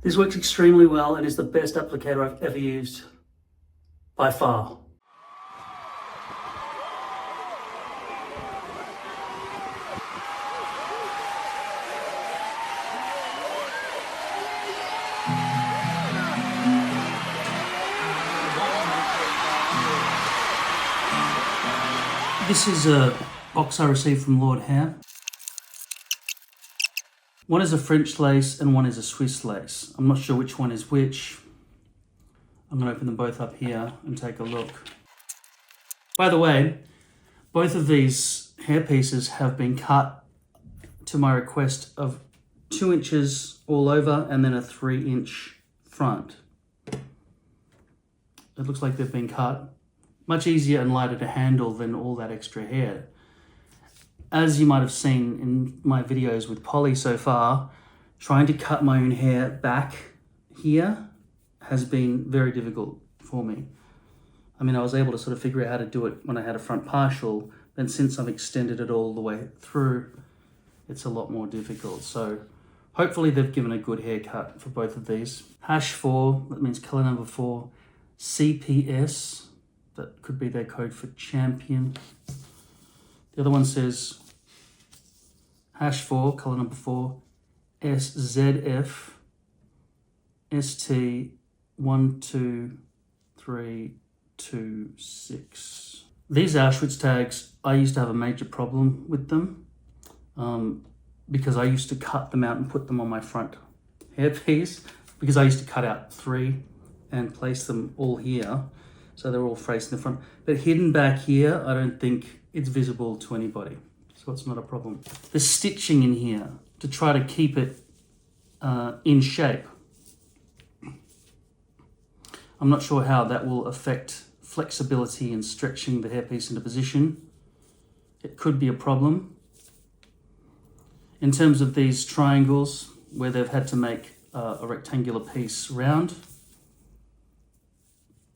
This works extremely well and is the best applicator I've ever used by far. This is a box I received from Lord Hair. One is a French lace and one is a Swiss lace. I'm not sure which one is which. I'm going to open them both up here and take a look. By the way, both of these hair pieces have been cut to my request of 2 inches all over and then a 3-inch front. It looks like they've been cut. Much easier and lighter to handle than all that extra hair. As you might have seen in my videos with Polly so far, trying to cut my own hair back here has been very difficult for me. I mean, I was able to sort of figure out how to do it when I had a front partial, and since I've extended it all the way through, it's a lot more difficult. So hopefully they've given a good haircut for both of these. #4, that means color number 4, CPS. That could be their code for champion. The other one says #4, color number 4, SZF ST12326. These Auschwitz tags, I used to have a major problem with them because I used to cut them out and put them on my front hairpiece because I used to cut out 3 and place them all here. So they're all facing the front. But hidden back here, I don't think it's visible to anybody. So it's not a problem. The stitching in here to try to keep it in shape. I'm not sure how that will affect flexibility and stretching the hairpiece into position. It could be a problem. In terms of these triangles, where they've had to make a rectangular piece round,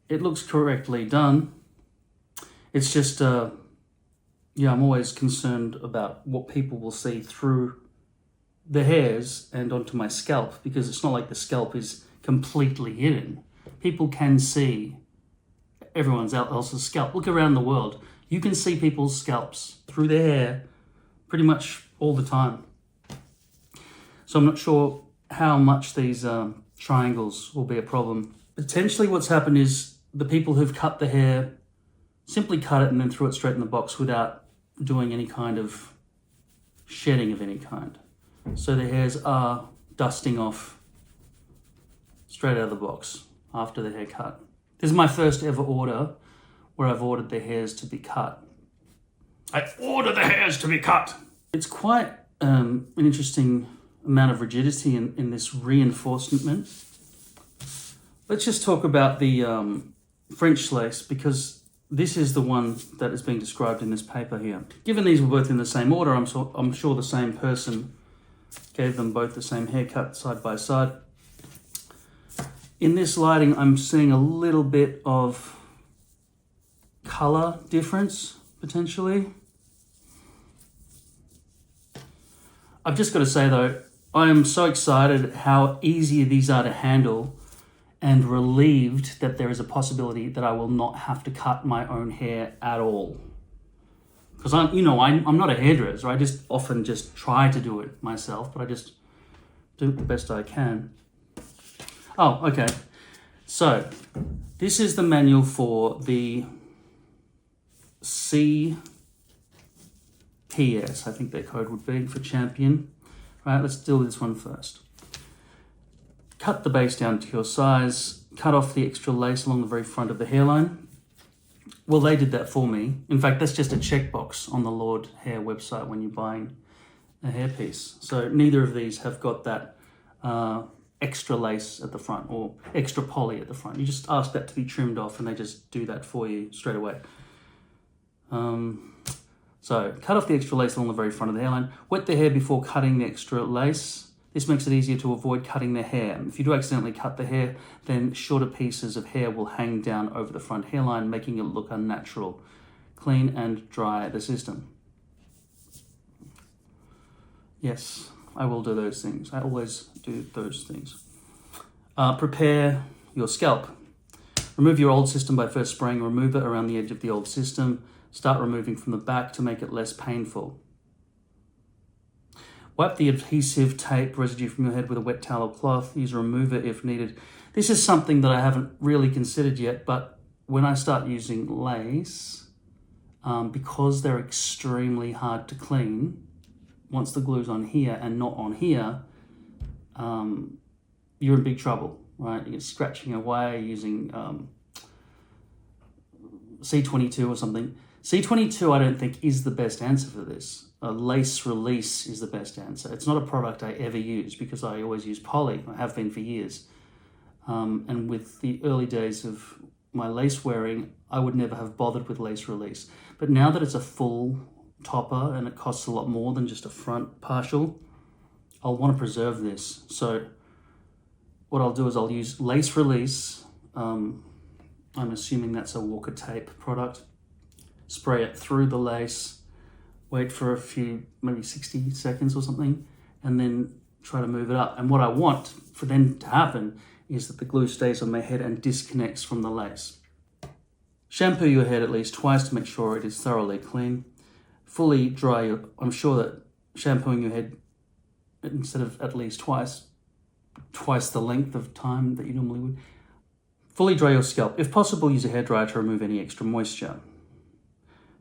it looks correctly done. It's just, yeah, I'm always concerned about what people will see through the hairs and onto my scalp, because it's not like the scalp is completely hidden. People can see everyone else's scalp. Look around the world. You can see people's scalps through their hair pretty much all the time. So I'm not sure how much these triangles will be a problem. Potentially what's happened is the people who've cut the hair simply cut it and then threw it straight in the box without doing any kind of shedding of any kind. So the hairs are dusting off straight out of the box after the haircut. This is my first ever order where I've ordered the hairs to be cut. I order the hairs to be cut! It's quite an interesting amount of rigidity in this reinforcement. Let's just talk about the French lace, because this is the one that is being described in this paper here. Given these were both in the same order, I'm sure the same person gave them both the same haircut side by side. In this lighting, I'm seeing a little bit of color difference, potentially. I've just got to say though, I am so excited at how easy these are to handle and relieved that there is a possibility that I will not have to cut my own hair at all. Because I'm not a hairdresser. I just often just try to do it myself, but I just do it the best I can. Oh, okay. So this is the manual for the CPS, I think their code would be for champion. Right, let's deal with this one first. Cut the base down to your size, cut off the extra lace along the very front of the hairline. Well, they did that for me. In fact, that's just a checkbox on the Lord Hair website when you're buying a hairpiece. So neither of these have got that extra lace at the front or extra poly at the front. You just ask that to be trimmed off and they just do that for you straight away. So cut off the extra lace along the very front of the hairline. Wet the hair before cutting the extra lace. This makes it easier to avoid cutting the hair. If you do accidentally cut the hair, then shorter pieces of hair will hang down over the front hairline, making it look unnatural. Clean and dry the system. Yes, I will do those things. I always do those things. Prepare your scalp. Remove your old system by first spraying a remover around the edge of the old system. Start removing from the back to make it less painful. Wipe the adhesive tape residue from your head with a wet towel or cloth. Use a remover if needed. This is something that I haven't really considered yet, but when I start using lace, because they're extremely hard to clean, once the glue's on here and not on here, you're in big trouble, right? You're scratching away using C22 or something. C22 I don't think is the best answer for this. A lace release is the best answer. It's not a product I ever use because I always use poly. I have been for years. And with the early days of my lace wearing, I would never have bothered with lace release. But now that it's a full topper and it costs a lot more than just a front partial, I'll want to preserve this. So what I'll do is I'll use lace release. I'm assuming that's a Walker tape product. Spray it through the lace, wait for a few, maybe 60 seconds or something, and then try to move it up. And what I want for then to happen is that the glue stays on my head and disconnects from the lace. Shampoo your head at least twice to make sure it is thoroughly clean. Fully dry your, I'm sure that shampooing your head instead of at least twice the length of time that you normally would. Fully dry your scalp. If possible, use a hairdryer to remove any extra moisture.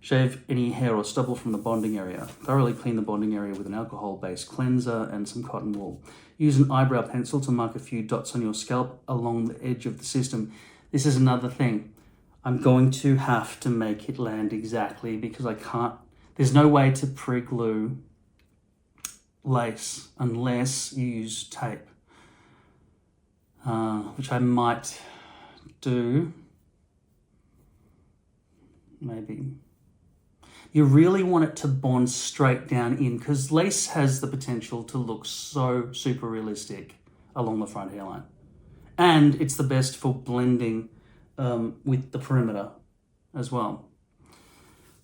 Shave any hair or stubble from the bonding area. Thoroughly clean the bonding area with an alcohol-based cleanser and some cotton wool. Use an eyebrow pencil to mark a few dots on your scalp along the edge of the system. This is another thing. I'm going to have to make it land exactly because I can't, there's no way to pre-glue lace unless you use tape, which I might do, maybe. You really want it to bond straight down in because lace has the potential to look so super realistic along the front hairline. And it's the best for blending with the perimeter as well.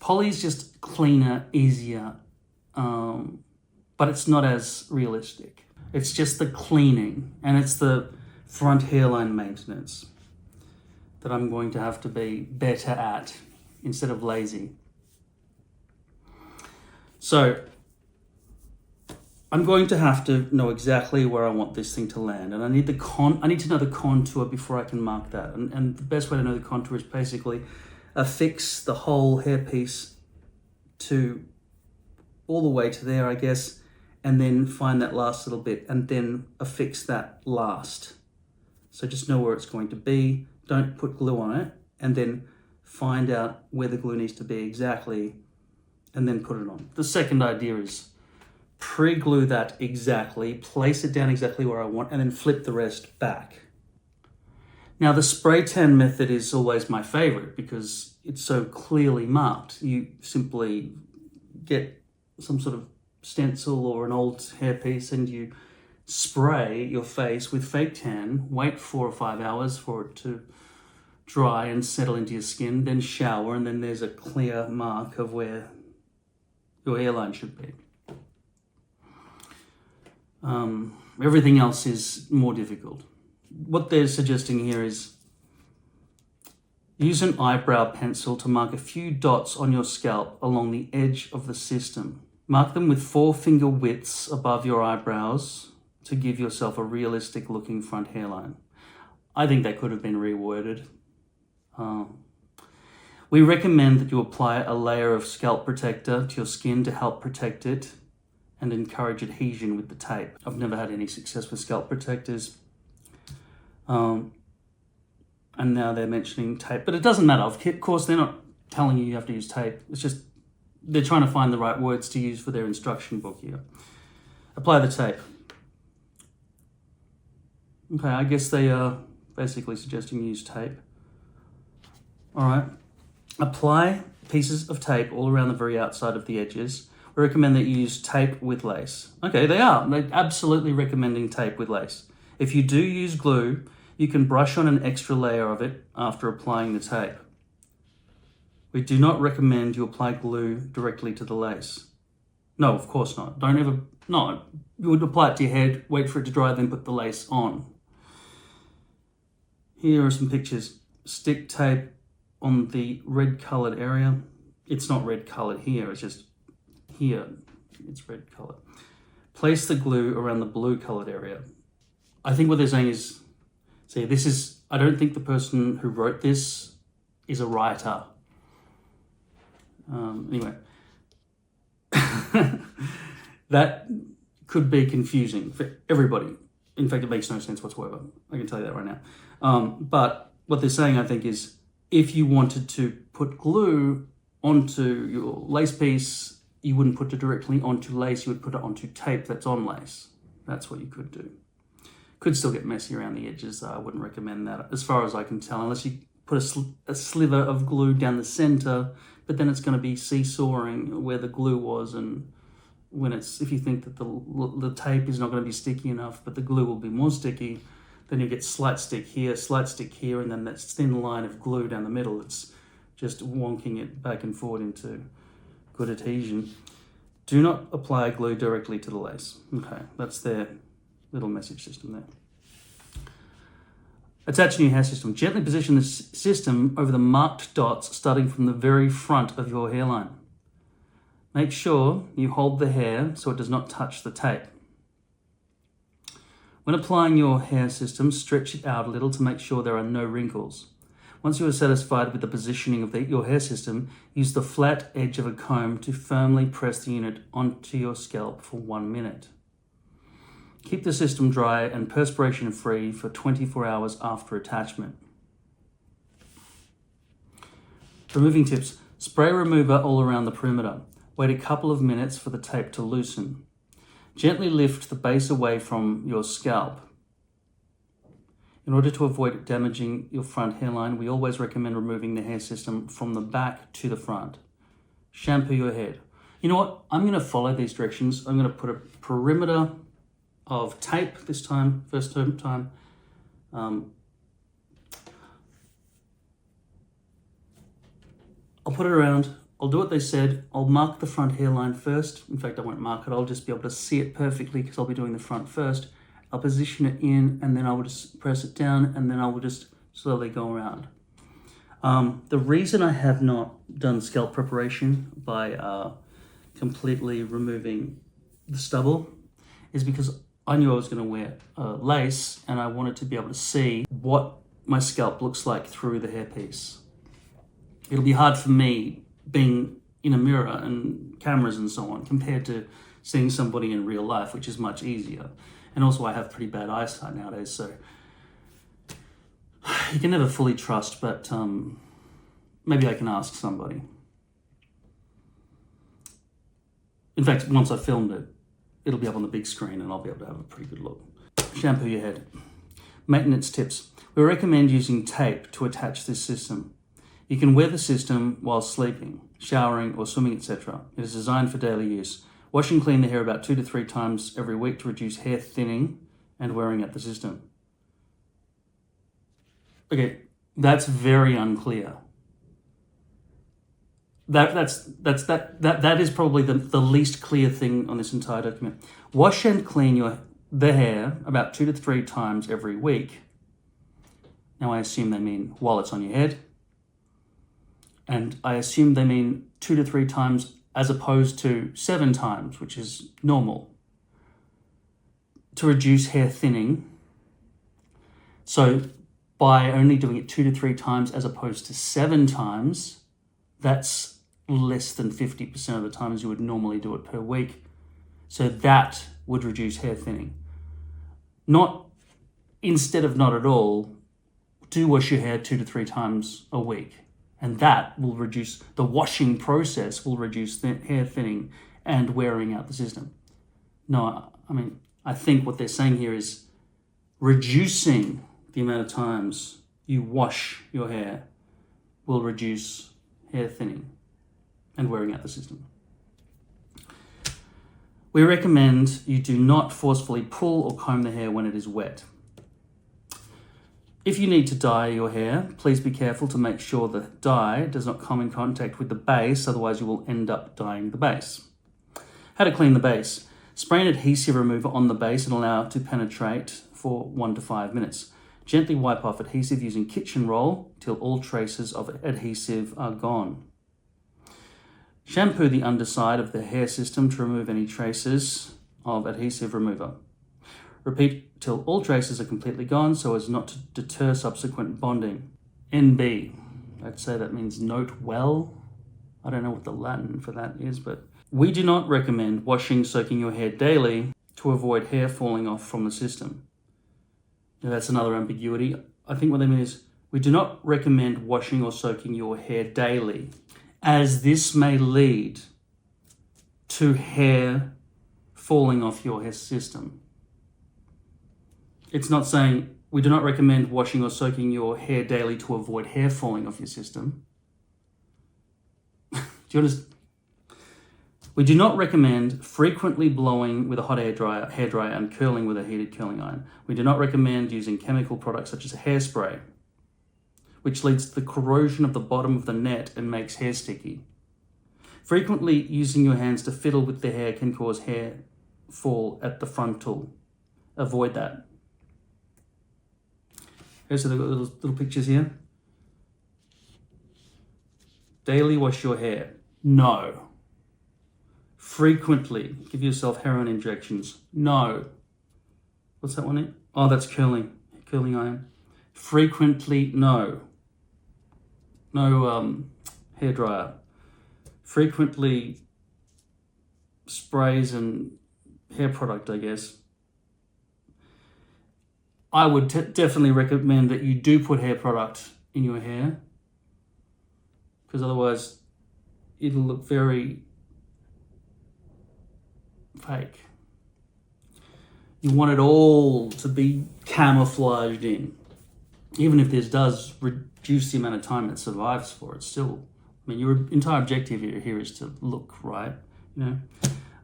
Poly's just cleaner, easier, but it's not as realistic. It's just the cleaning and it's the front hairline maintenance that I'm going to have to be better at instead of lazy. So I'm going to have to know exactly where I want this thing to land, and I need to know the contour before I can mark that. And the best way to know the contour is basically affix the whole hairpiece to all the way to there, I guess, and then find that last little bit and then affix that last. So just know where it's going to be. Don't put glue on it, and then find out where the glue needs to be exactly, and then put it on. The second idea is pre-glue that exactly, place it down exactly where I want, and then flip the rest back. Now the spray tan method is always my favorite because it's so clearly marked. You simply get some sort of stencil or an old hairpiece and you spray your face with fake tan, wait 4 or 5 hours for it to dry and settle into your skin, then shower, and then there's a clear mark of where your hairline should be. Everything else is more difficult. What they're suggesting here is use an eyebrow pencil to mark a few dots on your scalp along the edge of the system. Mark them with 4 finger widths above your eyebrows to give yourself a realistic looking front hairline. I think that could have been reworded. We recommend that you apply a layer of scalp protector to your skin to help protect it and encourage adhesion with the tape. I've never had any success with scalp protectors. And now they're mentioning tape, but it doesn't matter. Of course, they're not telling you have to use tape. It's just they're trying to find the right words to use for their instruction book here. Apply the tape. Okay, I guess they are basically suggesting you use tape. All right. Apply pieces of tape all around the very outside of the edges. We recommend that you use tape with lace. Okay, they are. They're absolutely recommending tape with lace. If you do use glue, you can brush on an extra layer of it after applying the tape. We do not recommend you apply glue directly to the lace. No, of course not. Don't ever, no. You would apply it to your head, wait for it to dry, then put the lace on. Here are some pictures. Stick tape on the red colored area. It's not red colored here, it's just here, it's red colored. Place the glue around the blue colored area. I think what they're saying is, see, this is, I don't think the person who wrote this is a writer. Anyway, that could be confusing for everybody. In fact, it makes no sense whatsoever. I can tell you that right now. But what they're saying, I think, is if you wanted to put glue onto your lace piece, you wouldn't put it directly onto lace, you would put it onto tape that's on lace. That's what you could do. Could still get messy around the edges, though. I wouldn't recommend that, as far as I can tell, unless you put a sliver of glue down the center, but then it's going to be seesawing where the glue was, and when if you think that the tape is not going to be sticky enough, but the glue will be more sticky, then you get slight stick here, and then that thin line of glue down the middle. It's just wonking it back and forward into good adhesion. Do not apply glue directly to the lace. Okay, that's their little message system there. Attach a new hair system. Gently position the system over the marked dots starting from the very front of your hairline. Make sure you hold the hair so it does not touch the tape. When applying your hair system, stretch it out a little to make sure there are no wrinkles. Once you are satisfied with the positioning of your hair system, use the flat edge of a comb to firmly press the unit onto your scalp for 1 minute. Keep the system dry and perspiration free for 24 hours after attachment. Removing tips. Spray remover all around the perimeter. Wait a couple of minutes for the tape to loosen. Gently lift the base away from your scalp. In order to avoid damaging your front hairline, we always recommend removing the hair system from the back to the front. Shampoo your head. You know what? I'm going to follow these directions. I'm going to put a perimeter of tape this time, first time. I'll put it around. I'll do what they said. I'll mark the front hairline first. In fact, I won't mark it. I'll just be able to see it perfectly because I'll be doing the front first. I'll position it in, and then I will just press it down, and then I will just slowly go around. The reason I have not done scalp preparation by completely removing the stubble is because I knew I was going to wear lace, and I wanted to be able to see what my scalp looks like through the hairpiece. It'll be hard for me being in a mirror and cameras and so on compared to seeing somebody in real life, which is much easier. And also I have pretty bad eyesight nowadays, so you can never fully trust, but maybe I can ask somebody. In fact, once I've filmed it, it'll be up on the big screen and I'll be able to have a pretty good look. Shampoo your head. Maintenance tips. We recommend using tape to attach this system. You can wear the system while sleeping, showering or swimming, etc. It is designed for daily use. Wash and clean the hair about 2 to 3 times every week to reduce hair thinning and wearing out the system. Okay, that's very unclear. That is probably the least clear thing on this entire document. Wash and clean the hair about 2 to 3 times every week. Now I assume they mean while it's on your head. And I assume they mean 2 to 3 times as opposed to 7 times, which is normal, to reduce hair thinning. So by only doing it 2 to 3 times as opposed to 7 times, that's less than 50% of the times you would normally do it per week. So that would reduce hair thinning. Not instead of not at all, do wash your hair 2 to 3 times a week. And that will reduce, the washing process will reduce hair thinning and wearing out the system. No, I mean, I think what they're saying here is reducing the amount of times you wash your hair will reduce hair thinning and wearing out the system. We recommend you do not forcefully pull or comb the hair when it is wet. If you need to dye your hair, please be careful to make sure the dye does not come in contact with the base, otherwise you will end up dyeing the base. How to clean the base. Spray an adhesive remover on the base and allow it to penetrate for 1 to 5 minutes. Gently wipe off adhesive using kitchen roll till all traces of adhesive are gone. Shampoo the underside of the hair system to remove any traces of adhesive remover. Repeat till all traces are completely gone so as not to deter subsequent bonding. NB. I'd say that means note well. I don't know what the Latin for that is, but we do not recommend washing, soaking your hair daily to avoid hair falling off from the system. Now that's another ambiguity. I think what they mean is we do not recommend washing or soaking your hair daily, as this may lead to hair falling off your hair system. It's not saying we do not recommend washing or soaking your hair daily to avoid hair falling off your system. Do you understand? We do not recommend frequently blowing with a hot hairdryer and curling with a heated curling iron. We do not recommend using chemical products such as hairspray, which leads to the corrosion of the bottom of the net and makes hair sticky. Frequently using your hands to fiddle with the hair can cause hair fall at the frontal. Avoid that. Okay, so they've got little pictures here. Daily wash your hair. No. Frequently give yourself heroin injections. No. What's that one? Oh, that's curling iron. Frequently, no. No hairdryer. Frequently sprays and hair product, I guess. I would definitely recommend that you do put hair product in your hair, because otherwise it'll look very fake. You want it all to be camouflaged in. Even if this does reduce the amount of time it survives for, it's still, I mean, your entire objective here is to look right, you know.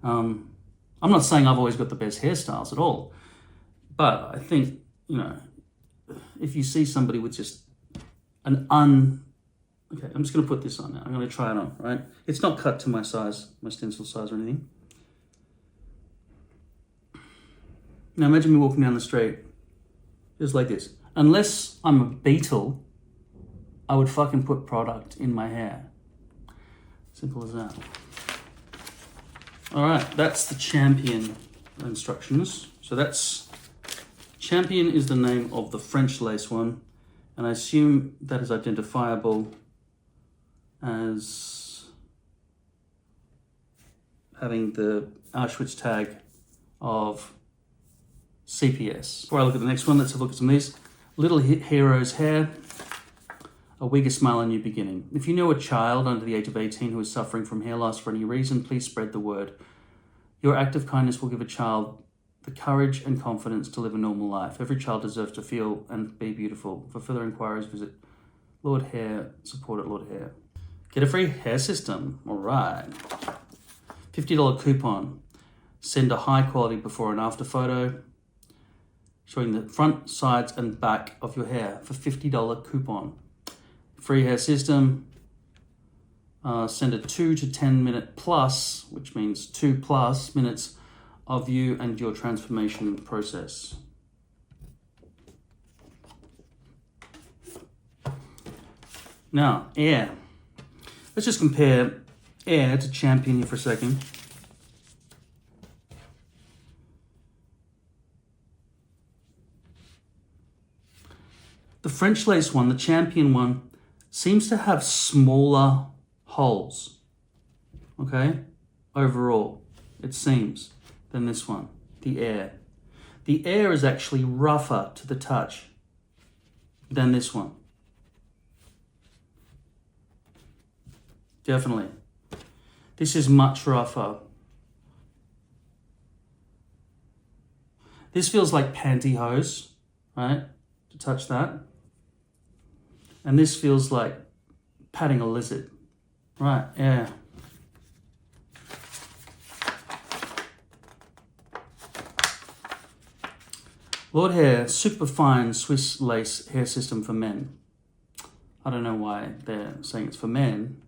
I'm not saying I've always got the best hairstyles at all, but I think, you know, if you see somebody with just okay, I'm just going to put this on now. I'm going to try it on, right? It's not cut to my size, my stencil size or anything. Now imagine me walking down the street, just like this. Unless I'm a beetle, I would fucking put product in my hair. Simple as that. All right, that's the Champion instructions. So Champion is the name of the French lace one, and I assume that is identifiable as having the Auschwitz tag of CPS. Before I look at the next one, let's have a look at some of these. Little Hero's Hair, a wig, a smile, a new beginning. If you know a child under the age of 18 who is suffering from hair loss for any reason, please spread the word. Your act of kindness will give a child the courage and confidence to live a normal life. Every child deserves to feel and be beautiful. For further inquiries, visit Lord Hair, support at Lord Hair. Get a free hair system. All right. $50 coupon. Send a high quality before and after photo showing the front, sides, and back of your hair for $50 coupon. Free hair system. Send a 2 to 10 minute plus, which means 2+ minutes of you and your transformation process. Now, Air. Let's just compare Air to Champion here for a second. The French lace one, the Champion one, seems to have smaller holes, okay? Overall, it seems, than this one, the Air. The Air is actually rougher to the touch than this one. Definitely. This is much rougher. This feels like pantyhose, right? To touch that. And this feels like patting a lizard. Right, yeah. Lord Hair Superfine Swiss Lace Hair System for Men. I don't know why they're saying it's for men.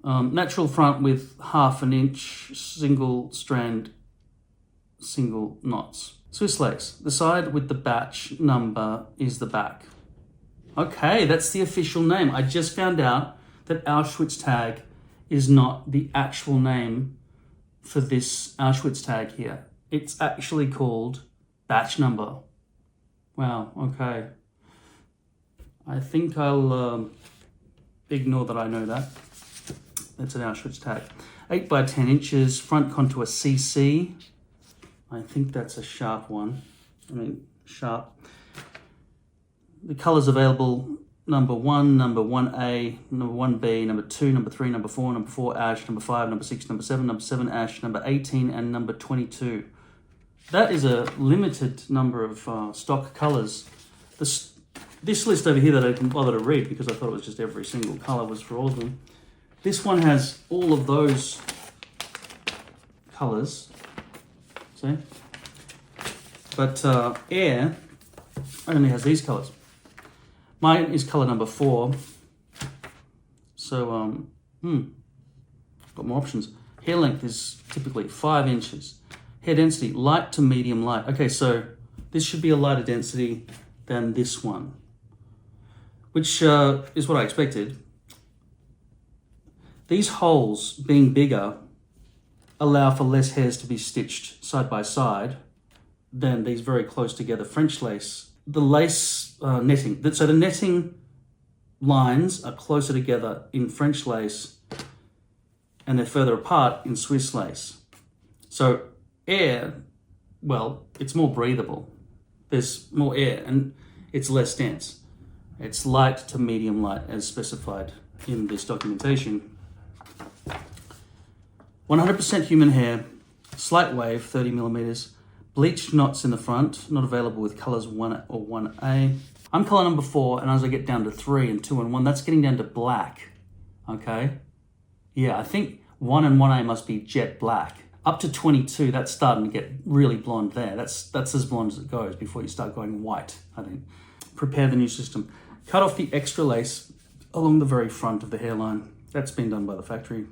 Natural front with 1/2 inch single strand, single knots. Swiss Lace. The side with the batch number is the back. Okay, that's the official name. I just found out that Auschwitz tag is not the actual name for this Auschwitz tag here. It's actually called batch number. Wow, okay. I think I'll ignore that I know that. That's an Auschwitz tag. 8 by 10 inches, front contour CC. I think that's a sharp one. I mean, sharp. The colors available, number 1, number 1A, number 1B, number 2, number 3, number 4, number 4 ash, number 5, number 6, number 7 ash, number 18, and number 22. That is a limited number of stock colors. This list over here that I didn't bother to read because I thought it was just every single color was for all of them. This one has all of those colors. See? But Air only has these colors. Mine is color number 4. So, got more options. Hair length is typically 5 inches. Hair density, light to medium light. Okay, so this should be a lighter density than this one, which is what I expected. These holes being bigger allow for less hairs to be stitched side by side than these very close together French lace. The lace netting, so the netting lines are closer together in French lace and they're further apart in Swiss lace. So Air, well, it's more breathable. There's more air and it's less dense. It's light to medium light as specified in this documentation. 100% human hair, slight wave, 30 millimeters, bleached knots in the front, not available with colors 1 or 1A. I'm color number 4, and as I get down to 3 and 2 and 1, that's getting down to black, okay? Yeah, I think 1 and 1A must be jet black. Up to 22, that's starting to get really blonde there. That's as blonde as it goes before you start going white, I think. Prepare the new system. Cut off the extra lace along the very front of the hairline. That's been done by the factory.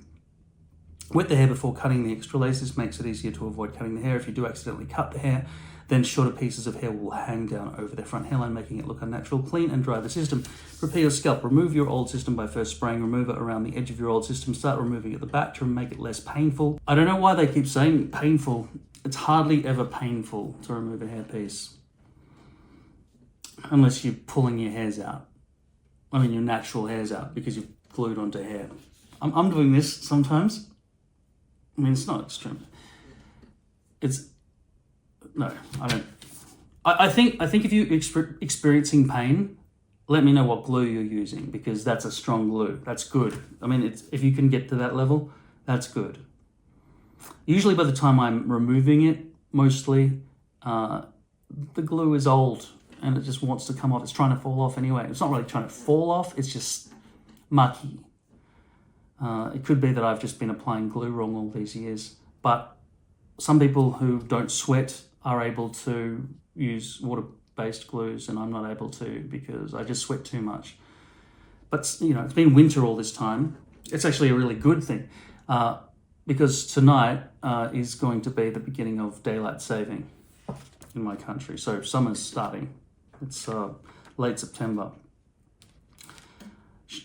Wet the hair before cutting the extra lace. This makes it easier to avoid cutting the hair. If you do accidentally cut the hair, then shorter pieces of hair will hang down over the front hairline, making it look unnatural. Clean and dry the system. Prepare your scalp. Remove your old system by first spraying. Remove it around the edge of your old system. Start removing at the back to make it less painful. I don't know why they keep saying painful. It's hardly ever painful to remove a hairpiece. Unless you're pulling your hairs out. I mean, your natural hairs out because you've glued onto hair. I'm doing this sometimes. I mean, it's not extreme. No, I don't. I think if you're experiencing pain, let me know what glue you're using because that's a strong glue. That's good. I mean, if you can get to that level, that's good. Usually by the time I'm removing it, mostly, the glue is old and it just wants to come off. It's trying to fall off anyway. It's not really trying to fall off. It's just mucky. It could be that I've just been applying glue wrong all these years, but some people who don't sweat are able to use water-based glues and I'm not able to because I just sweat too much. But, you know, it's been winter all this time. It's actually a really good thing because tonight is going to be the beginning of daylight saving in my country. So summer's starting. It's late September.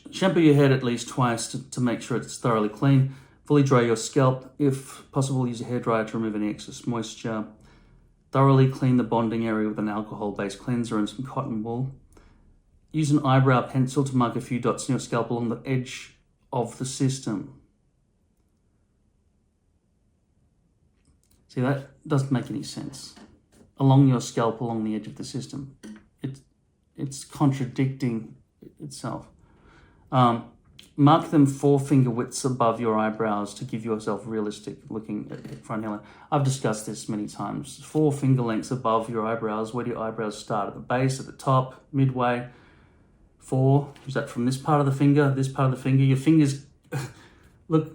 Shampoo your head at least twice to make sure it's thoroughly clean. Fully dry your scalp. If possible, use a hairdryer to remove any excess moisture. Thoroughly clean the bonding area with an alcohol-based cleanser and some cotton wool. Use an eyebrow pencil to mark a few dots in your scalp along the edge of the system. See, that doesn't make any sense. Along your scalp, along the edge of the system. It's contradicting itself. Mark them 4 finger widths above your eyebrows to give yourself realistic looking front hairline. I've discussed this many times. 4 finger lengths above your eyebrows. Where do your eyebrows start? At the base, at the top, midway? 4. Is that from this part of the finger, this part of the finger? Your fingers, look,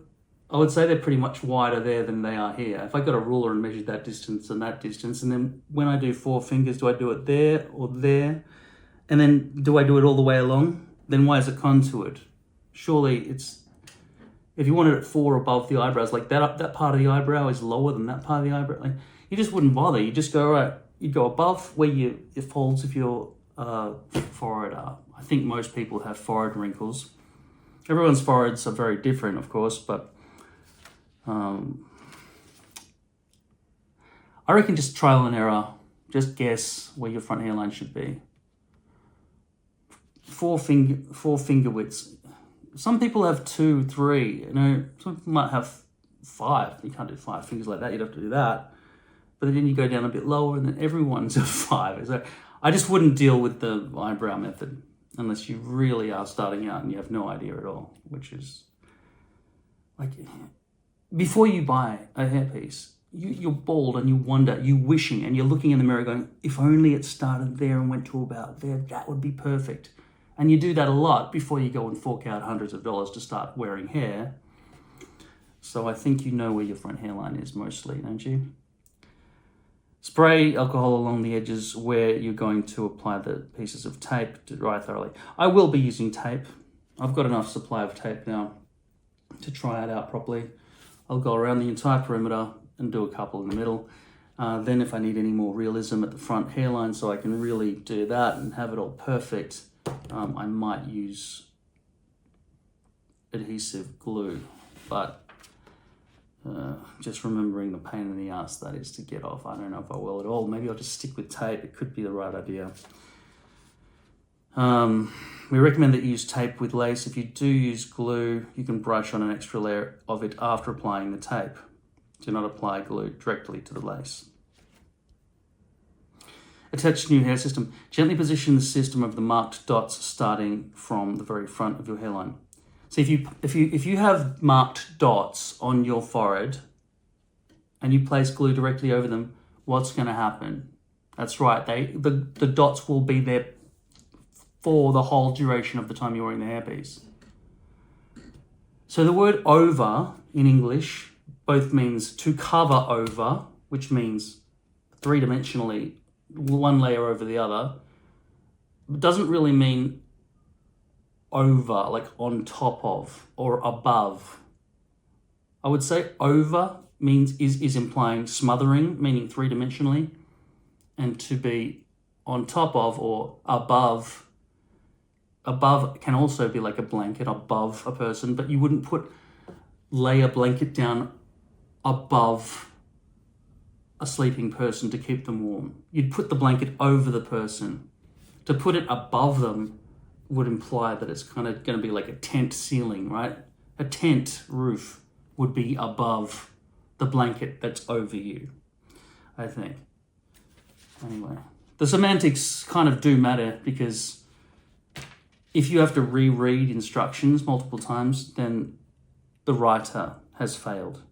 I would say they're pretty much wider there than they are here. If I got a ruler and measured that distance and that distance, and then when I do 4 fingers, do I do it there or there? And then do I do it all the way along? Then why is it contoured? Surely it's, if you wanted it 4 above the eyebrows, like that part of the eyebrow is lower than that part of the eyebrow. Like, you just wouldn't bother. You just go, all right, you go above where your folds of your forehead are. I think most people have forehead wrinkles. Everyone's foreheads are very different, of course, but I reckon just trial and error. Just guess where your front hairline should be. Four finger widths. Some people have 2, 3. You know, some people might have 5. You can't do 5 fingers like that. You'd have to do that. But then you go down a bit lower, and then everyone's a 5. So I just wouldn't deal with the eyebrow method unless you really are starting out and you have no idea at all. Which is like, before you buy a hairpiece, you're bald and you wonder, you wishing, and you're looking in the mirror going, if only it started there and went to about there, that would be perfect. And you do that a lot before you go and fork out hundreds of dollars to start wearing hair. So I think you know where your front hairline is mostly, don't you? Spray alcohol along the edges where you're going to apply the pieces of tape to dry thoroughly. I will be using tape. I've got enough supply of tape now to try it out properly. I'll go around the entire perimeter and do a couple in the middle. Then if I need any more realism at the front hairline so I can really do that and have it all perfect, I might use adhesive glue. But just remembering the pain in the ass that is to get off. I don't know if I will at all. Maybe I'll just stick with tape. It could be the right idea. We recommend that you use tape with lace. If you do use glue, you can brush on an extra layer of it after applying the tape. Do not apply glue directly to the lace. Attach new hair system. Gently position the system of the marked dots starting from the very front of your hairline. So if you have marked dots on your forehead and you place glue directly over them, what's going to happen? That's right. The dots will be there for the whole duration of the time you're wearing the hairpiece. So the word over in English both means to cover over, which means three-dimensionally, one layer over the other. It doesn't really mean over, like on top of or above. I would say over means is implying smothering, meaning three-dimensionally, and to be on top of or above. Above can also be like a blanket above a person, but you wouldn't lay a blanket down above a sleeping person to keep them warm. You'd put the blanket over the person. To put it above them would imply that it's kind of going to be like a tent ceiling, right? A tent roof would be above the blanket that's over you, I think. Anyway, the semantics kind of do matter, because if you have to reread instructions multiple times, then the writer has failed.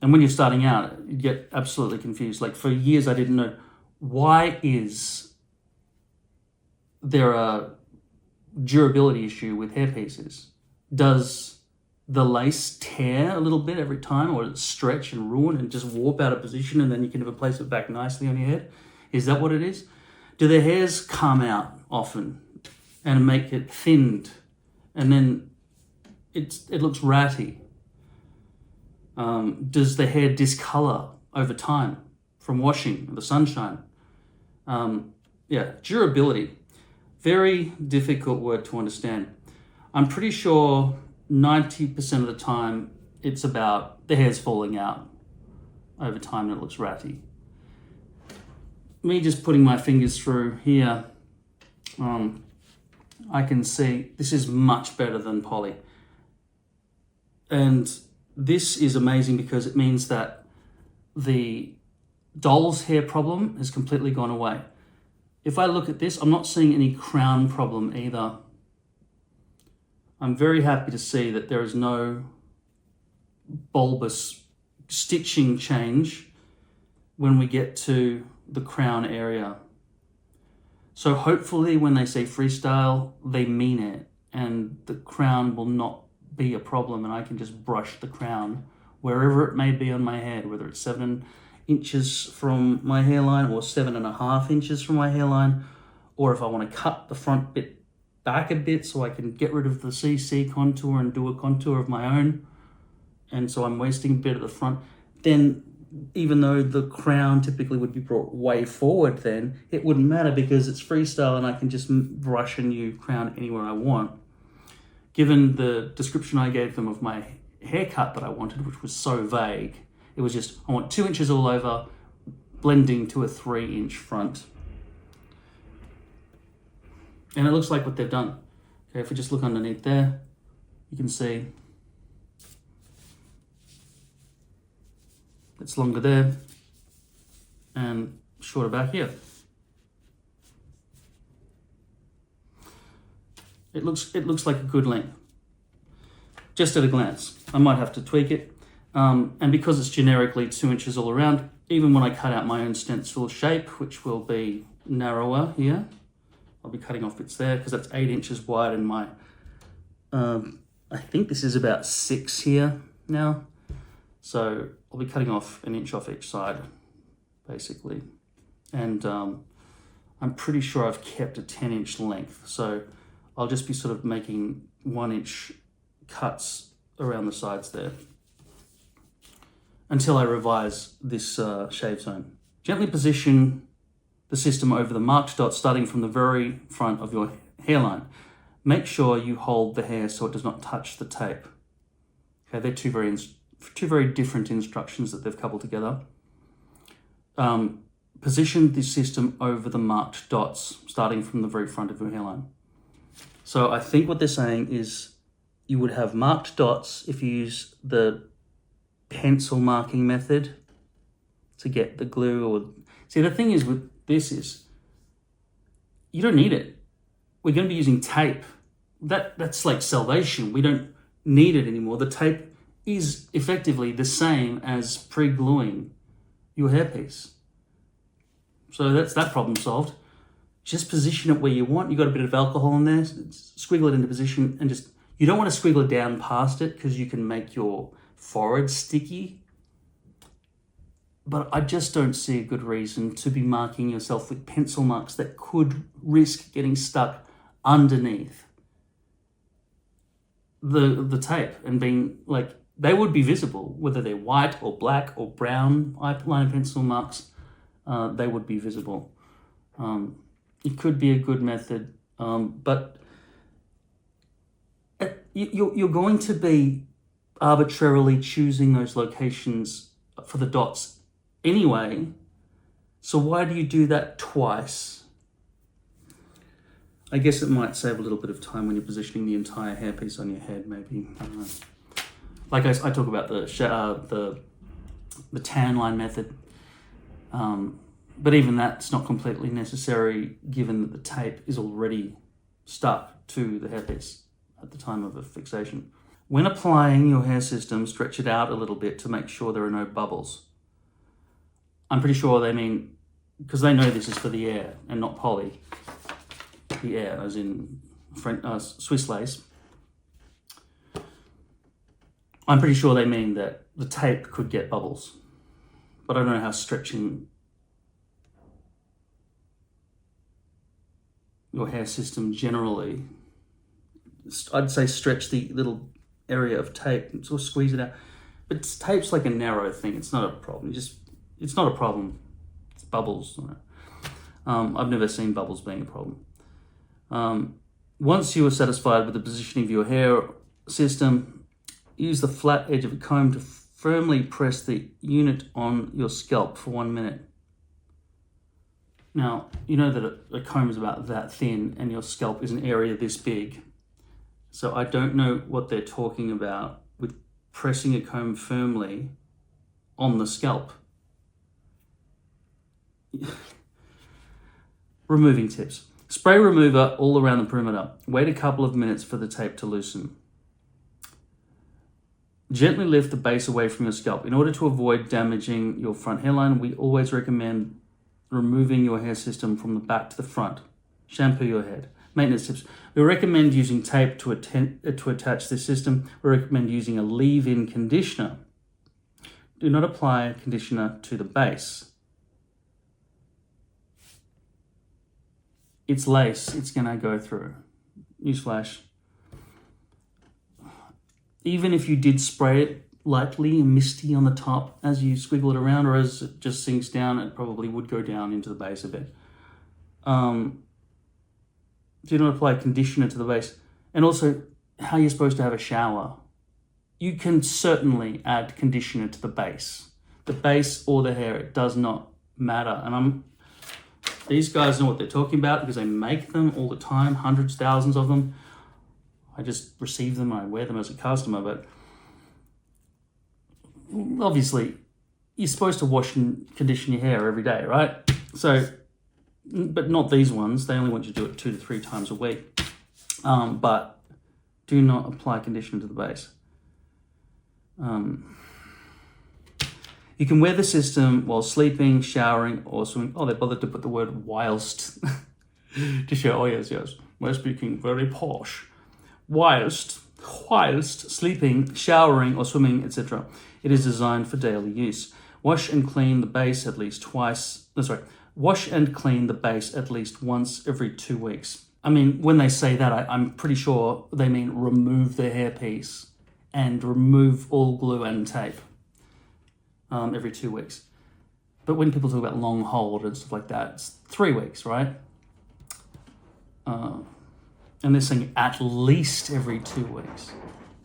And when you're starting out, you get absolutely confused. Like for years, I didn't know, why is there a durability issue with hairpieces? Does the lace tear a little bit every time, or does it stretch and ruin and just warp out of position and then you can never place it back nicely on your head? Is that what it is? Do the hairs come out often and make it thinned and then it looks ratty? Does the hair discolor over time from washing, the sunshine? Durability. Very difficult word to understand. I'm pretty sure 90% of the time it's about the hair's falling out over time and it looks ratty. Me just putting my fingers through here, I can see this is much better than poly. And this is amazing because it means that the doll's hair problem has completely gone away. If I look at this, I'm not seeing any crown problem either. I'm very happy to see that there is no bulbous stitching change when we get to the crown area. So hopefully when they say freestyle, they mean it, and the crown will not be a problem, and I can just brush the crown wherever it may be on my head, whether it's 7 inches from my hairline or 7.5 inches from my hairline, or if I want to cut the front bit back a bit so I can get rid of the CC contour and do a contour of my own, and so I'm wasting a bit at the front, then even though the crown typically would be brought way forward, then it wouldn't matter because it's freestyle and I can just brush a new crown anywhere I want. Given the description I gave them of my haircut that I wanted, which was so vague, it was just, I want 2 inches all over, blending to a 3-inch front. And it looks like what they've done. Okay, if we just look underneath there, you can see it's longer there and shorter back here. It looks like a good length, just at a glance. I might have to tweak it. And because it's generically 2 inches all around, even when I cut out my own stencil shape, which will be narrower here, I'll be cutting off bits there because that's 8 inches wide and my, I think this is about 6 here now. So I'll be cutting off 1 inch off each side, basically. And I'm pretty sure I've kept a 10-inch length. So I'll just be sort of making 1-inch cuts around the sides there until I revise this shave zone. Gently position the system over the marked dots starting from the very front of your hairline. Make sure you hold the hair so it does not touch the tape. Okay, they're two very different instructions that they've coupled together. Position the system over the marked dots starting from the very front of your hairline. So I think what they're saying is you would have marked dots if you use the pencil marking method to get the glue. Or see, the thing is with this is you don't need it. We're going to be using tape. That's like salvation. We don't need it anymore. The tape is effectively the same as pre-gluing your hairpiece. So that's that problem solved. Just position it where you want. You got a bit of alcohol in there, squiggle it into position and just, you don't want to squiggle it down past it because you can make your forehead sticky. But I just don't see a good reason to be marking yourself with pencil marks that could risk getting stuck underneath the tape and being like, they would be visible, whether they're white or black or brown eyeliner pencil marks, they would be visible. It could be a good method, but you're going to be arbitrarily choosing those locations for the dots anyway. So why do you do that twice? I guess it might save a little bit of time when you're positioning the entire hairpiece on your head, maybe. I don't know. Like I talk about the tan line method, but even that's not completely necessary given that the tape is already stuck to the hairpiece at the time of a fixation. When applying your hair system, stretch it out a little bit to make sure there are no bubbles. I'm pretty sure they mean, because they know this is for the air and not poly, the air as in Swiss lace. I'm pretty sure they mean that the tape could get bubbles, but I don't know how stretching your hair system generally, I'd say stretch the little area of tape and sort of squeeze it out. But tape's like a narrow thing. It's not a problem. It's not a problem. It's bubbles. I've never seen bubbles being a problem. Once you are satisfied with the positioning of your hair system, use the flat edge of a comb to firmly press the unit on your scalp for 1 minute. Now, you know that a comb is about that thin and your scalp is an area this big. So I don't know what they're talking about with pressing a comb firmly on the scalp. Removing tips. Spray remover all around the perimeter. Wait a couple of minutes for the tape to loosen. Gently lift the base away from your scalp. In order to avoid damaging your front hairline, we always recommend removing your hair system from the back to the front. Shampoo your head. Maintenance tips. We recommend using tape to attach this system. We recommend using a leave-in conditioner. Do not apply conditioner to the base. It's lace. It's going to go through. Newsflash. Even if you did spray it lightly misty on the top as you squiggle it around, or as it just sinks down, it probably would go down into the base a bit. Do not apply conditioner to the base. And also, how you're supposed to have a shower. You can certainly add conditioner to the base. The base or the hair, it does not matter. And these guys know what they're talking about because they make them all the time, hundreds, thousands of them. I just receive them, I wear them as a customer, but obviously you're supposed to wash and condition your hair every day, right? So, but not these ones. They only want you to do it 2 to 3 times a week. But do not apply conditioner to the base. You can wear the system while sleeping, showering, or swimming. Oh, they bothered to put the word whilst to show, oh yes, we're speaking very posh. Whilst sleeping, showering, or swimming, etc. It is designed for daily use. Wash and clean the base at least Wash and clean the base at least once every 2 weeks. I mean, when they say that, I'm pretty sure they mean remove the hairpiece and remove all glue and tape every 2 weeks. But when people talk about long hold and stuff like that, it's 3 weeks, right? And they're saying at least every 2 weeks.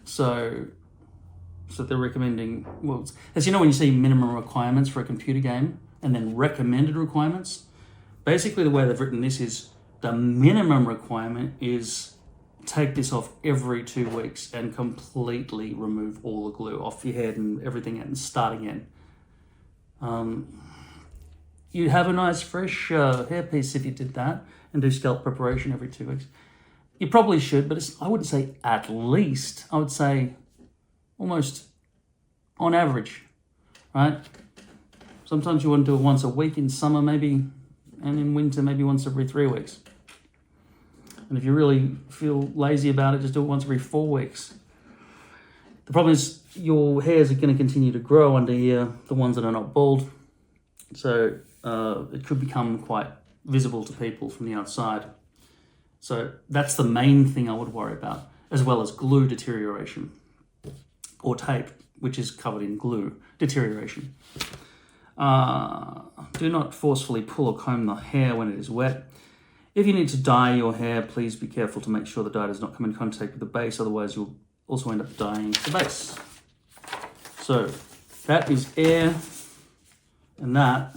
So they're recommending, well, as you know, when you see minimum requirements for a computer game and then recommended requirements, basically the way they've written this is the minimum requirement is take this off every 2 weeks and completely remove all the glue off your head and everything and start again. You'd have a nice fresh hairpiece if you did that and do scalp preparation every 2 weeks. You probably should, but I wouldn't say at least. I would say almost on average, right? Sometimes you want to do it once a week in summer maybe, and in winter maybe once every 3 weeks. And if you really feel lazy about it, just do it once every 4 weeks. The problem is your hairs are going to continue to grow under here, the ones that are not bald. So it could become quite visible to people from the outside. So that's the main thing I would worry about, as well as glue deterioration or tape, which is covered in glue deterioration. Do not forcefully pull or comb the hair when it is wet. If you need to dye your hair, please be careful to make sure the dye does not come in contact with the base, otherwise you'll also end up dyeing the base. So that is Air, and that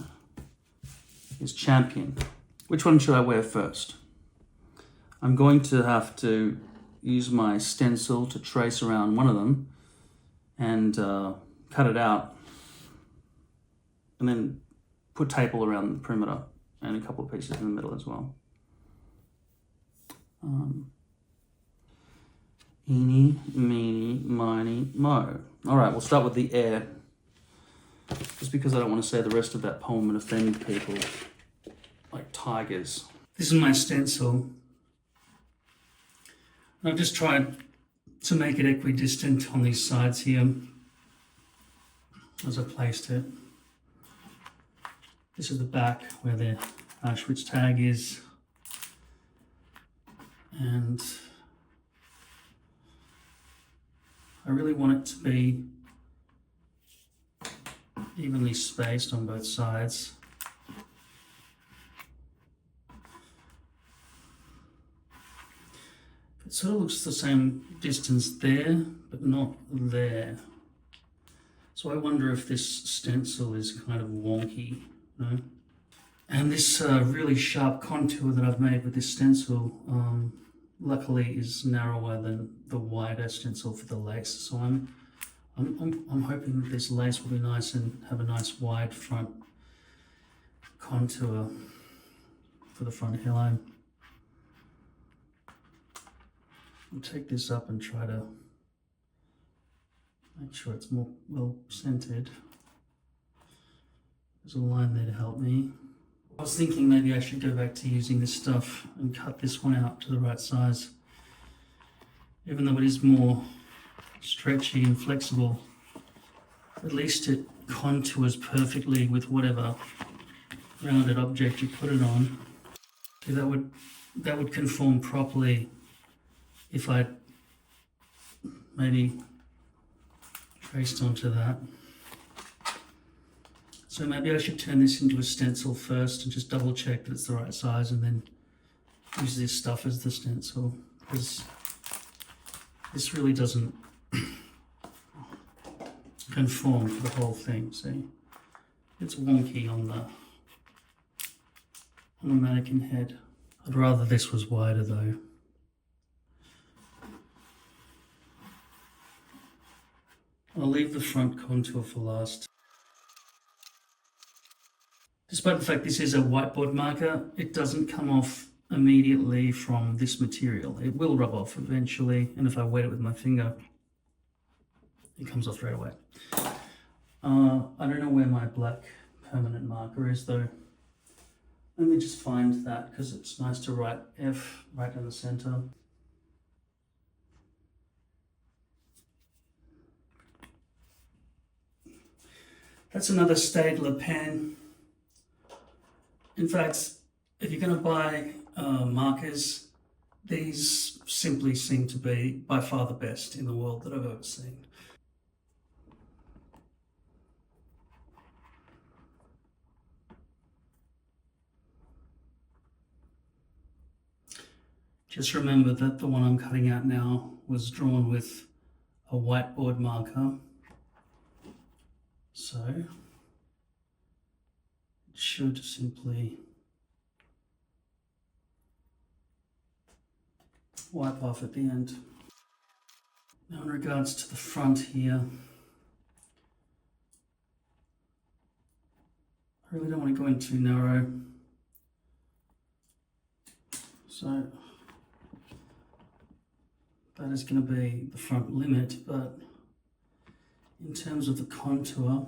is Champion. Which one should I wear first? I'm going to have to use my stencil to trace around one of them and cut it out, and then put tape all around the perimeter and a couple of pieces in the middle as well. Eeny, meeny, miny, mo. All right, we'll start with the Air, just because I don't want to say the rest of that poem and offend people like tigers. This is my stencil. I've just tried to make it equidistant on these sides here as I placed it. This is the back where the Auschwitz tag is, and I really want it to be evenly spaced on both sides. It sort of looks the same distance there, but not there. So I wonder if this stencil is kind of wonky, you know? And this really sharp contour that I've made with this stencil, luckily is narrower than the wider stencil for the lace. So I'm hoping that this lace will be nice and have a nice wide front contour for the front hairline. I'll take this up and try to make sure it's more well centered. There's a line there to help me. I was thinking maybe I should go back to using this stuff and cut this one out to the right size. Even though it is more stretchy and flexible, at least it contours perfectly with whatever rounded object you put it on. So that would conform properly if I maybe traced onto that. So maybe I should turn this into a stencil first and just double check that it's the right size, and then use this stuff as the stencil, because this really doesn't conform to the whole thing. See, it's wonky on the mannequin head. I'd rather this was wider though. I'll leave the front contour for last. Despite the fact this is a whiteboard marker, it doesn't come off immediately from this material. It will rub off eventually, and if I wet it with my finger, it comes off right away. I don't know where my black permanent marker is though. Let me just find that, because it's nice to write F right in the center. That's another Staedtler pen. In fact, if you're going to buy markers, these simply seem to be by far the best in the world that I've ever seen. Just remember that the one I'm cutting out now was drawn with a whiteboard marker. So it should simply wipe off at the end. Now in regards to the front here, I really don't want to go in too narrow. So that is going to be the front limit, but in terms of the contour,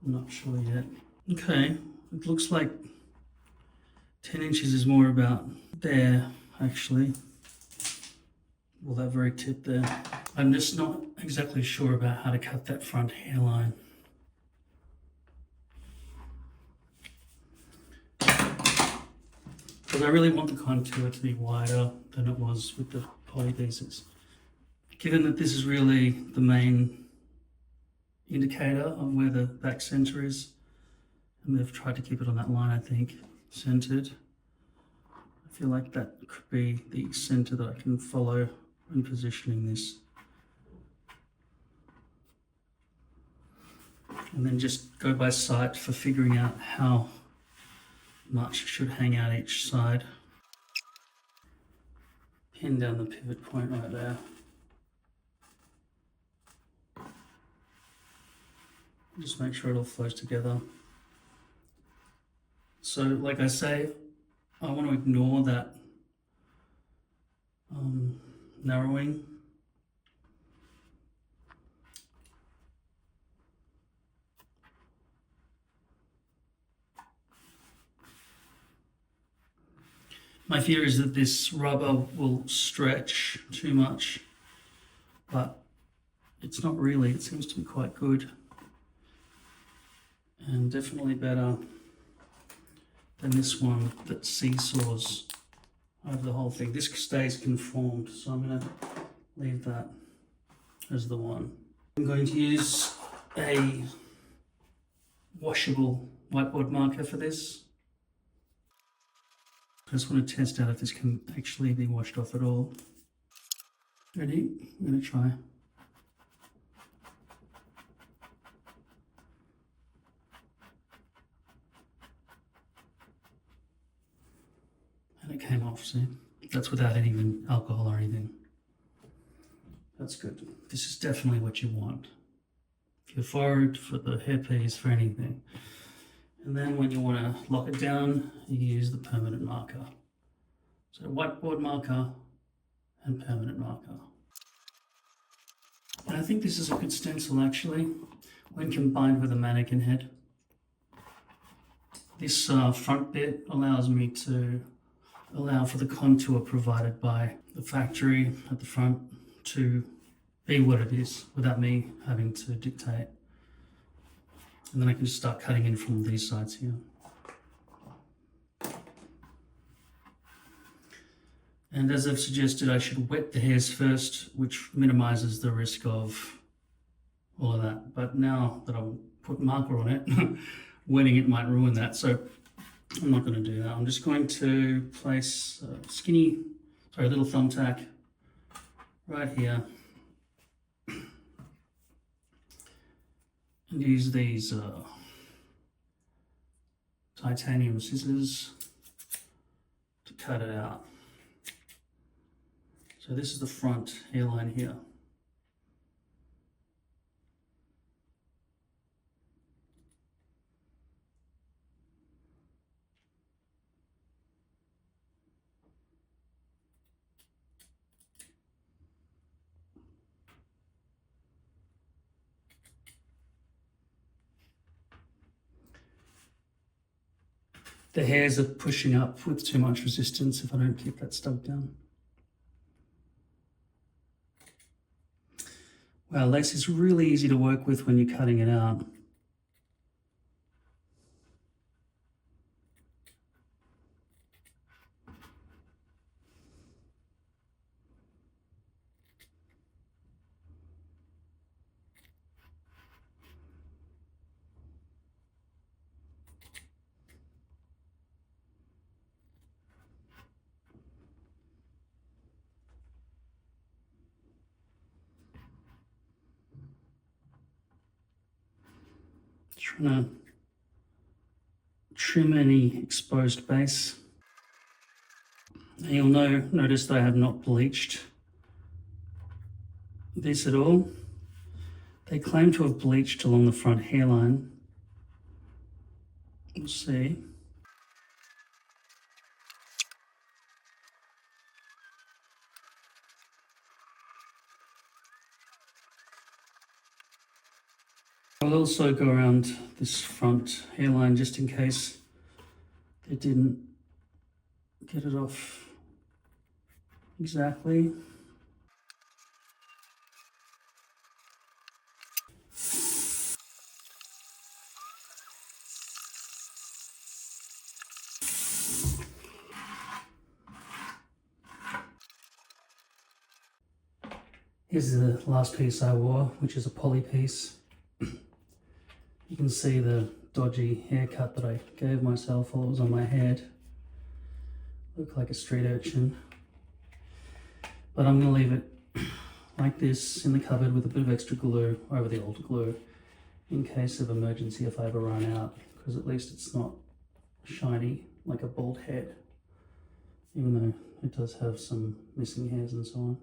I'm not sure yet. Okay, it looks like 10 inches is more about there, actually. Well, that very tip there. I'm just not exactly sure about how to cut that front hairline. Because I really want the contour to be wider than it was with the polyadhesives. Given that this is really the main indicator of where the back center is, and they've tried to keep it on that line, I think, centered. I feel like that could be the center that I can follow when positioning this. And then just go by sight for figuring out how much should hang out each side. Pin down the pivot point right there. Just make sure it all flows together. So, like I say, I want to ignore that narrowing. My fear is that this rubber will stretch too much, but it's not really. It seems to be quite good. And definitely better than this one that seesaws over the whole thing. This stays conformed, so I'm going to leave that as the one. I'm going to use a washable whiteboard marker for this. I just want to test out if this can actually be washed off at all. Ready? I'm going to try. And it came off, see? That's without any alcohol or anything. That's good. This is definitely what you want. For your forehead, for the hairpiece, for anything. And then when you want to lock it down, you use the permanent marker. So whiteboard marker and permanent marker. And I think this is a good stencil actually, when combined with a mannequin head. This front bit allows me to allow for the contour provided by the factory at the front to be what it is without me having to dictate. And then I can just start cutting in from these sides here. And as I've suggested, I should wet the hairs first, which minimizes the risk of all of that. But now that I've put marker on it, wetting it might ruin that. So I'm not going to do that. I'm just going to place a little thumbtack right here. And use these titanium scissors to cut it out. So this is the front hairline here. The hairs are pushing up with too much resistance if I don't keep that stuck down. Wow, lace is really easy to work with when you're cutting it out. Trying to trim any exposed base. Now you'll notice that I have not bleached this at all. They claim to have bleached along the front hairline. We'll see. I'll also go around this front hairline just in case they didn't get it off exactly. Here's the last piece I wore, which is a poly piece. You can see the dodgy haircut that I gave myself while it was on my head. Looked like a street urchin. But I'm going to leave it like this in the cupboard with a bit of extra glue over the old glue in case of emergency if I ever run out, because at least it's not shiny like a bald head, even though it does have some missing hairs and so on.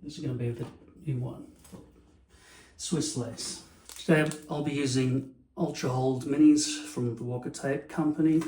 This is going to be the new one. Swiss Lace. Today I'll be using Ultra Hold Minis from the Walker Tape Company.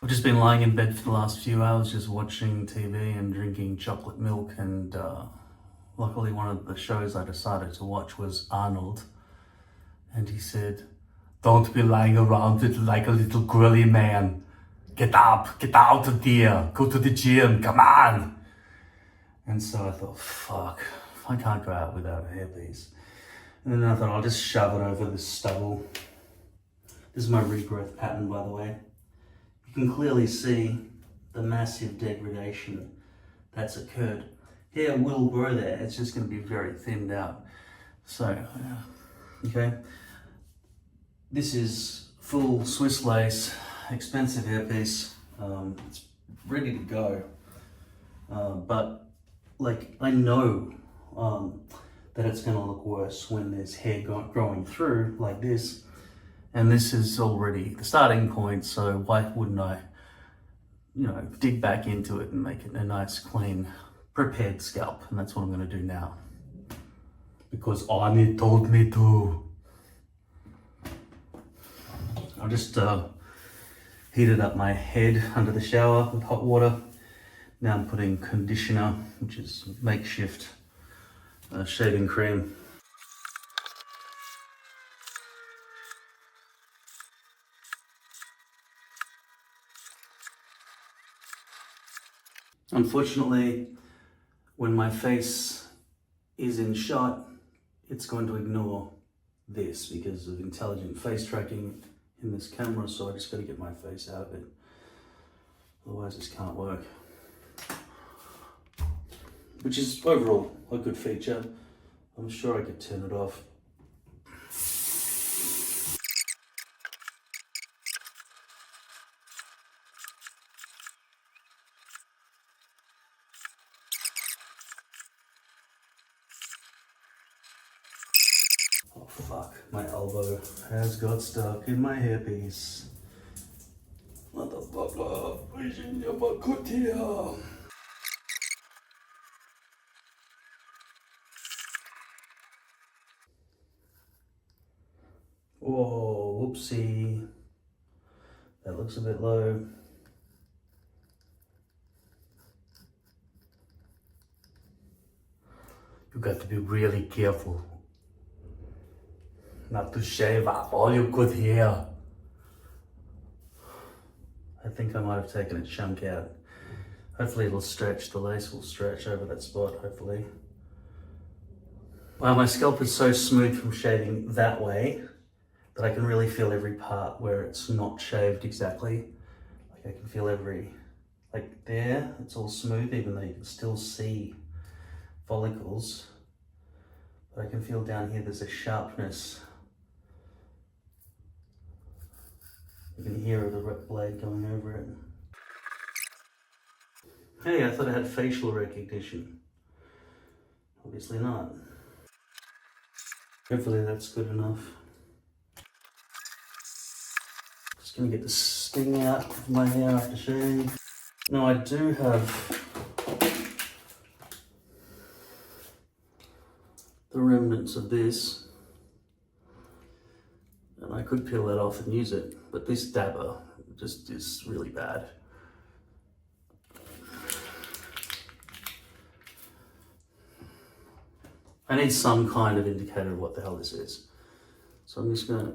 I've just been lying in bed for the last few hours just watching TV and drinking chocolate milk, and luckily one of the shows I decided to watch was Arnold, and he said, "Don't be lying around it like a little girly man. Get up, get out of there, go to the gym, come on." And so I thought, fuck, I can't go out without a hairpiece. And then I thought I'll just shove it over this stubble. This is my regrowth pattern, by the way. You can clearly see the massive degradation that's occurred. Hair will grow there, it's just going to be very thinned out. So, okay, this is full Swiss lace, expensive hairpiece. It's ready to go. But like, I know that it's gonna look worse when there's hair growing through like this. And this is already the starting point, so why wouldn't I, you know, dig back into it and make it a nice, clean, prepared scalp? And that's what I'm gonna do now. Because Arnie told me to. I just heated up my head under the shower with hot water. Now I'm putting conditioner, which is makeshift shaving cream. Unfortunately, when my face is in shot, it's going to ignore this because of intelligent face tracking in this camera, so I just got to get my face out of it. Otherwise this can't work. Which is overall a good feature. I'm sure I could turn it off. Oh fuck, my elbow has got stuck in my hairpiece. Motherfucker, ich bin aber gut hier. Whoa, whoopsie. That looks a bit low. You got to be really careful not to shave up all your good hair. I think I might have taken a chunk out. Hopefully it'll stretch, the lace will stretch over that spot, hopefully. Wow, my scalp is so smooth from shaving that way that I can really feel every part where it's not shaved exactly. Like I can feel every, like there, it's all smooth even though you can still see follicles. But I can feel down here there's a sharpness. You can hear the blade going over it. Hey, I thought I had facial recognition. Obviously not. Hopefully that's good enough. Just gonna get the sting out of my hair after shaving. Now I do have the remnants of this, and I could peel that off and use it, but this dabber just is really bad. I need some kind of indicator of what the hell this is. So I'm just gonna,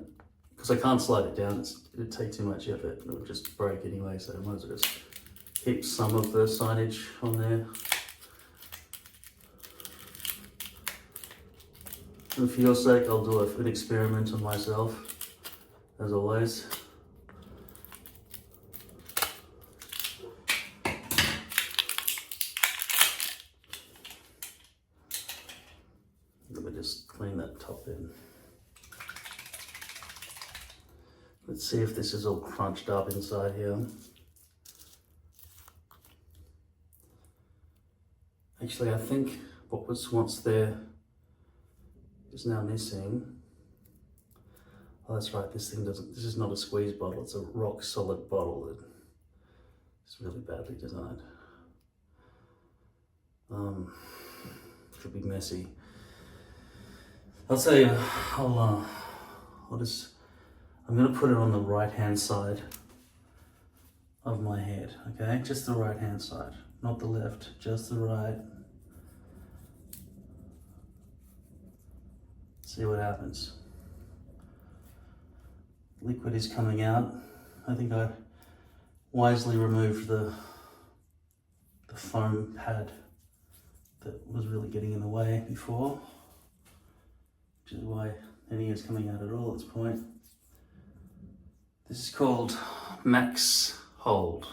because I can't slide it down, it'd take too much effort, it would just break anyway, so I might as well just keep some of the signage on there. And for your sake, I'll do an experiment on myself, as always. Let me just clean that top in. Let's see if this is all crunched up inside here. Actually, I think what was once there is now missing. Oh, that's right, this is not a squeeze bottle, it's a rock solid bottle that is really badly designed. Should be messy. I'll tell you, I'm gonna put it on the right hand side of my head, okay? Just the right hand side, not the left, just the right. See what happens. Liquid is coming out. I think I wisely removed the foam pad that was really getting in the way before, which is why any is coming out at all at this point. This is called Max Hold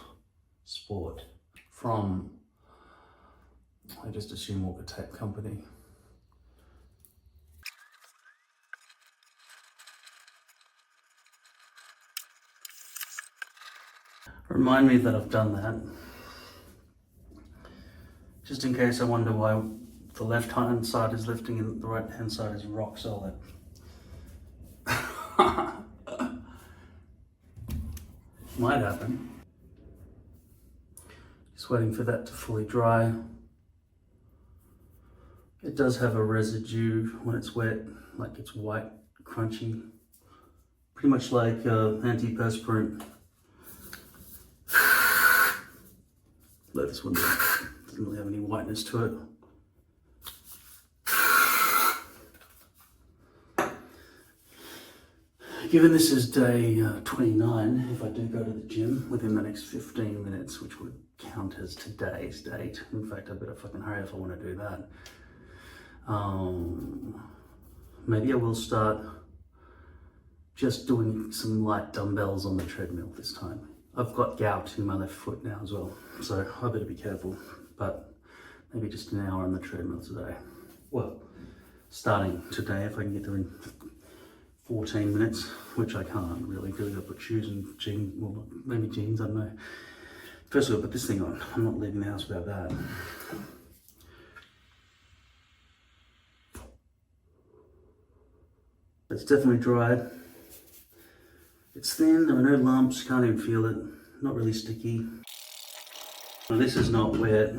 Sport from, I just assume, Walker Tape Company. remind me that I've done that. Just in case I wonder why the left hand side is lifting and the right hand side is rock solid. Might happen. Just waiting for that to fully dry. It does have a residue when it's wet, like it's white, crunchy. Pretty much like Antiperspirant. But this one doesn't really have any whiteness to it. Given this is day 29, if I do go to the gym within the next 15 minutes, which would count as today's date. In fact, I better fucking hurry if I want to do that. Maybe I will start just doing some light dumbbells on the treadmill this time. I've got gout in my left foot now as well, so I better be careful. But maybe just an hour on the treadmill today. Well, starting today if I can get there in 14 minutes, which I can't really, because I've got to put shoes and jeans, well, maybe jeans, I don't know. First of all, put this thing on. I'm not leaving the house without that. It's definitely dried. It's thin, there are no lumps, can't even feel it. Not really sticky. Well, this is not wet.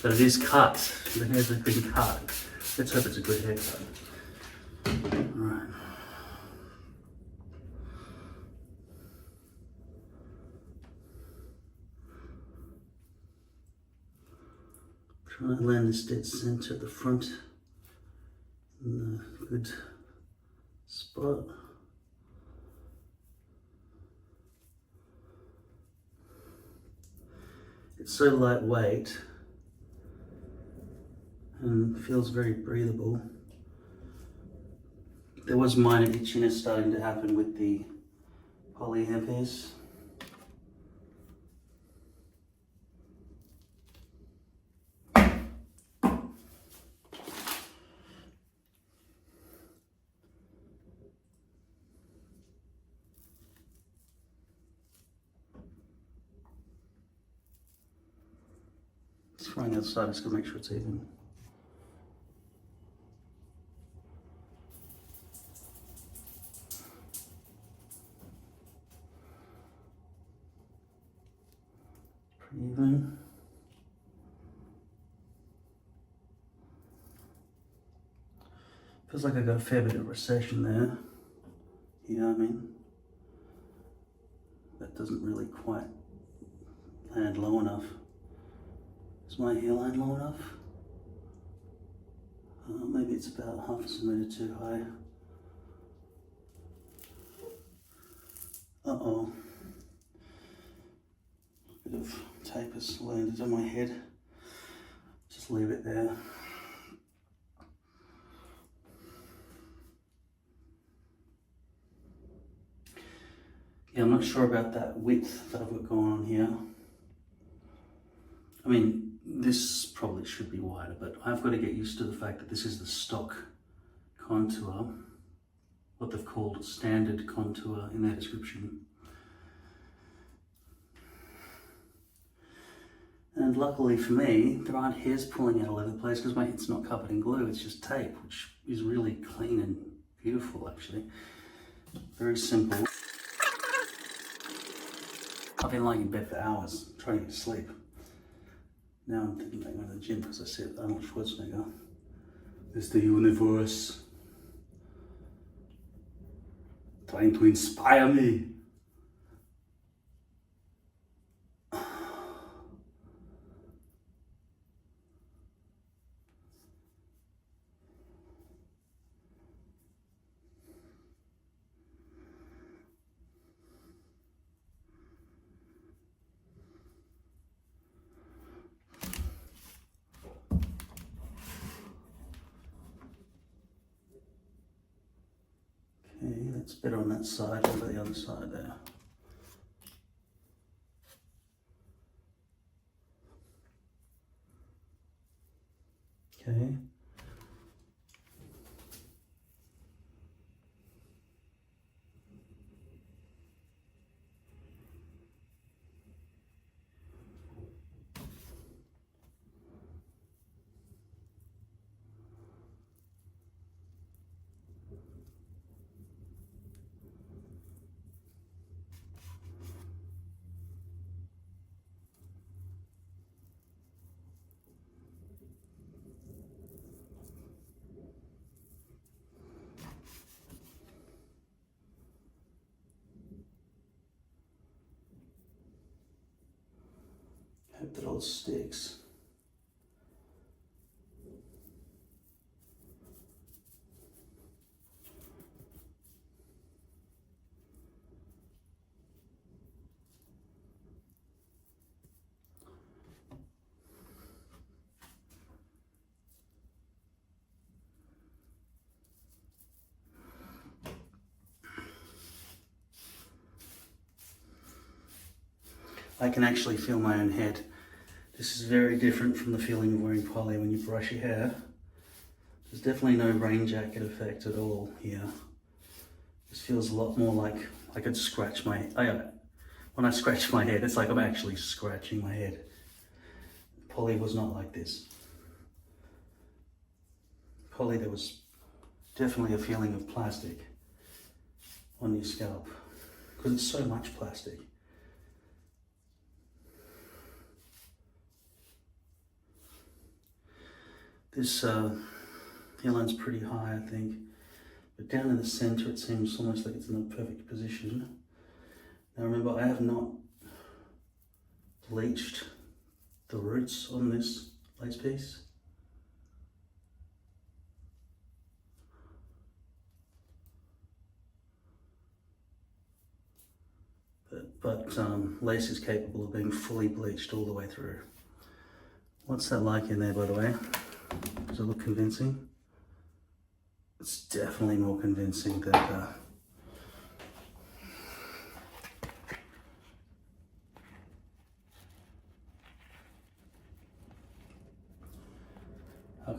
But it is cut. The hairs have been cut. Let's hope it's a good haircut. Alright. Try and land this dead center at the front in a good spot. It's so lightweight and feels very breathable. There was minor itchiness starting to happen with the polyhemp hairs. Trying the other side, just gonna make sure it's even. Pretty even. Feels like I got a fair bit of recession there. You know what I mean? That doesn't really quite land low enough. Is my hairline low enough? Maybe it's about half a centimetre too high. Uh-oh. A bit of tape has landed on my head. Just leave it there. Yeah, I'm not sure about that width that I've got going on here. I mean, this probably should be wider, but I've got to get used to the fact that this is the stock contour, what they've called standard contour in their description. And luckily for me, there aren't hairs pulling out all over the place because my head's not covered in glue, it's just tape, which is really clean and beautiful actually. Very simple. I've been lying in bed for hours trying to get to sleep. Now I'm thinking about going to the gym because I said Arnold Schwarzenegger is the universe trying to inspire me. Okay, that's better on that side. What about the other side there? Okay. hope that all sticks. I can actually feel my own head. This is very different from the feeling of wearing poly when you brush your hair. There's definitely no rain jacket effect at all here. This feels a lot more like I could scratch my, when I scratch my head, it's like I'm actually scratching my head. Poly was not like this. Poly, there was definitely a feeling of plastic on your scalp because it's so much plastic. This hairline's pretty high, I think, but down in the center it seems almost like it's in a perfect position. Now remember, I have not bleached the roots on this lace piece. But lace is capable of being fully bleached all the way through. What's that like in there, by the way? Does it look convincing? It's definitely more convincing than how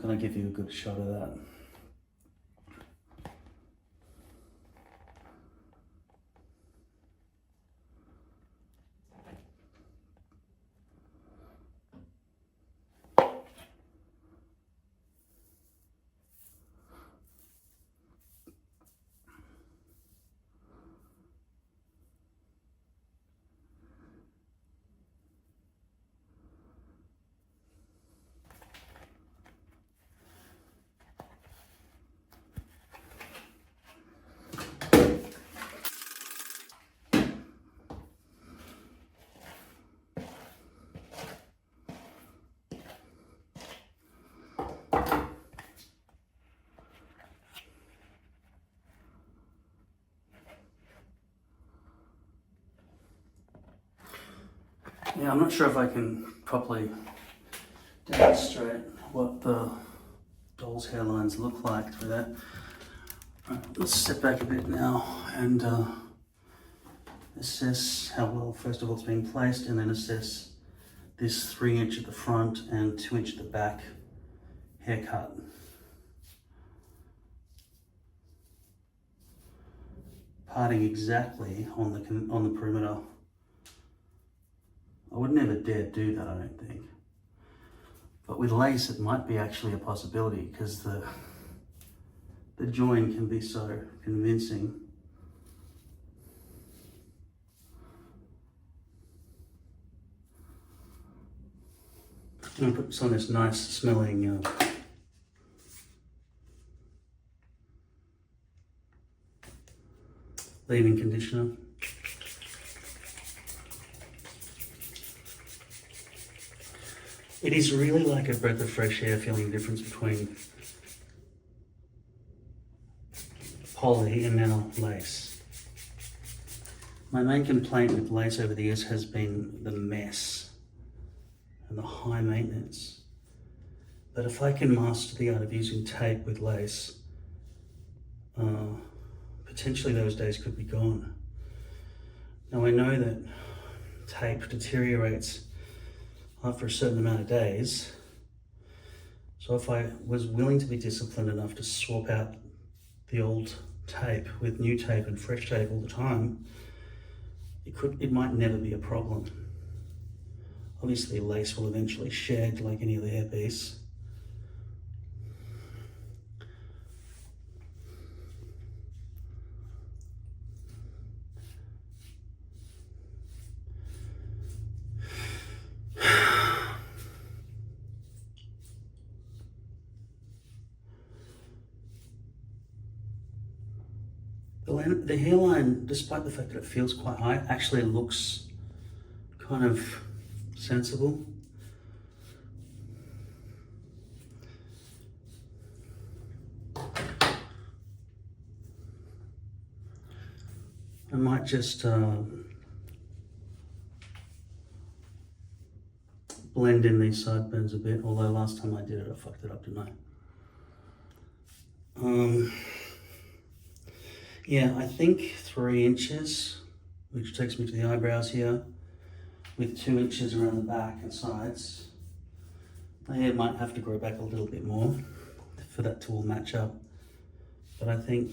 can I give you a good shot of that? Yeah, I'm not sure if I can properly demonstrate what the doll's hairlines look like through that. Right, let's step back a bit now and assess how well, first of all, it's being placed, and then assess this 3-inch at the front and 2-inch at the back haircut. Parting exactly on the perimeter. I would never dare do that, I don't think. But with lace, it might be actually a possibility because the join can be so convincing. I'm going to put some of this nice smelling leave-in conditioner. It is really like a breath of fresh air feeling the difference between poly and now lace. My main complaint with lace over the years has been the mess and the high maintenance. But if I can master the art of using tape with lace, potentially those days could be gone. Now I know that tape deteriorates after a certain amount of days. So if I was willing to be disciplined enough to swap out the old tape with new tape and fresh tape all the time, it might never be a problem. Obviously lace will eventually shed like any other hairpiece. The hairline, despite the fact that it feels quite high, actually looks kind of sensible. I might just blend in these sideburns a bit, although last time I did it I fucked it up, didn't I? Yeah, I think 3 inches, which takes me to the eyebrows here, with 2 inches around the back and sides. My hair might have to grow back a little bit more for that to all match up, but I think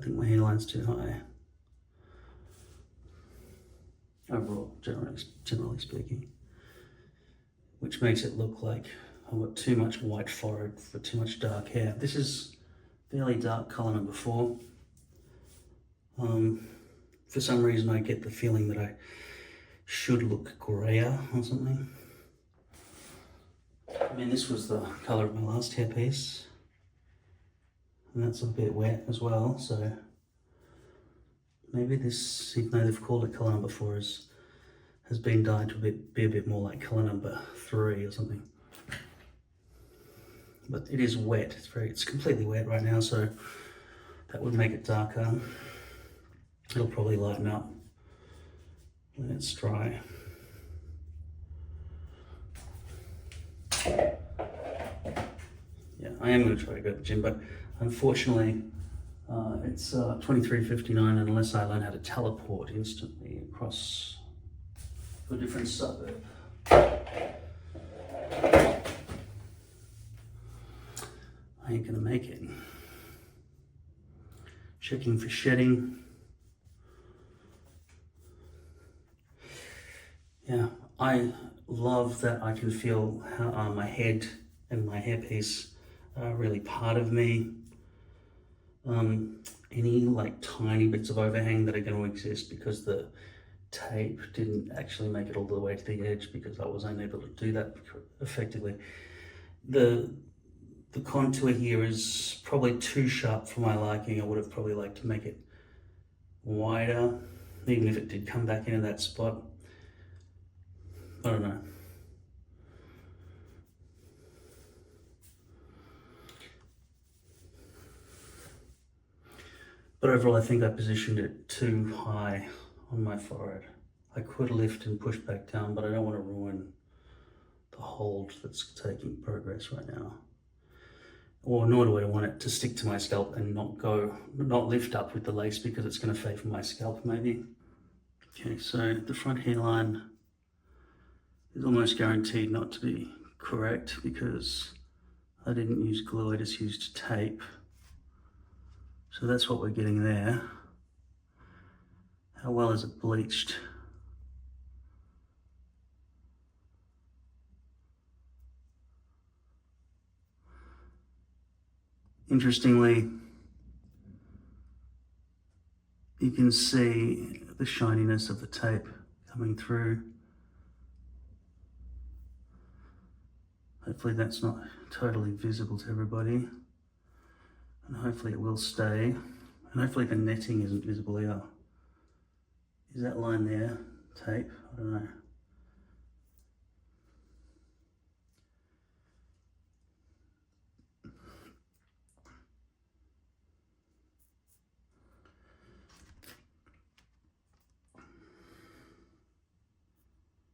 my hairline's too high. Overall, generally speaking. Which makes it look like I've got too much white forehead for too much dark hair. This is fairly dark colour number 4. For some reason I get the feeling that I should look grayer or something. I mean, this was the colour of my last hairpiece. And that's a bit wet as well, so maybe this, even though they've called it colour number 4, has been dyed to be a bit more like colour number 3 or something. But it is wet, it's completely wet right now, so that would make it darker. It'll probably lighten up when it's dry. Yeah, I am going to try to go to the gym, but unfortunately it's 23:59 unless I learn how to teleport instantly across to a different suburb. I ain't going to make it. Checking for shedding. Yeah, I love that I can feel how my head and my hairpiece are really part of me. Any like tiny bits of overhang that are going to exist because the tape didn't actually make it all the way to the edge because I was unable to do that effectively. The contour here is probably too sharp for my liking. I would have probably liked to make it wider, even if it did come back into that spot. I don't know. But overall, I think I positioned it too high on my forehead. I could lift and push back down, but I don't want to ruin the hold that's taking progress right now. Or nor do I want it to stick to my scalp and not lift up with the lace because it's going to favour my scalp maybe. Okay, so the front hairline is almost guaranteed not to be correct because I didn't use glue, I just used tape. So that's what we're getting there. How well is it bleached? Interestingly, you can see the shininess of the tape coming through. Hopefully that's not totally visible to everybody. And hopefully it will stay. And hopefully the netting isn't visible either. Is that line there tape? I don't know.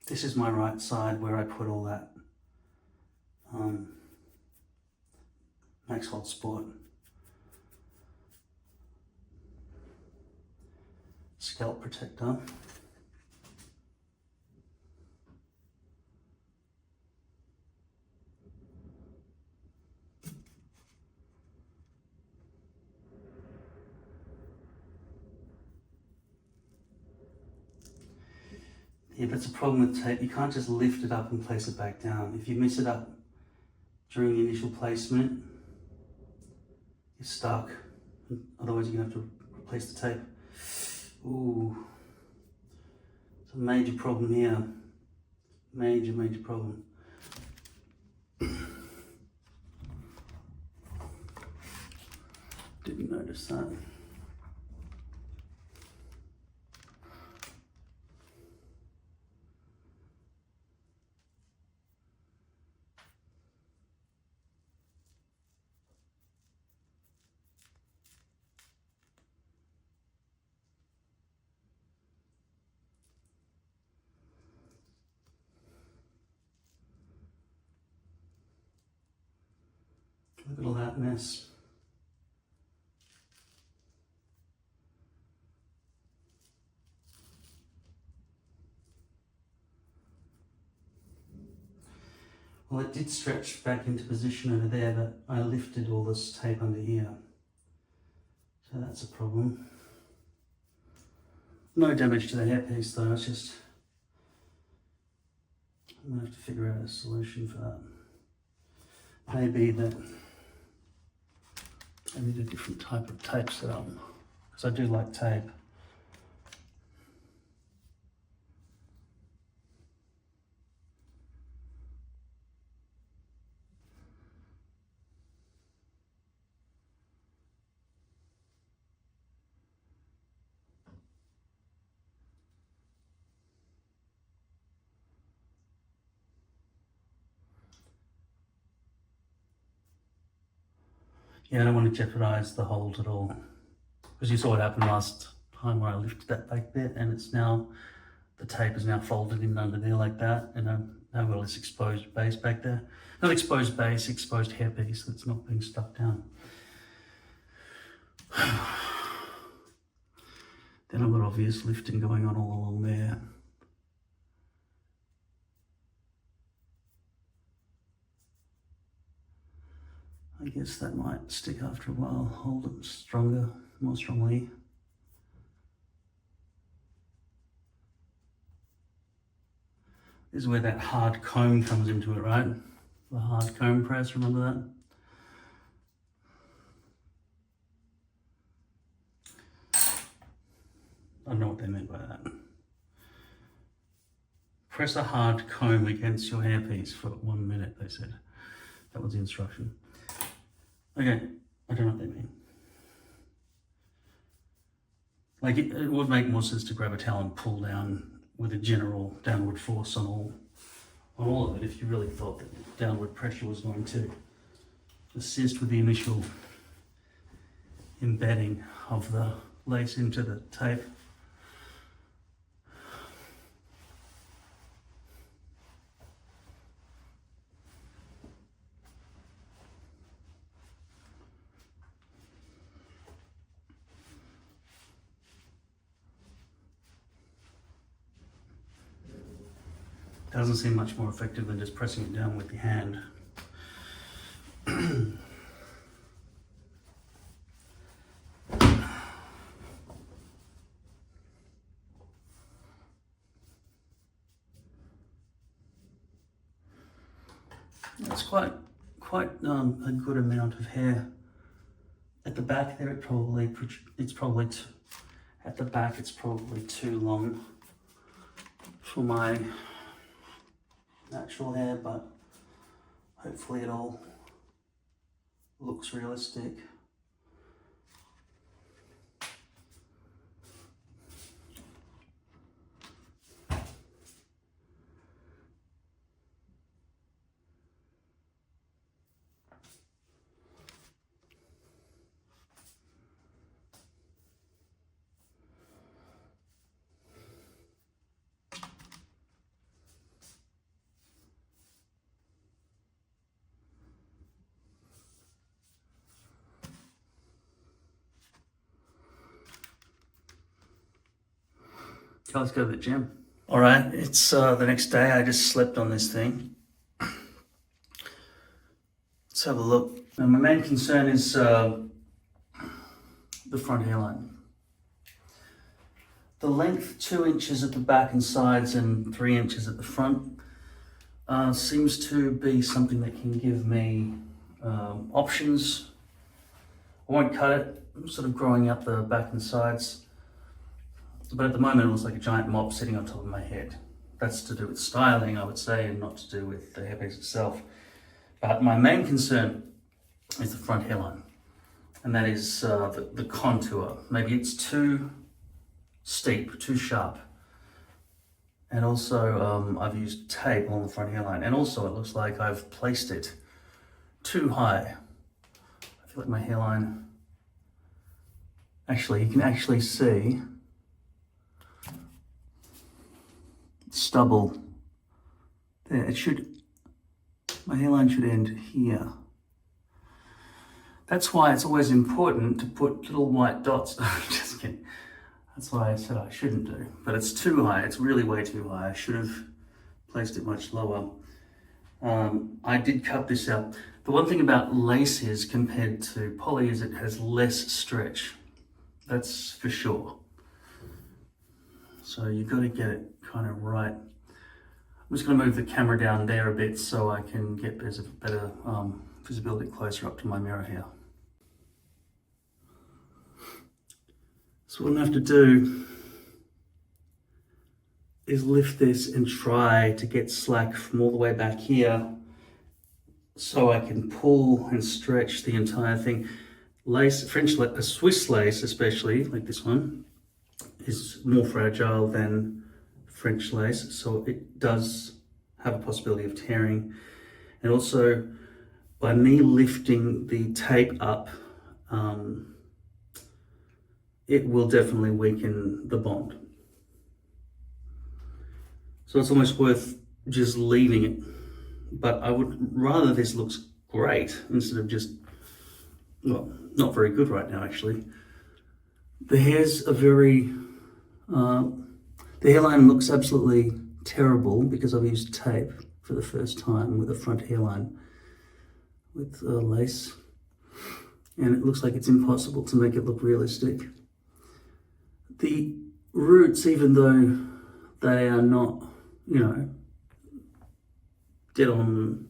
This is my right side where I put all that Max Hold Sport scalp protector. Yeah, but it's a problem with tape. You can't just lift it up and place it back down. If you mess it up during the initial placement, you're stuck. Otherwise you're gonna have to replace the tape. Ooh, it's a major problem here. Major problem. Didn't notice that. Look at all that mess. Well, it did stretch back into position over there, but I lifted all this tape under here. So that's a problem. No damage to the hairpiece though, it's just, I'm gonna have to figure out a solution for that. Maybe that I need a different type of tape set up, because I do like tape. Yeah, I don't want to jeopardize the hold at all, because you saw what happened last time where I lifted that back bit, and it's now, the tape is now folded in under there like that, and I've got this exposed base back there. Not exposed base, exposed hairpiece that's not being stuck down. Then I've got obvious lifting going on all along there. I guess that might stick after a while, hold it stronger, more strongly. This is where that hard comb comes into it, right? The hard comb press, remember that? I don't know what they meant by that. Press a hard comb against your hairpiece for 1 minute, they said. That was the instruction. Okay, I don't know what they mean. Like it would make more sense to grab a towel and pull down with a general downward force on all of it, if you really thought that downward pressure was going to assist with the initial embedding of the lace into the tape. Doesn't seem much more effective than just pressing it down with the hand. That's quite a good amount of hair. At the back there, at the back it's probably too long for my natural hair, but hopefully it all looks realistic. So let's go to the gym. All right, it's the next day. I just slept on this thing. Let's have a look. Now, my main concern is the front hairline. The length, 2 inches at the back and sides and 3 inches at the front, seems to be something that can give me options. I won't cut it. I'm sort of growing up the back and sides. But at the moment, it looks like a giant mop sitting on top of my head. That's to do with styling, I would say, and not to do with the hairpiece itself. But my main concern is the front hairline, and that is the contour. Maybe it's too steep, too sharp. And also, I've used tape on the front hairline, and also it looks like I've placed it too high. I feel like my hairline, actually, you can actually see stubble there. My hairline should end here. That's why it's always important to put little white dots. Just kidding. That's why I said I shouldn't do. But it's too high. It's really way too high. I should have placed it much lower. I did cut this out. The one thing about lace is, compared to poly, is it has less stretch. That's for sure. So you've got to get it kind of right. I'm just going to move the camera down there a bit so I can get better visibility closer up to my mirror here. So what I'm going to have to do is lift this and try to get slack from all the way back here so I can pull and stretch the entire thing. Lace, Swiss lace especially, like this one, is more fragile than French lace, so it does have a possibility of tearing. And also, by me lifting the tape up, it will definitely weaken the bond. So it's almost worth just leaving it. But I would rather this looks great instead of just, well, not very good right now actually. The hairs are very, the hairline looks absolutely terrible because I've used tape for the first time with a front hairline with lace. And it looks like it's impossible to make it look realistic. The roots, even though they are not, you know, dead on,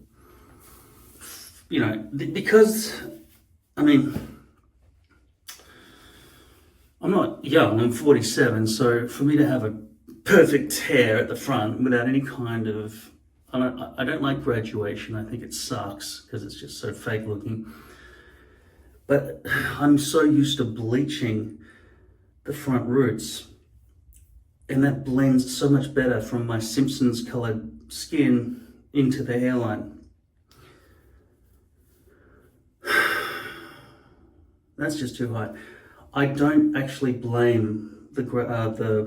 you know, because, I mean, I'm not young, I'm 47, so for me to have a perfect hair at the front without any kind of, I don't like graduation. I think it sucks because it's just so fake looking. But I'm so used to bleaching the front roots, and that blends so much better from my Simpsons colored skin into the hairline. That's just too high. I don't actually blame the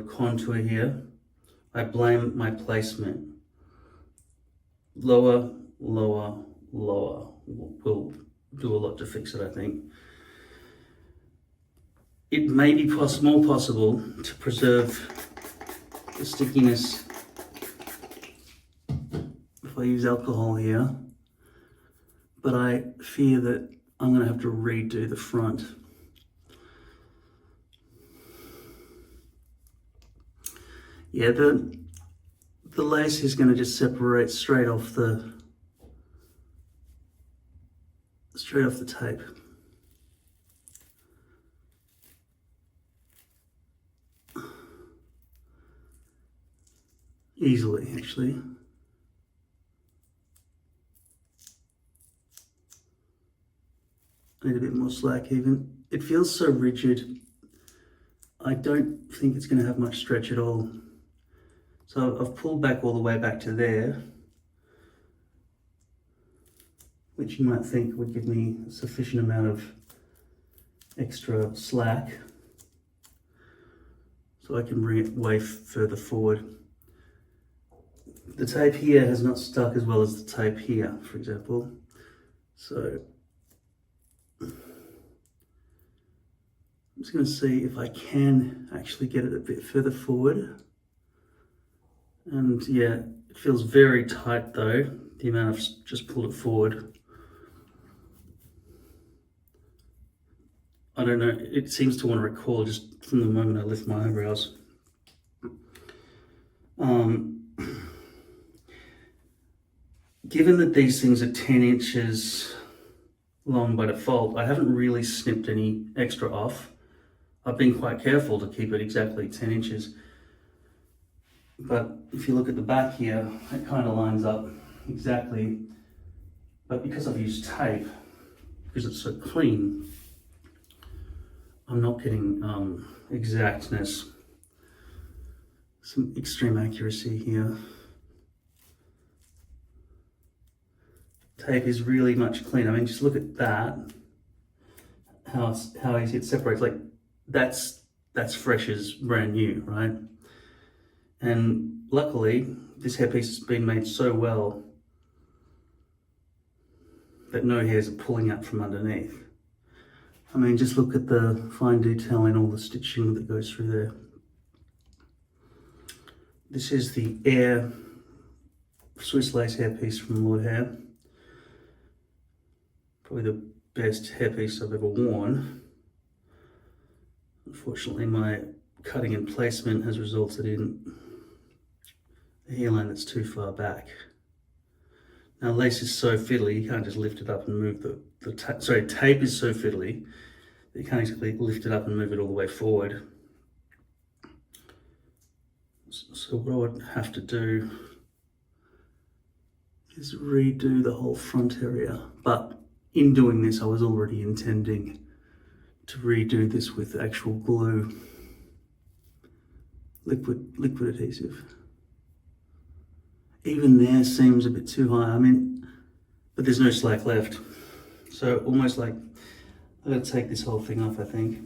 contour here. I blame my placement. Lower, lower, lower will do a lot to fix it, I think. It may be more possible to preserve the stickiness if I use alcohol here, but I fear that I'm going to have to redo the front. Yeah, the lace is going to just separate straight off the tape. Easily, actually. I need a bit more slack even. It feels so rigid. I don't think it's going to have much stretch at all. So I've pulled back all the way back to there, which you might think would give me a sufficient amount of extra slack, so I can bring it way further forward. The tape here has not stuck as well as the tape here, for example. So I'm just going to see if I can actually get it a bit further forward. And yeah, it feels very tight though, the amount I've just pulled it forward. I don't know, it seems to want to recoil just from the moment I lift my eyebrows. Given that these things are 10 inches long by default, I haven't really snipped any extra off. I've been quite careful to keep it exactly 10 inches. But if you look at the back here, it kind of lines up exactly. But because I've used tape, because it's so clean, I'm not getting exactness. Some extreme accuracy here. Tape is really much cleaner. I mean, just look at that. How easy it separates. Like that's fresh as brand new, right? And luckily, this hairpiece has been made so well that no hairs are pulling up from underneath. I mean, just look at the fine detail in all the stitching that goes through there. This is the Air Swiss Lace hairpiece from Lord Hair. Probably the best hairpiece I've ever worn. Unfortunately, my cutting and placement has resulted in a hairline that's too far back. Now, lace is so fiddly, you can't just lift it up and move tape is so fiddly that you can't exactly lift it up and move it all the way forward. So what I would have to do is redo the whole front area. But in doing this, I was already intending to redo this with actual glue, liquid adhesive. Even there seems a bit too high. I mean, but there's no slack left. So almost like I'm gonna take this whole thing off, I think.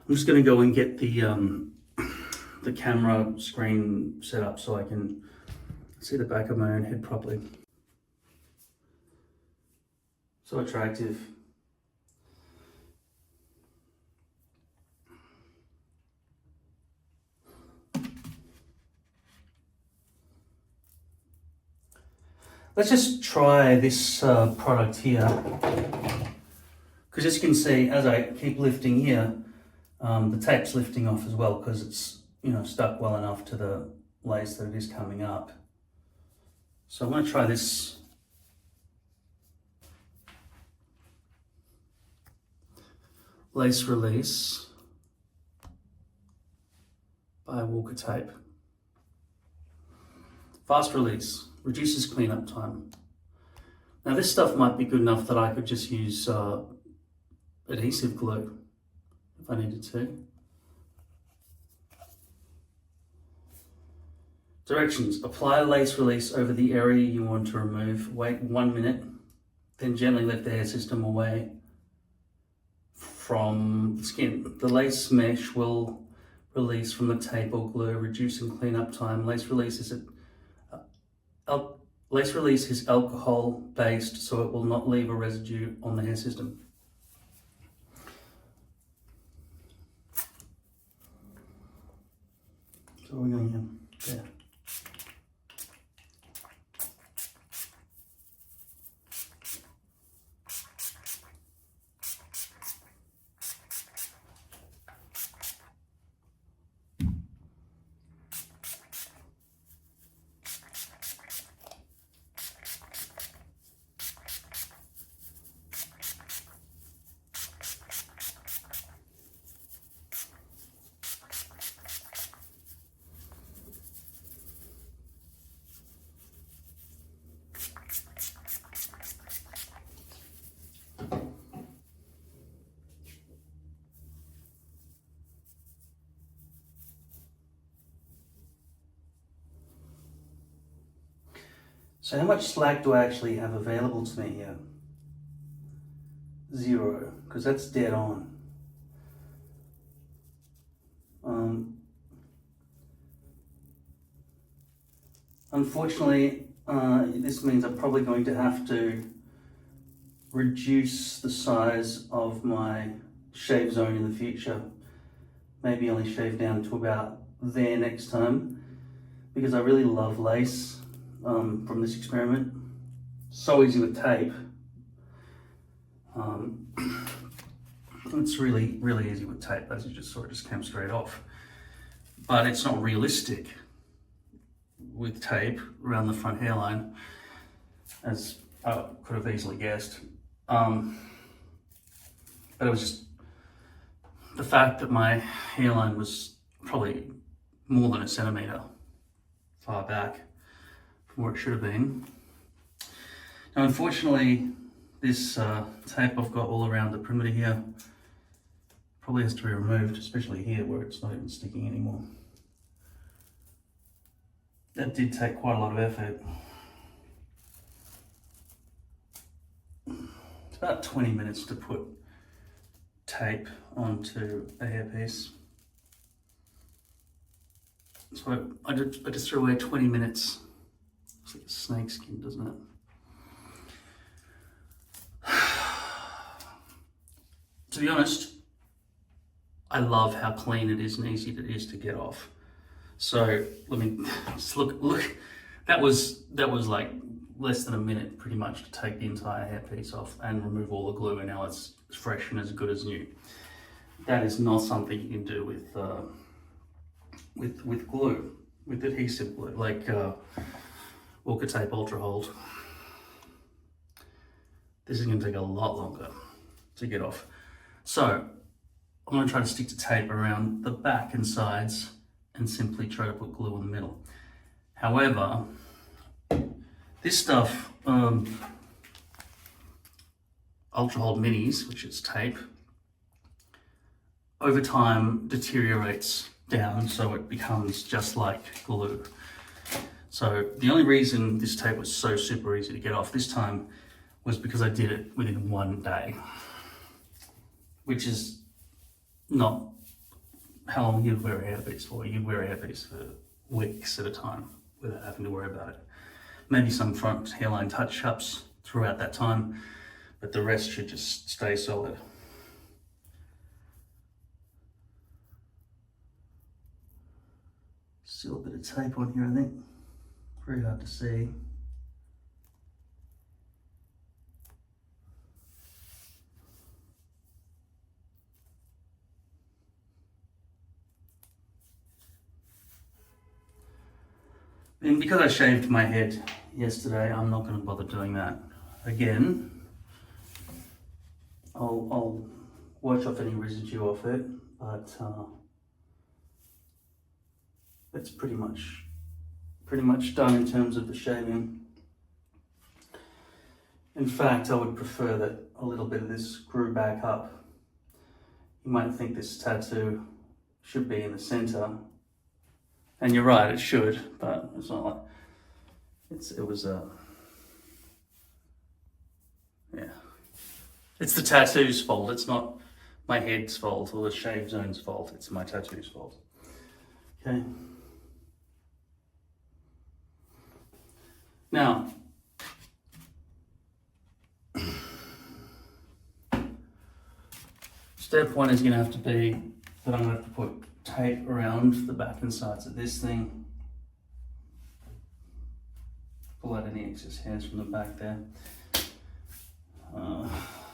I'm just gonna go and get the camera screen set up so I can see the back of my own head properly. So attractive. Let's just try this product here. Because as you can see, as I keep lifting here, the tape's lifting off as well because it's, you know, stuck well enough to the lace that it is coming up. So I'm going to try this lace release by Walker Tape. Fast release, reduces cleanup time. Now this stuff might be good enough that I could just use adhesive glue if I needed to. Directions: apply lace release over the area you want to remove. Wait 1 minute, then gently lift the hair system away from the skin. The lace mesh will release from the tape or glue, reducing cleanup time. Lace release is alcohol based, so it will not leave a residue on the hair system. So we're going here. There. So how much slack do I actually have available to me here? 0, because that's dead on. Unfortunately, this means I'm probably going to have to reduce the size of my shave zone in the future. Maybe only shave down to about there next time, because I really love lace. From this experiment. So easy with tape. It's really, really easy with tape, as you just saw, it just came straight off. But it's not realistic with tape around the front hairline, as I could have easily guessed. But it was just the fact that my hairline was probably more than a centimetre far back from where it should have been. Now unfortunately, this tape I've got all around the perimeter here probably has to be removed, especially here where it's not even sticking anymore. That did take quite a lot of effort. It's about 20 minutes to put tape onto a hairpiece. So I just threw away 20 minutes. Looks like a snake skin, doesn't it? to be honest, I love how clean it is and easy it is to get off. So let me just look. That was like less than a minute pretty much to take the entire hairpiece off and remove all the glue, and now it's fresh and as good as new. That is not something you can do with glue, with adhesive glue, like Walker Tape Ultra Hold. This is going to take a lot longer to get off. So I'm going to try to stick the tape around the back and sides and simply try to put glue in the middle. However, this stuff, Ultra Hold Minis, which is tape, over time deteriorates down, so it becomes just like glue. So the only reason this tape was so super easy to get off this time was because I did it within 1 day, which is not how long you'd wear a hairpiece for. You'd wear a hairpiece for weeks at a time without having to worry about it. Maybe some front hairline touch-ups throughout that time, but the rest should just stay solid. Still a bit of tape on here, I think. Very hard to see. And because I shaved my head yesterday, I'm not going to bother doing that again. I'll wash off any residue off it, but it's pretty much done in terms of the shaving. In fact, I would prefer that a little bit of this grew back up. You might think this tattoo should be in the center. And you're right, it should, but it's not like, yeah. It's the tattoo's fault, it's not my head's fault or the shave zone's fault, it's my tattoo's fault. Okay. Now, step one is gonna have to be that I'm gonna have to put tape around the back and sides of this thing. Pull out any excess hairs from the back there.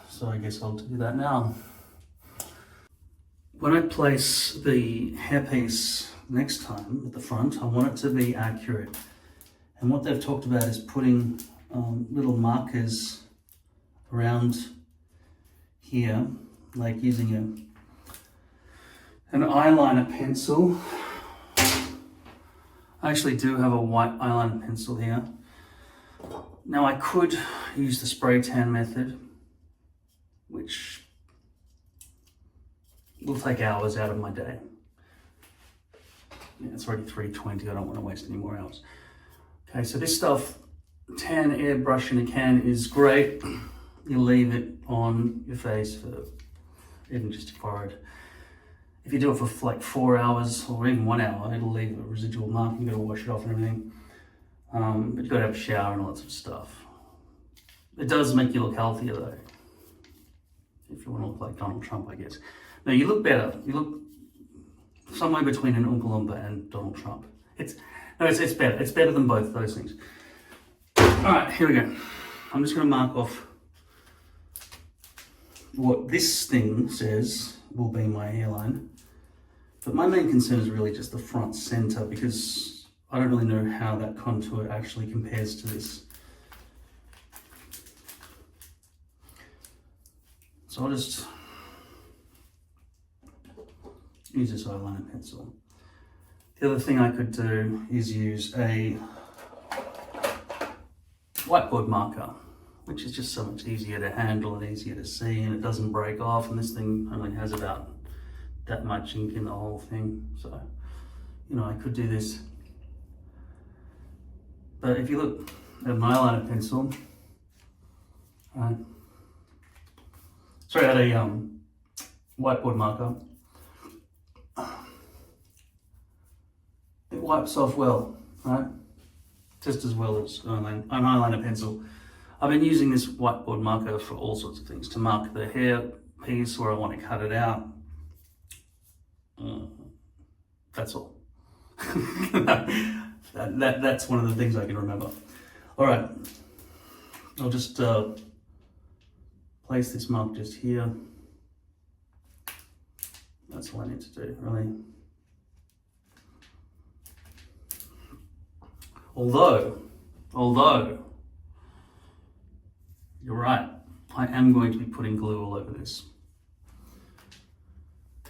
So I guess I'll do that now. When I place the hairpiece next time at the front, I want it to be accurate. And what they've talked about is putting little markers around here, like using an eyeliner pencil. I actually do have a white eyeliner pencil here. Now I could use the spray tan method, which will take hours out of my day. Yeah, it's already 3:20, I don't want to waste any more hours. Okay, so this stuff, tan airbrush in a can is great. You leave it on your face for even just your forehead. If you do it for like 4 hours or even 1 hour, it'll leave a residual mark. You've got to wash it off and everything. But you've got to have a shower and all that sort of stuff. It does make you look healthier though. If you want to look like Donald Trump, I guess. No, you look better. You look somewhere between an Oompa Loompa and Donald Trump. It's better. It's better than both those things. All right, here we go. I'm just going to mark off what this thing says will be my hairline. But my main concern is really just the front center, because I don't really know how that contour actually compares to this. So I'll just use this eyeliner pencil. The other thing I could do is use a whiteboard marker, which is just so much easier to handle and easier to see, and it doesn't break off, and this thing only has about that much ink in the whole thing. So, you know, I could do this. But if you look at my eyeliner pencil, right, sorry, I had a whiteboard marker. It wipes off well, right? Just as well as an eyeliner pencil. I've been using this whiteboard marker for all sorts of things, to mark the hair piece or I want to cut it out. That's all. That's one of the things I can remember. All right, I'll just place this mark just here. That's all I need to do, really. Although, you're right, I am going to be putting glue all over this.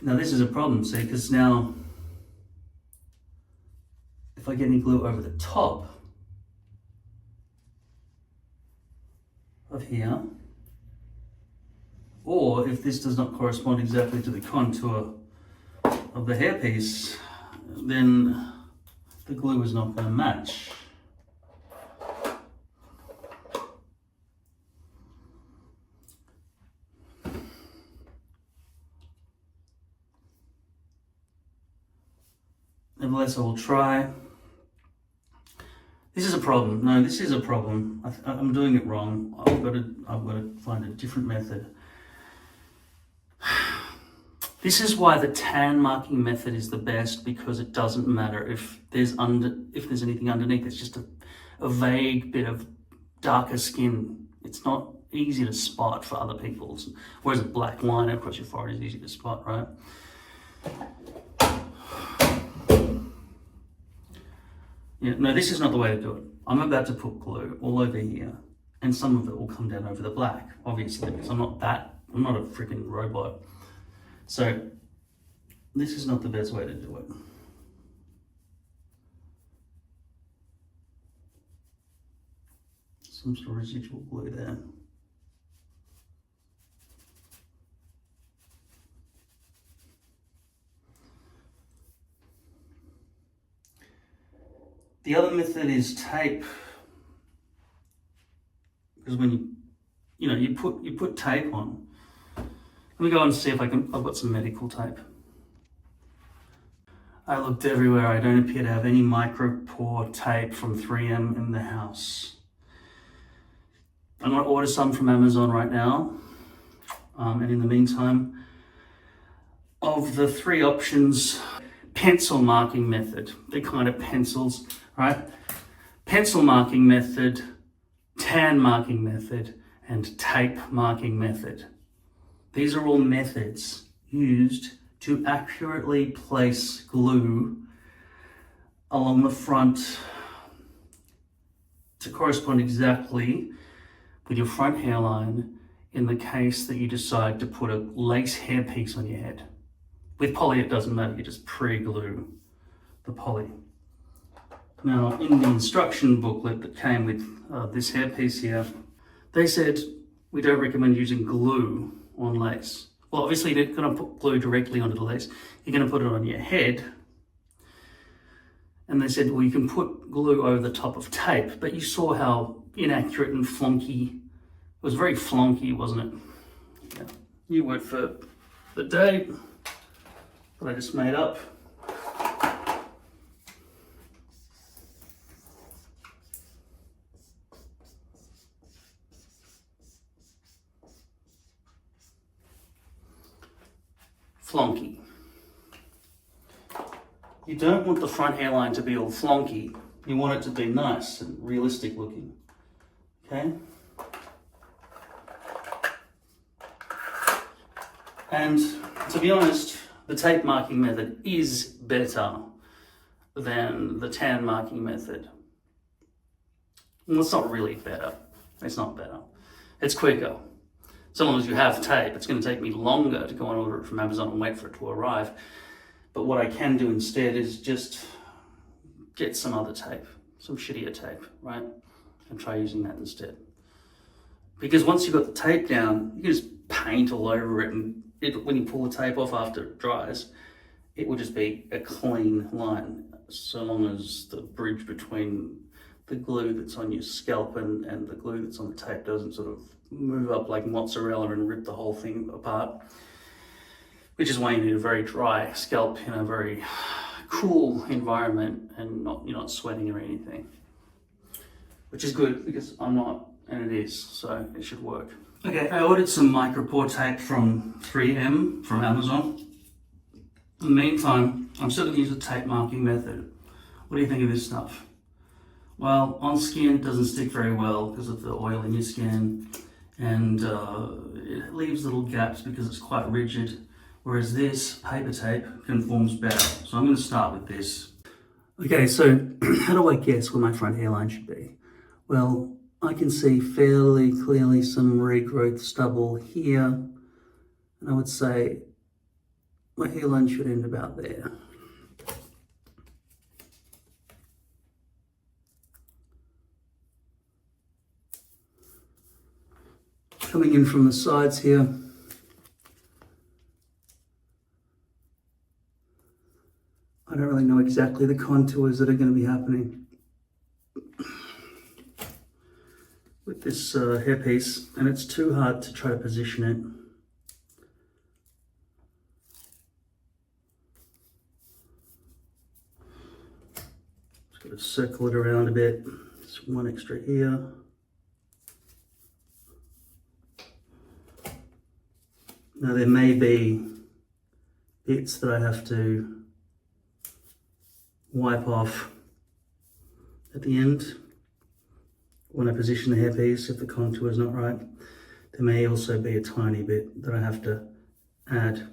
Now this is a problem, see, because now if I get any glue over the top of here, or if this does not correspond exactly to the contour of the hairpiece, then the glue is not going to match. Nevertheless, I will try. This is a problem. No, this is a problem. I'm doing it wrong. I've got to find a different method. This is why the tan marking method is the best, because it doesn't matter if there's anything underneath. It's just a vague bit of darker skin. It's not easy to spot for other people. Whereas a black line across your forehead is easy to spot, right? Yeah, no, this is not the way to do it. I'm about to put glue all over here, and some of it will come down over the black, obviously, because I'm not a freaking robot. So this is not the best way to do it. Some sort of residual glue there. The other method is tape, because when you put tape on. Let me go and see if I've got some medical tape. I looked everywhere. I don't appear to have any micro pore tape from 3M in the house. I'm going to order some from Amazon right now. And in the meantime, of the three options, pencil marking method, they're kind of pencils, right? Pencil marking method, tan marking method, and tape marking method. These are all methods used to accurately place glue along the front to correspond exactly with your front hairline in the case that you decide to put a lace hairpiece on your head. With poly, it doesn't matter, you just pre-glue the poly. Now, in the instruction booklet that came with this hairpiece here, they said we don't recommend using glue on lace. Well, obviously you're not going to put glue directly onto the lace. You're going to put it on your head. And they said, well, you can put glue over the top of tape, but you saw how inaccurate and flunky. It was very flunky, wasn't it? Yeah. New word for the day that I just made up. Flunky. You don't want the front hairline to be all flunky. You want it to be nice and realistic looking. Okay? And to be honest, the tape marking method is better than the tan marking method. Well, it's not really better. It's not better. It's quicker. So long as you have tape. It's going to take me longer to go and order it from Amazon and wait for it to arrive. But what I can do instead is just get some other tape, some shittier tape, right? And try using that instead. Because once you've got the tape down, you can just paint all over it, and when you pull the tape off after it dries, it will just be a clean line, so long as the bridge between the glue that's on your scalp and the glue that's on the tape doesn't sort of move up like mozzarella and rip the whole thing apart. Which is why you need a very dry scalp in a very cool environment, and you're not sweating or anything. Which is good, because I'm not, and it is, so it should work. Okay, I ordered some micropore tape from 3M from Amazon. In the meantime, I'm still going to use the tape marking method. What do you think of this stuff? Well, on skin it doesn't stick very well because of the oil in your skin, and it leaves little gaps because it's quite rigid, whereas this paper tape conforms better. So I'm going to start with this. Okay, so how do I guess where my front hairline should be? Well, I can see fairly clearly some regrowth stubble here, and I would say my hairline should end about there. Coming in from the sides here, I don't really know exactly the contours that are going to be happening with this hairpiece, and it's too hard to try to position it. Just got to circle it around a bit. There's one extra here. Now there may be bits that I have to wipe off at the end when I position the hairpiece if the contour is not right. There may also be a tiny bit that I have to add.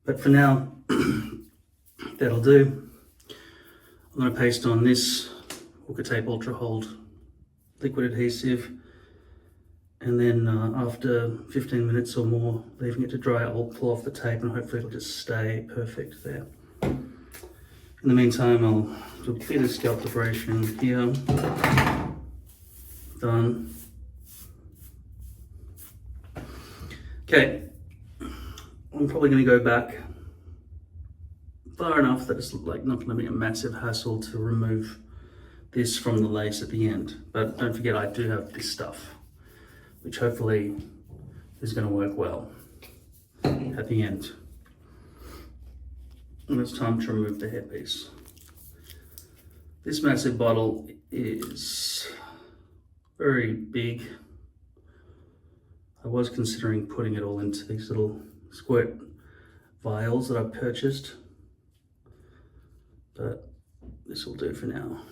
But for now, that'll do. I'm going to paste on this Hooker Tape Ultra Hold liquid adhesive, and then after 15 minutes or more, leaving it to dry, I'll pull off the tape and hopefully it'll just stay perfect there. In the meantime, I'll do a bit of scalp preparation here. Done. Okay, I'm probably going to go back far enough that it's like not going to be a massive hassle to remove this from the lace at the end. But don't forget, I do have this stuff, which hopefully is going to work well at the end. And it's time to remove the hairpiece. This massive bottle is very big. I was considering putting it all into these little squirt vials that I've purchased, but this will do for now.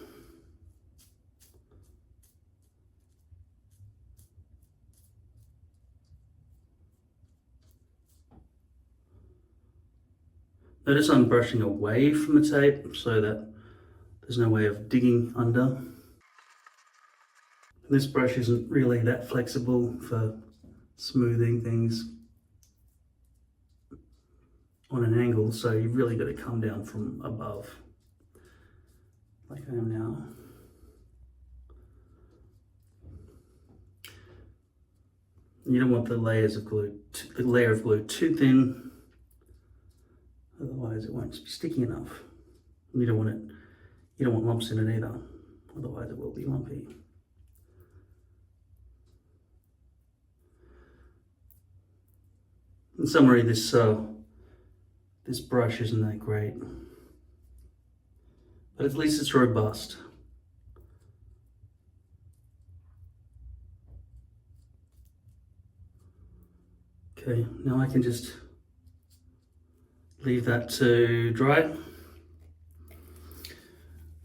Notice I'm brushing away from the tape so that there's no way of digging under. This brush isn't really that flexible for smoothing things on an angle, so you've really got to come down from above, like I am now. You don't want the layers of glue, the layer of glue too thin. Otherwise it won't be sticky enough. You don't want lumps in it either. Otherwise it will be lumpy. In summary, this brush isn't that great, but at least it's robust. Okay, now I can just leave that to dry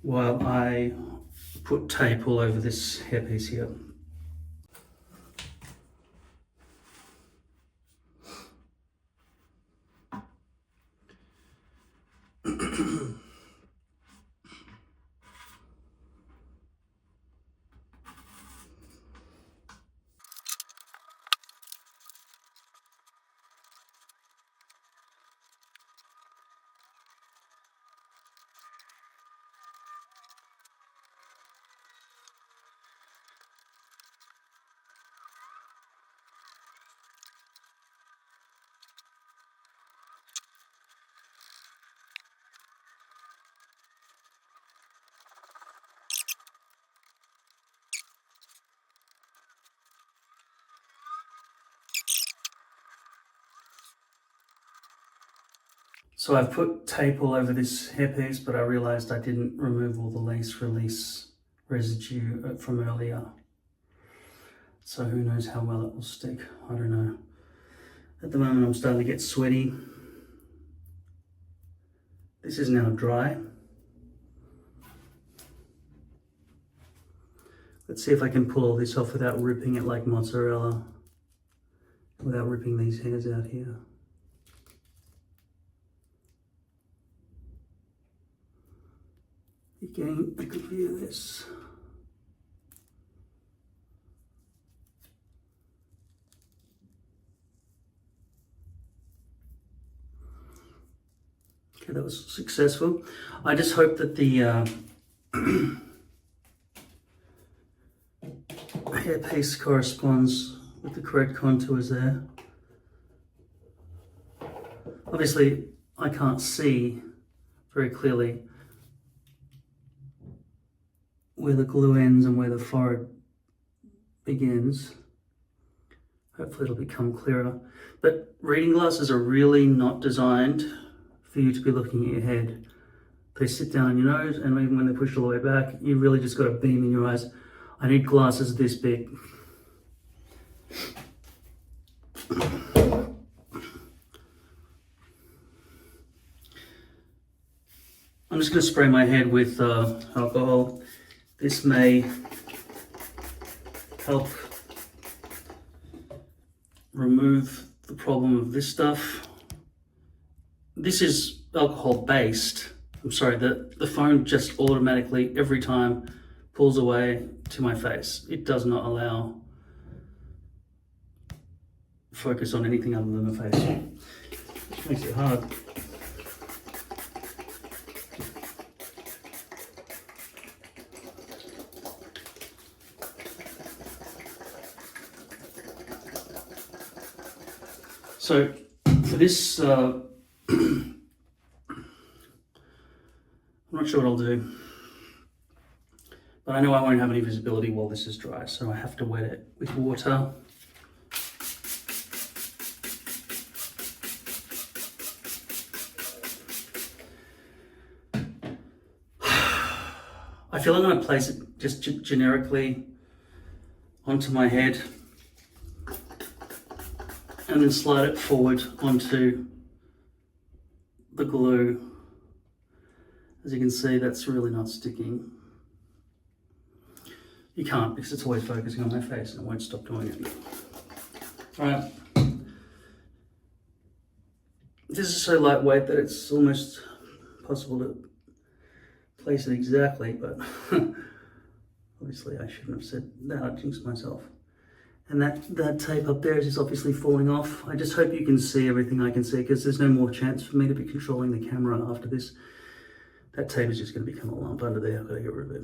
while I put tape all over this hairpiece here. So I've put tape all over this hairpiece, but I realized I didn't remove all the lace release residue from earlier. So who knows how well it will stick. I don't know. At the moment I'm starting to get sweaty. This is now dry. Let's see if I can pull all this off without ripping it like mozzarella. Without ripping these hairs out here. You're getting a good view of this. Okay, that was successful. I just hope that the hairpiece corresponds with the correct contours there. Obviously, I can't see very clearly where the glue ends and where the forehead begins. Hopefully it'll become clearer. But reading glasses are really not designed for you to be looking at your head. They sit down on your nose, and even when they push all the way back, you really just got a beam in your eyes. I need glasses this big. I'm just going to spray my head with alcohol. This may help remove the problem of this stuff. This is alcohol based. I'm sorry, the phone just automatically every time pulls away to my face. It does not allow focus on anything other than the face, which makes it hard. So for this, I'm not sure what I'll do, but I know I won't have any visibility while this is dry, so I have to wet it with water. I feel I'm going to place it just generically onto my head and then slide it forward onto the glue. As you can see, that's really not sticking. You can't, because it's always focusing on my face and it won't stop doing it. All right. This is so lightweight that it's almost possible to place it exactly, but obviously I shouldn't have said that. I jinxed myself. And that tape up there is just obviously falling off. I just hope you can see everything I can see, because there's no more chance for me to be controlling the camera after this. That tape is just going to become a lump under there. I've got to get rid of it.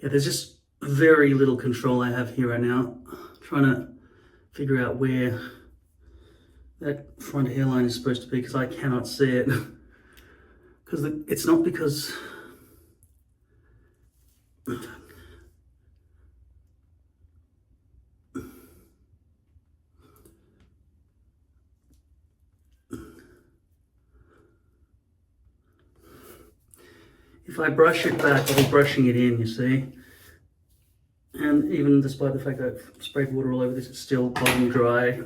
Yeah, there's just very little control I have here right now. I'm trying to figure out where that front hairline is supposed to be, because I cannot see it. Because it's not because... If I brush it back, I'll be brushing it in, you see. And even despite the fact that I've sprayed water all over this, it's still bottom dry,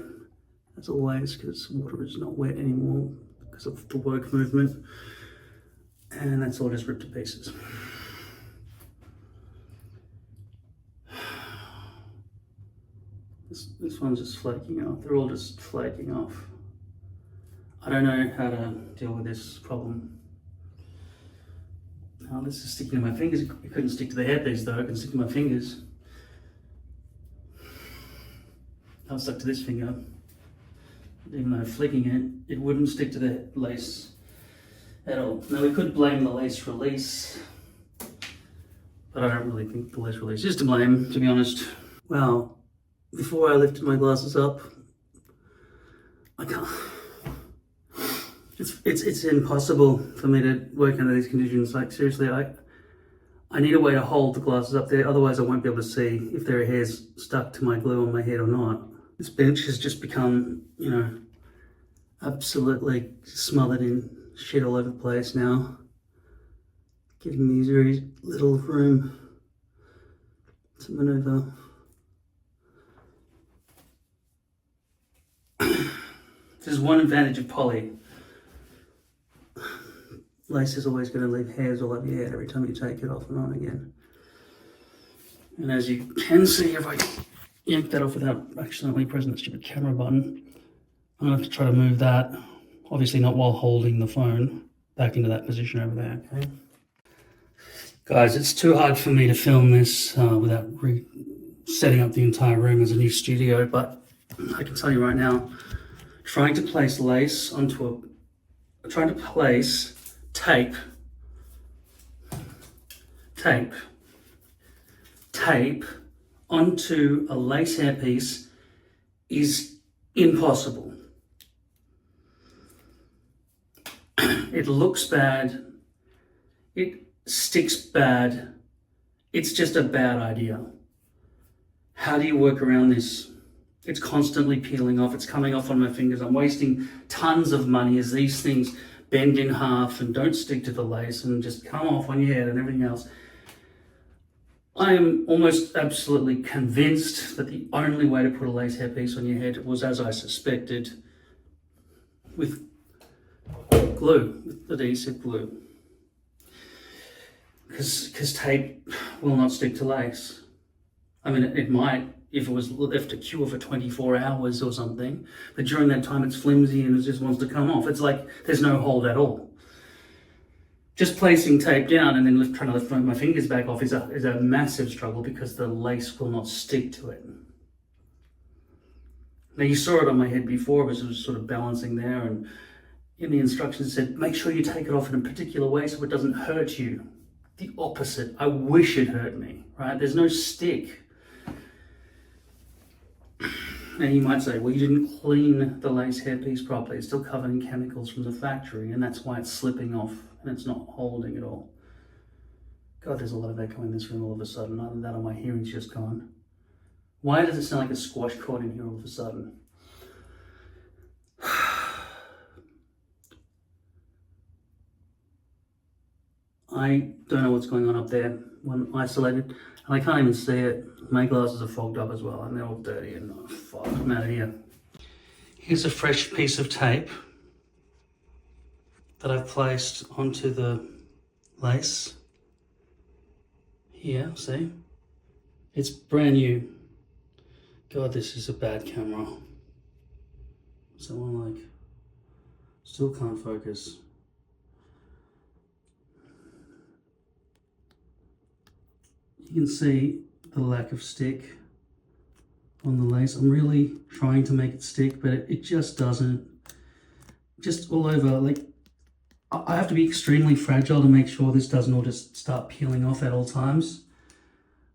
as always, because water is not wet anymore because of the work movement. And that's all just ripped to pieces. This one's just flaking off. They're all just flaking off. I don't know how to deal with this problem. Now this is sticking to my fingers. It couldn't stick to the hairpiece though. It can stick to my fingers. I was stuck to this finger. Even though flicking it, it wouldn't stick to the lace at all. Now we could blame the lace release, but I don't really think the lace release is to blame, to be honest. Well, before I lifted my glasses up, I can't. It's impossible for me to work under these conditions. Like seriously, I need a way to hold the glasses up there, otherwise I won't be able to see if there are hairs stuck to my glue on my head or not. This bench has just become, you know, absolutely smothered in shit all over the place now. Give me very little room to maneuver. There's one advantage of poly. Lace is always going to leave hairs all over your head every time you take it off and on again. And as you can see, if I yank that off without accidentally pressing the stupid camera button, I'm going to have to try to move that, obviously not while holding the phone, back into that position over there, okay? Guys, it's too hard for me to film this without setting up the entire room as a new studio, but I can tell you right now, trying to place lace onto trying to place tape onto a lace hairpiece is impossible. It looks bad, it sticks bad, it's just a bad idea. How do you work around this? It's constantly peeling off, it's coming off on my fingers, I'm wasting tons of money as these things bend in half and don't stick to the lace and just come off on your head and everything else. I am almost absolutely convinced that the only way to put a lace hairpiece on your head was, as I suspected, with glue, with adhesive glue. Because tape will not stick to lace. I mean, it might if it was left to cure for 24 hours or something, but during that time it's flimsy and it just wants to come off. It's like there's no hold at all. Just placing tape down and then trying to lift my fingers back off is a massive struggle because the lace will not stick to it. Now you saw it on my head before because it was sort of balancing there, and in the instructions it said, make sure you take it off in a particular way so it doesn't hurt you. The opposite. I wish it hurt me, right? There's no stick. Now you might say, well, you didn't clean the lace hairpiece properly. It's still covered in chemicals from the factory, and that's why it's slipping off and it's not holding at all. God, there's a lot of echo in this room all of a sudden. Other than that, my hearing's just gone. Why does it sound like a squash court in here all of a sudden? I don't know what's going on up there when isolated, and I can't even see it. My glasses are fogged up as well, and they're all dirty, and oh, fuck, I'm out of here. Here's a fresh piece of tape that I've placed onto the lace. Here, see? It's brand new. God, this is a bad camera. What's that one like? Still can't focus. You can see the lack of stick on the lace. I'm really trying to make it stick, but it just doesn't. Just all over, like, I have to be extremely fragile to make sure this doesn't all just start peeling off at all times.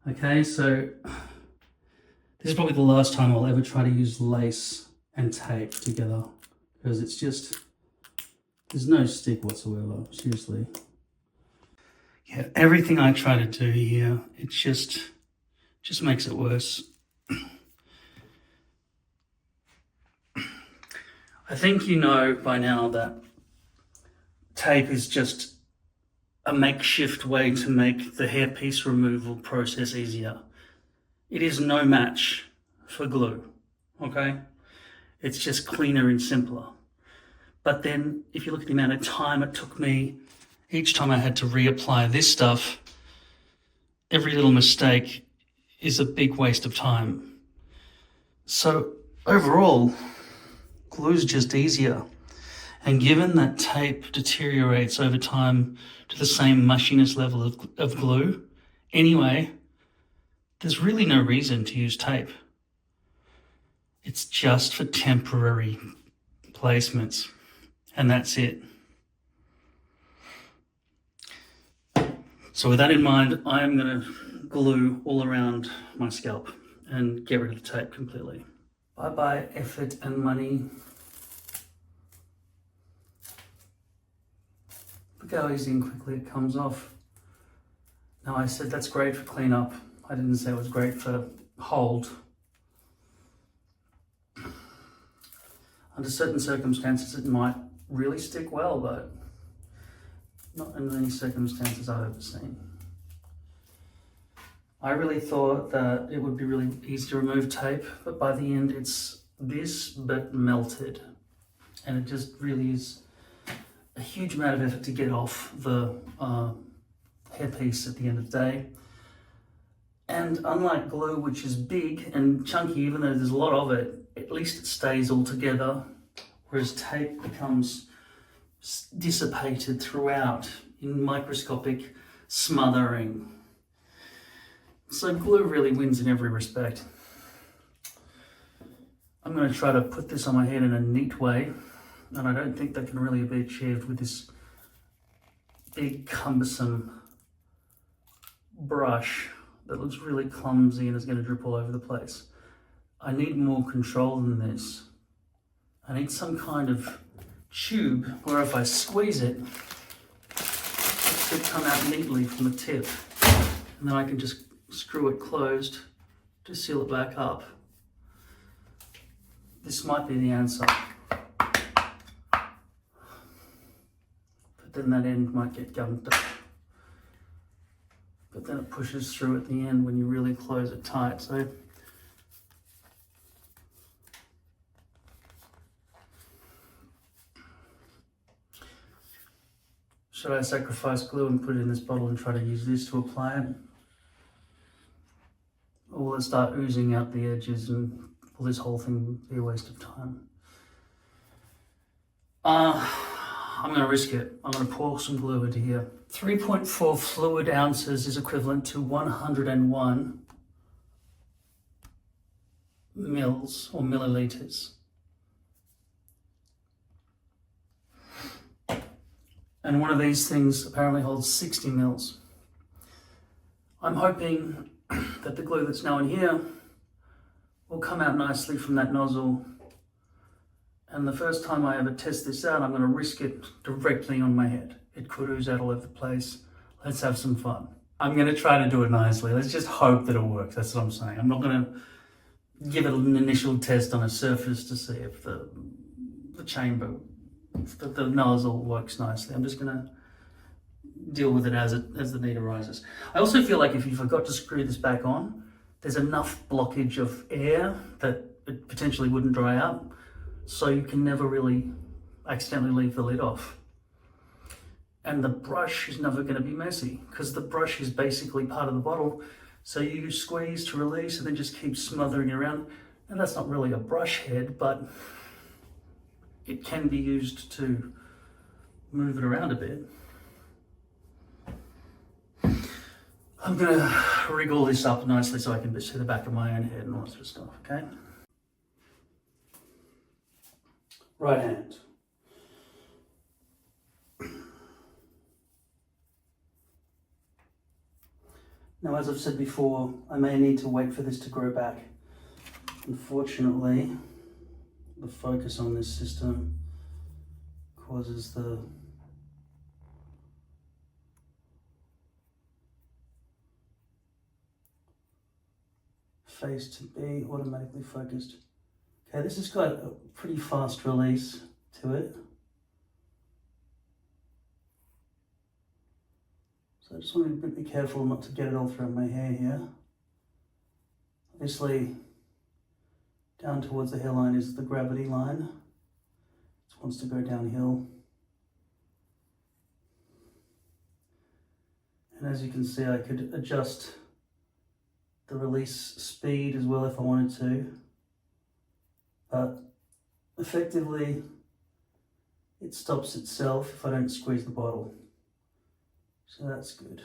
Okay, so this is probably the last time I'll ever try to use lace and tape together, because it's just, there's no stick whatsoever, seriously. Yeah, everything I try to do here, it just makes it worse. I think you know by now that tape is just a makeshift way to make the hairpiece removal process easier. It is no match for glue, okay? It's just cleaner and simpler. But then if you look at the amount of time it took me, each time I had to reapply this stuff, every little mistake is a big waste of time. So overall, glue's just easier. And given that tape deteriorates over time to the same mushiness level of glue, anyway, there's really no reason to use tape. It's just for temporary placements, and that's it. So with that in mind, I'm going to glue all around my scalp and get rid of the tape completely. Bye-bye effort and money. Look how easy and quickly it comes off. Now I said that's great for cleanup. I didn't say it was great for hold. Under certain circumstances it might really stick well, but Not in any circumstances I've ever seen. I really thought that it would be really easy to remove tape, but by the end it's this, but melted. And it just really is a huge amount of effort to get off the hairpiece at the end of the day. And unlike glue, which is big and chunky, even though there's a lot of it, at least it stays all together, whereas tape becomes dissipated throughout in microscopic smothering. So glue really wins in every respect. I'm going to try to put this on my head in a neat way, and I don't think that can really be achieved with this big cumbersome brush that looks really clumsy and is going to drip all over the place. I need more control than this. I need some kind of tube where if I squeeze it, it should come out neatly from the tip, and then I can just screw it closed to seal it back up. This might be the answer, but then that end might get gunked up. But then it pushes through at the end when you really close it tight. So should I sacrifice glue and put it in this bottle and try to use this to apply it? Or will it start oozing out the edges and will this whole thing be a waste of time? I'm going to risk it. I'm going to pour some glue into here. 3.4 fluid ounces is equivalent to 101 mils or milliliters. And one of these things apparently holds 60 mils. I'm hoping that the glue that's now in here will come out nicely from that nozzle. And the first time I ever test this out, I'm going to risk it directly on my head. It could ooze out all over the place. Let's have some fun. I'm going to try to do it nicely. Let's just hope that it works. That's what I'm saying. I'm not going to give it an initial test on a surface to see if the chamber, if the nozzle works nicely. I'm just going to deal with it as the need arises. I also feel like if you forgot to screw this back on, there's enough blockage of air that it potentially wouldn't dry out. So you can never really accidentally leave the lid off. And the brush is never going to be messy because the brush is basically part of the bottle. So you squeeze to release and then just keep smothering it around. And that's not really a brush head, but it can be used to move it around a bit. I'm going to rig all this up nicely so I can see the back of my own head and all that sort of stuff, okay? Right hand. Now, as I've said before, I may need to wait for this to grow back. Unfortunately, the focus on this system causes the face to be automatically focused. Okay, this has got a pretty fast release to it. So I just want to be careful not to get it all throughout my hair here. Obviously, down towards the hairline is the gravity line. It wants to go downhill. And as you can see, I could adjust the release speed as well if I wanted to. But effectively, it stops itself if I don't squeeze the bottle. So that's good.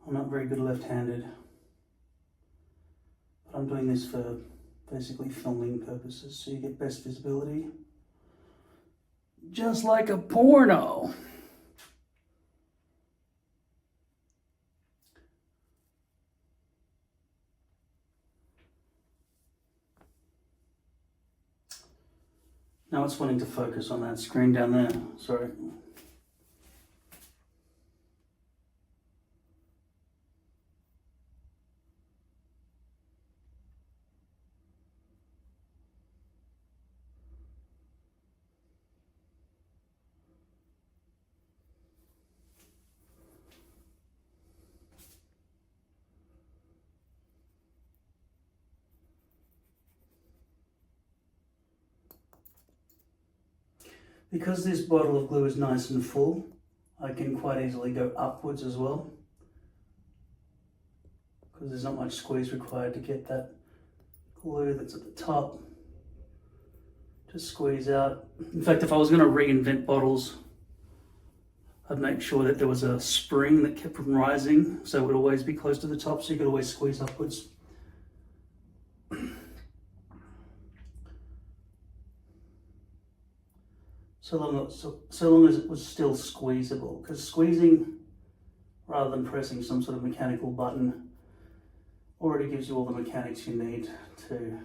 I'm not very good left-handed, but I'm doing this for basically filming purposes, so you get best visibility. Just like a porno. Now it's wanting to focus on that screen down there, sorry. Because this bottle of glue is nice and full, I can quite easily go upwards as well, because there's not much squeeze required to get that glue that's at the top to squeeze out. In fact, if I was going to reinvent bottles, I'd make sure that there was a spring that kept from rising, so it would always be close to the top, so you could always squeeze upwards. So long as it was still squeezable, because squeezing rather than pressing some sort of mechanical button already gives you all the mechanics you need to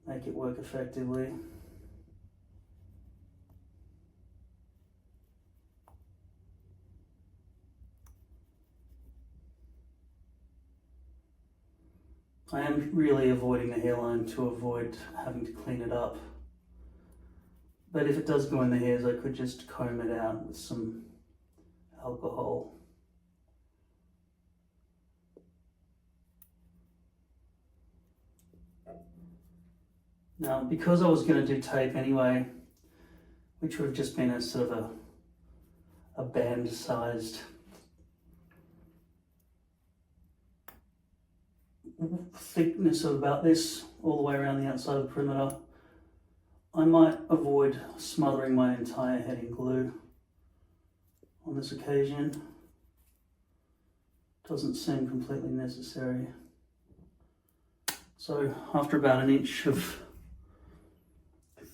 make it work effectively. I am really avoiding the hairline to avoid having to clean it up. But if it does go in the hairs, I could just comb it out with some alcohol. Now, because I was going to do tape anyway, which would have just been a sort of a band-sized thickness of about this all the way around the outside of the perimeter, I might avoid smothering my entire head in glue on this occasion. Doesn't seem completely necessary. So after about 1 inch of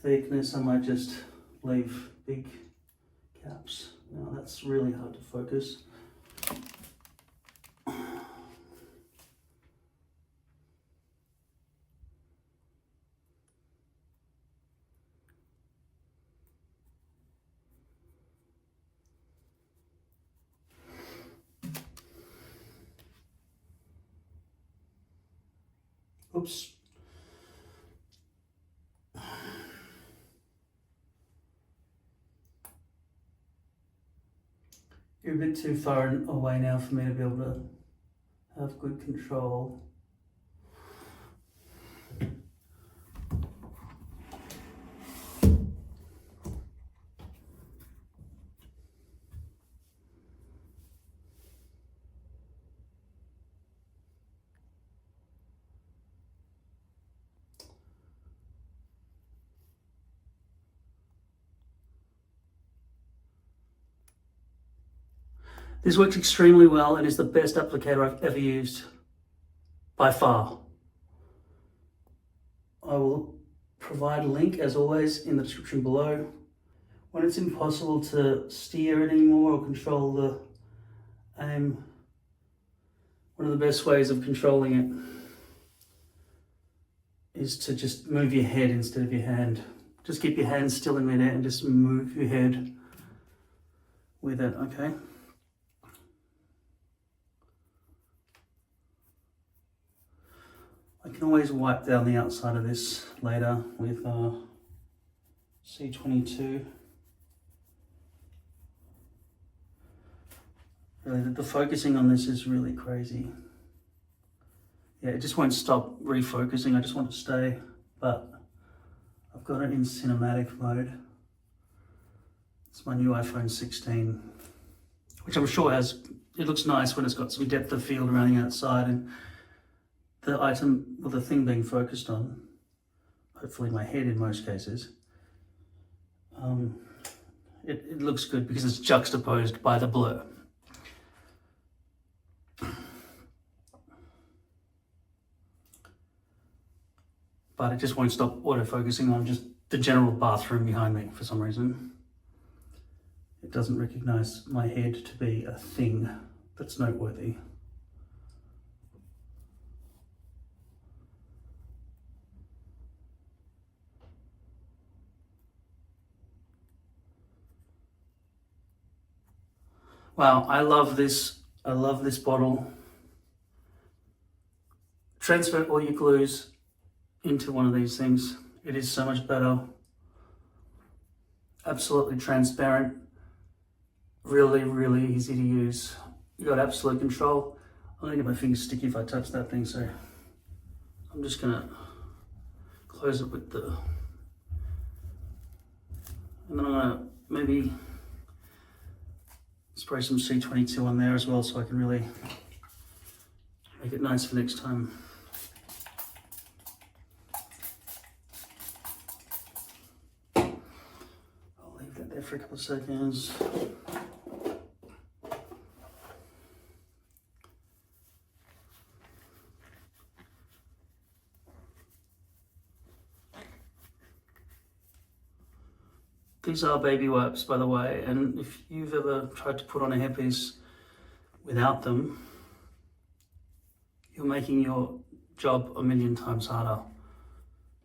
thickness, I might just leave big gaps. Now that's really hard to focus. Oops. You're a bit too far away now for me to be able to have good control. This works extremely well and is the best applicator I've ever used, by far. I will provide a link, as always, in the description below. When it's impossible to steer it anymore or control the aim, one of the best ways of controlling it is to just move your head instead of your hand. Just keep your hand still in midair and just move your head with it, okay? I can always wipe down the outside of this later with C22. Really, the focusing on this is really crazy. Yeah, it just won't stop refocusing. I just want to stay, but I've got it in cinematic mode. It's my new iPhone 16, which I'm sure has, it looks nice when it's got some depth of field around the outside and the item, or the thing being focused on, hopefully my head in most cases, it looks good because it's juxtaposed by the blur. but it just won't stop auto-focusing on just the general bathroom behind me for some reason. It doesn't recognize my head to be a thing that's noteworthy. Wow, I love this. I love this bottle. Transfer all your glues into one of these things. It is so much better. Absolutely transparent. Really, really easy to use. You got absolute control. I'm gonna get my fingers sticky if I touch that thing, so I'm just gonna close it with the, and then I'm gonna maybe spray some C22 on there as well so I can really make it nice for next time. I'll leave that there for a couple of seconds. These are baby wipes, by the way, and if you've ever tried to put on a hairpiece without them, you're making your job a million times harder.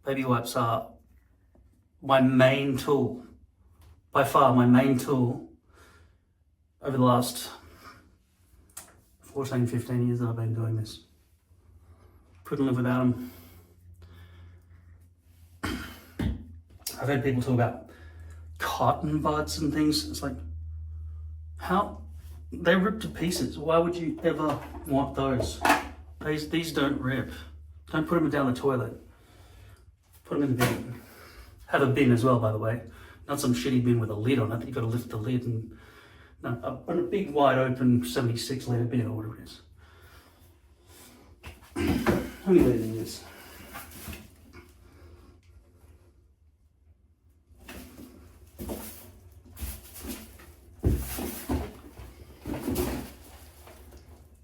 Baby wipes are my main tool, by far my main tool over the last 14, 15 years that I've been doing this. Couldn't live without them. I've heard people talk about cotton buds and things. It's like, how they rip to pieces. Why would you ever want those? These don't rip. Don't put them down the toilet. Put them in the bin. Have a bin as well, by the way. Not some shitty bin with a lid on it that you've got to lift the lid and, no, a big wide open 76 litre bin or whatever it is. How many litres is this?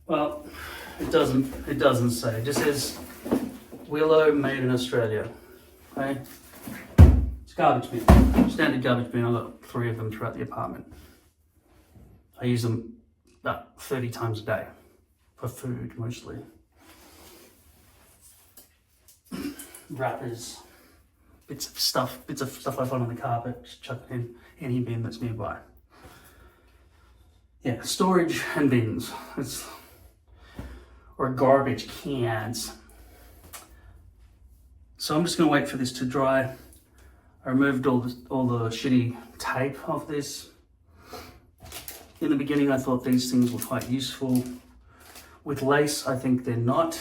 Well, it doesn't say. It just says Willow made in Australia. Okay? It's garbage bin. Standard garbage bin. I've got 3 of them throughout the apartment. I use them about 30 times a day. For food, mostly. Wrappers. Bits of stuff I find on the carpet. Just chuck it in any bin that's nearby. Yeah, storage and bins. Or garbage cans. So I'm just going to wait for this to dry. I removed all the shitty tape off this. In the beginning I thought these things were quite useful. With lace I think they're not.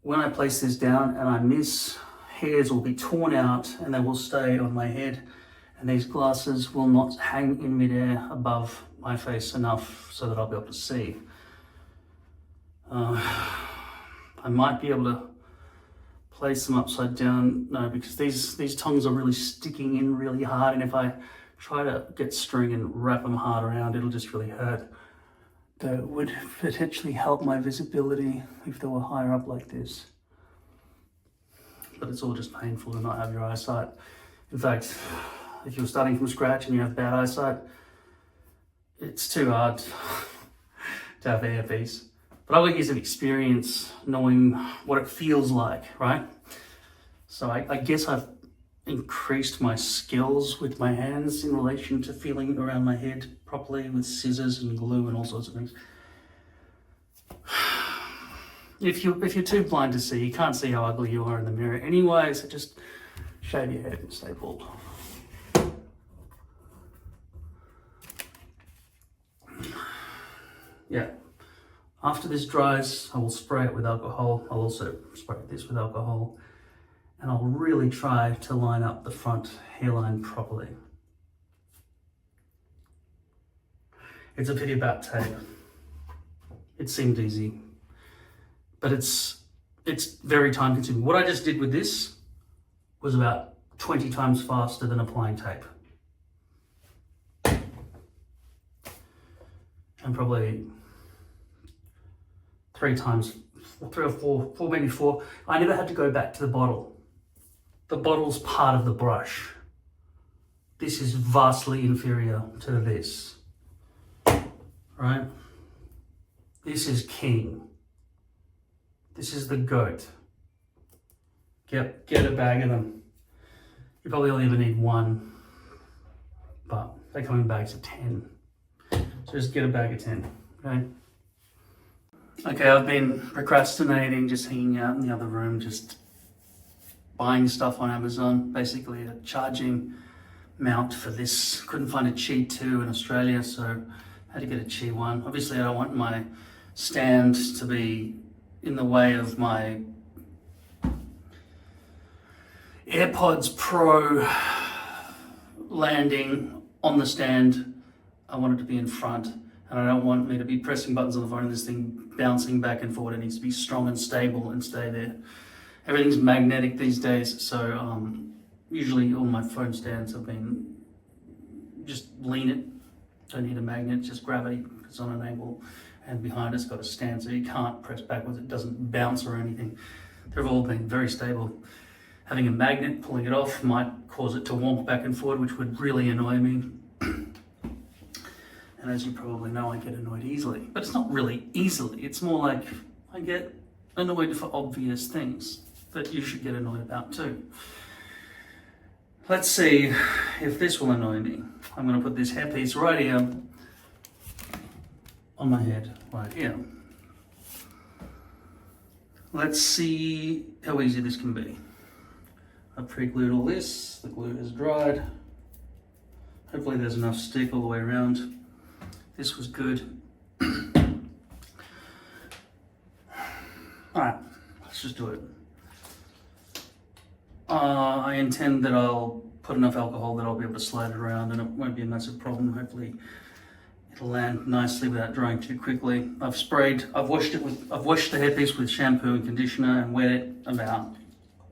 When I place this down and I miss, hairs will be torn out and they will stay on my head, and these glasses will not hang in midair above my face enough so that I'll be able to see. I might be able to place them upside down. No, because these tongs are really sticking in really hard, and if I try to get string and wrap them hard around, it'll just really hurt. That would potentially help my visibility if they were higher up like this. But it's all just painful to not have your eyesight. In fact, if you're starting from scratch and you have bad eyesight, it's too hard to have an earpiece. But I've got years of experience knowing what it feels like, right? So I guess I've increased my skills with my hands in relation to feeling around my head properly with scissors and glue and all sorts of things. If you're too blind to see, you can't see how ugly you are in the mirror anyway, so just shave your head and stay bald. Yeah. After this dries, I will spray it with alcohol. I'll also spray this with alcohol. And I'll really try to line up the front hairline properly. It's a pity about tape. It seemed easy, but it's very time consuming. What I just did with this was about 20 times faster than applying tape. And probably 3 times 3 or 4, maybe 4. I never had to go back to the bottle. The bottle's part of the brush. This is vastly inferior to this, right? This is king. This is the goat. Get a bag of them. You probably only ever need 1, but they come in bags of 10. So just get a bag of 10, okay? Okay, I've been procrastinating, just hanging out in the other room, just buying stuff on Amazon, basically a charging mount for this. Couldn't find a Qi 2 in Australia, so I had to get a Qi 1. Obviously, I don't want my stand to be in the way of my AirPods Pro landing on the stand. I want it to be in front, and I don't want me to be pressing buttons on the phone and this thing bouncing back and forward. It needs to be strong and stable and stay there. Everything's magnetic these days, so usually all my phone stands have been just lean it. Don't need a magnet, just gravity. It's on an angle, and behind it's got a stand, so you can't press backwards. It doesn't bounce or anything. They've all been very stable. Having a magnet, pulling it off, might cause it to wonk back and forward, which would really annoy me. And as you probably know, I get annoyed easily. But it's not really easily. It's more like I get annoyed for obvious things that you should get annoyed about too. Let's see if this will annoy me. I'm going to put this hairpiece right here on my head, right here. Let's see how easy this can be. I've pre-glued all this, the glue has dried. Hopefully there's enough stick all the way around. This was good. Alright, let's just do it. I intend that I'll put enough alcohol that I'll be able to slide it around and it won't be a massive problem. Hopefully it'll land nicely without drying too quickly. I've washed the hairpiece with shampoo and conditioner and wet it about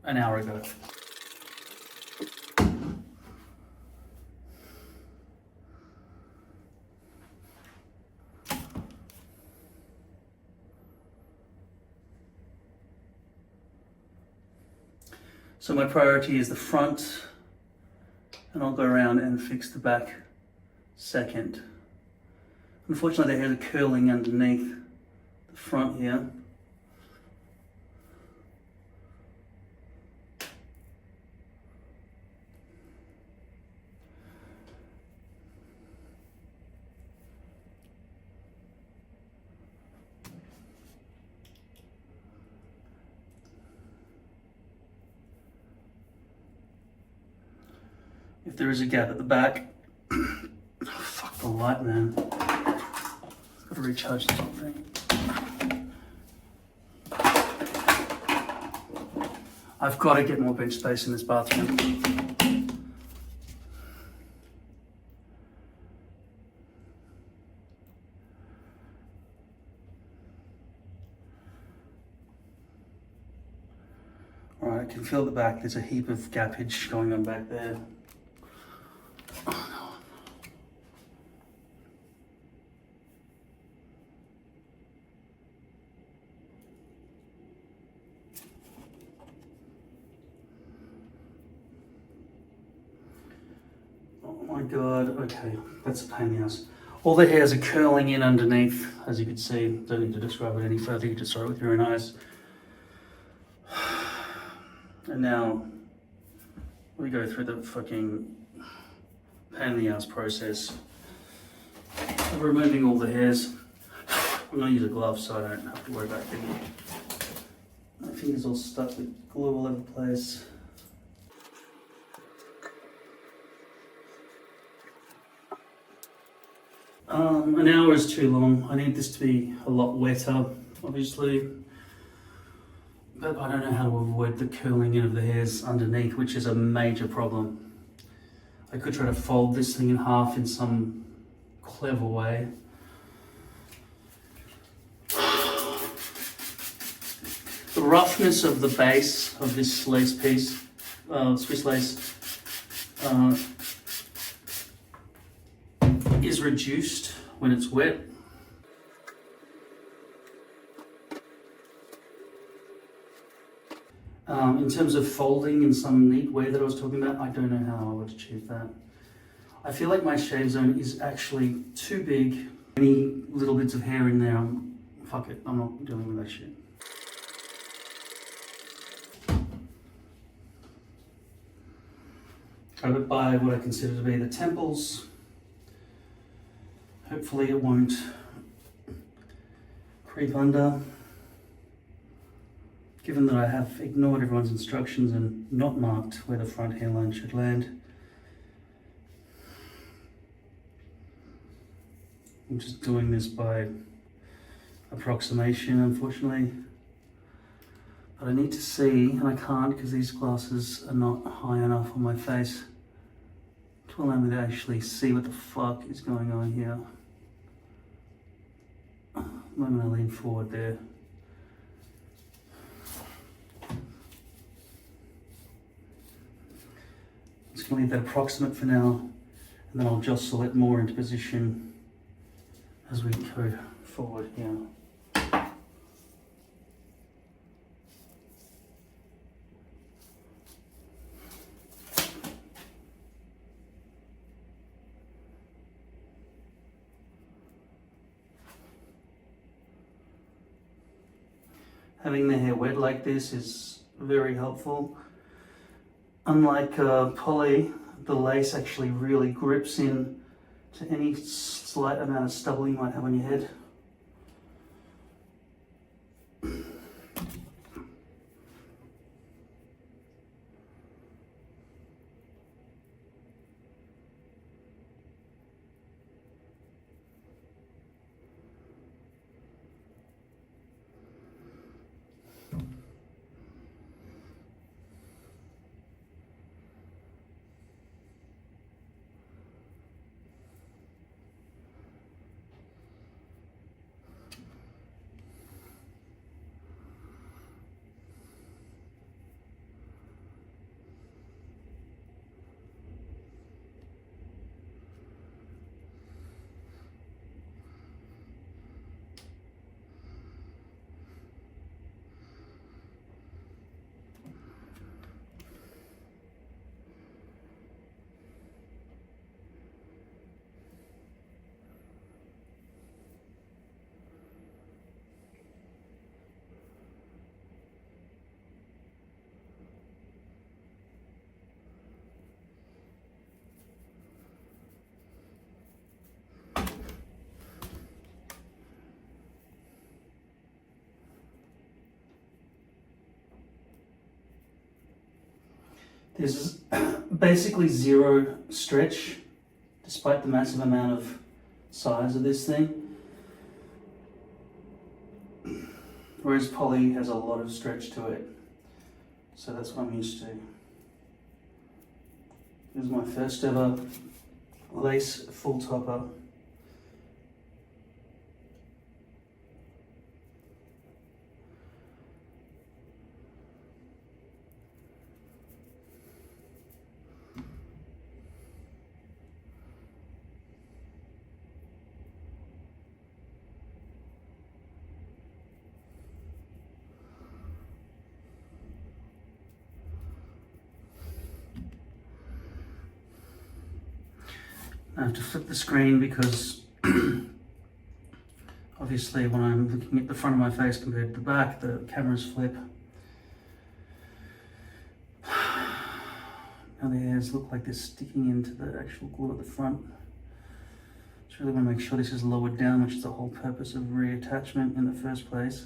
an hour ago. So my priority is the front, and I'll go around and fix the back second. Unfortunately, the hairs are curling underneath the front here. If there is a gap at the back, oh, fuck the light, man. I've got to recharge this whole thing. I've got to get more bench space in this bathroom. All right, I can feel the back. There's a heap of gappage going on back there. Oh my god, okay, that's a pain in the ass. All the hairs are curling in underneath, as you can see. Don't need to describe it any further, you just saw it with your own eyes. And now we go through the fucking pain in the ass process of removing all the hairs. I'm gonna use a glove so I don't have to worry about getting my fingers all stuck with glue all over the place. An hour is too long. I need this to be a lot wetter, obviously. But I don't know how to avoid the curling in of the hairs underneath, which is a major problem. I could try to fold this thing in half in some clever way. The roughness of the base of this lace piece, Swiss lace, is reduced when it's wet. In terms of folding in some neat way that I was talking about, I don't know how I would achieve that. I feel like my shave zone is actually too big. Any little bits of hair in there, fuck it, I'm not dealing with that shit. Cover it by what I consider to be the temples. Hopefully it won't creep under. Given that I have ignored everyone's instructions and not marked where the front hairline should land, I'm just doing this by approximation, unfortunately. But I need to see, and I can't because these glasses are not high enough on my face to allow me to actually see what the fuck is going on here. The moment I lean forward there. I'm just going to leave that approximate for now, and then I'll jostle it more into position as we go forward here. Having the hair wet like this is very helpful. Unlike poly, the lace actually really grips in to any slight amount of stubble you might have on your head. There's basically zero stretch, despite the massive amount of size of this thing. Whereas poly has a lot of stretch to it. So that's what I'm used to. This is my first ever lace full topper. I have to flip the screen because obviously when I'm looking at the front of my face compared to the back, the cameras flip. Now the hairs look like they're sticking into the actual glue at the front. Just really want to make sure this is lowered down, which is the whole purpose of reattachment in the first place.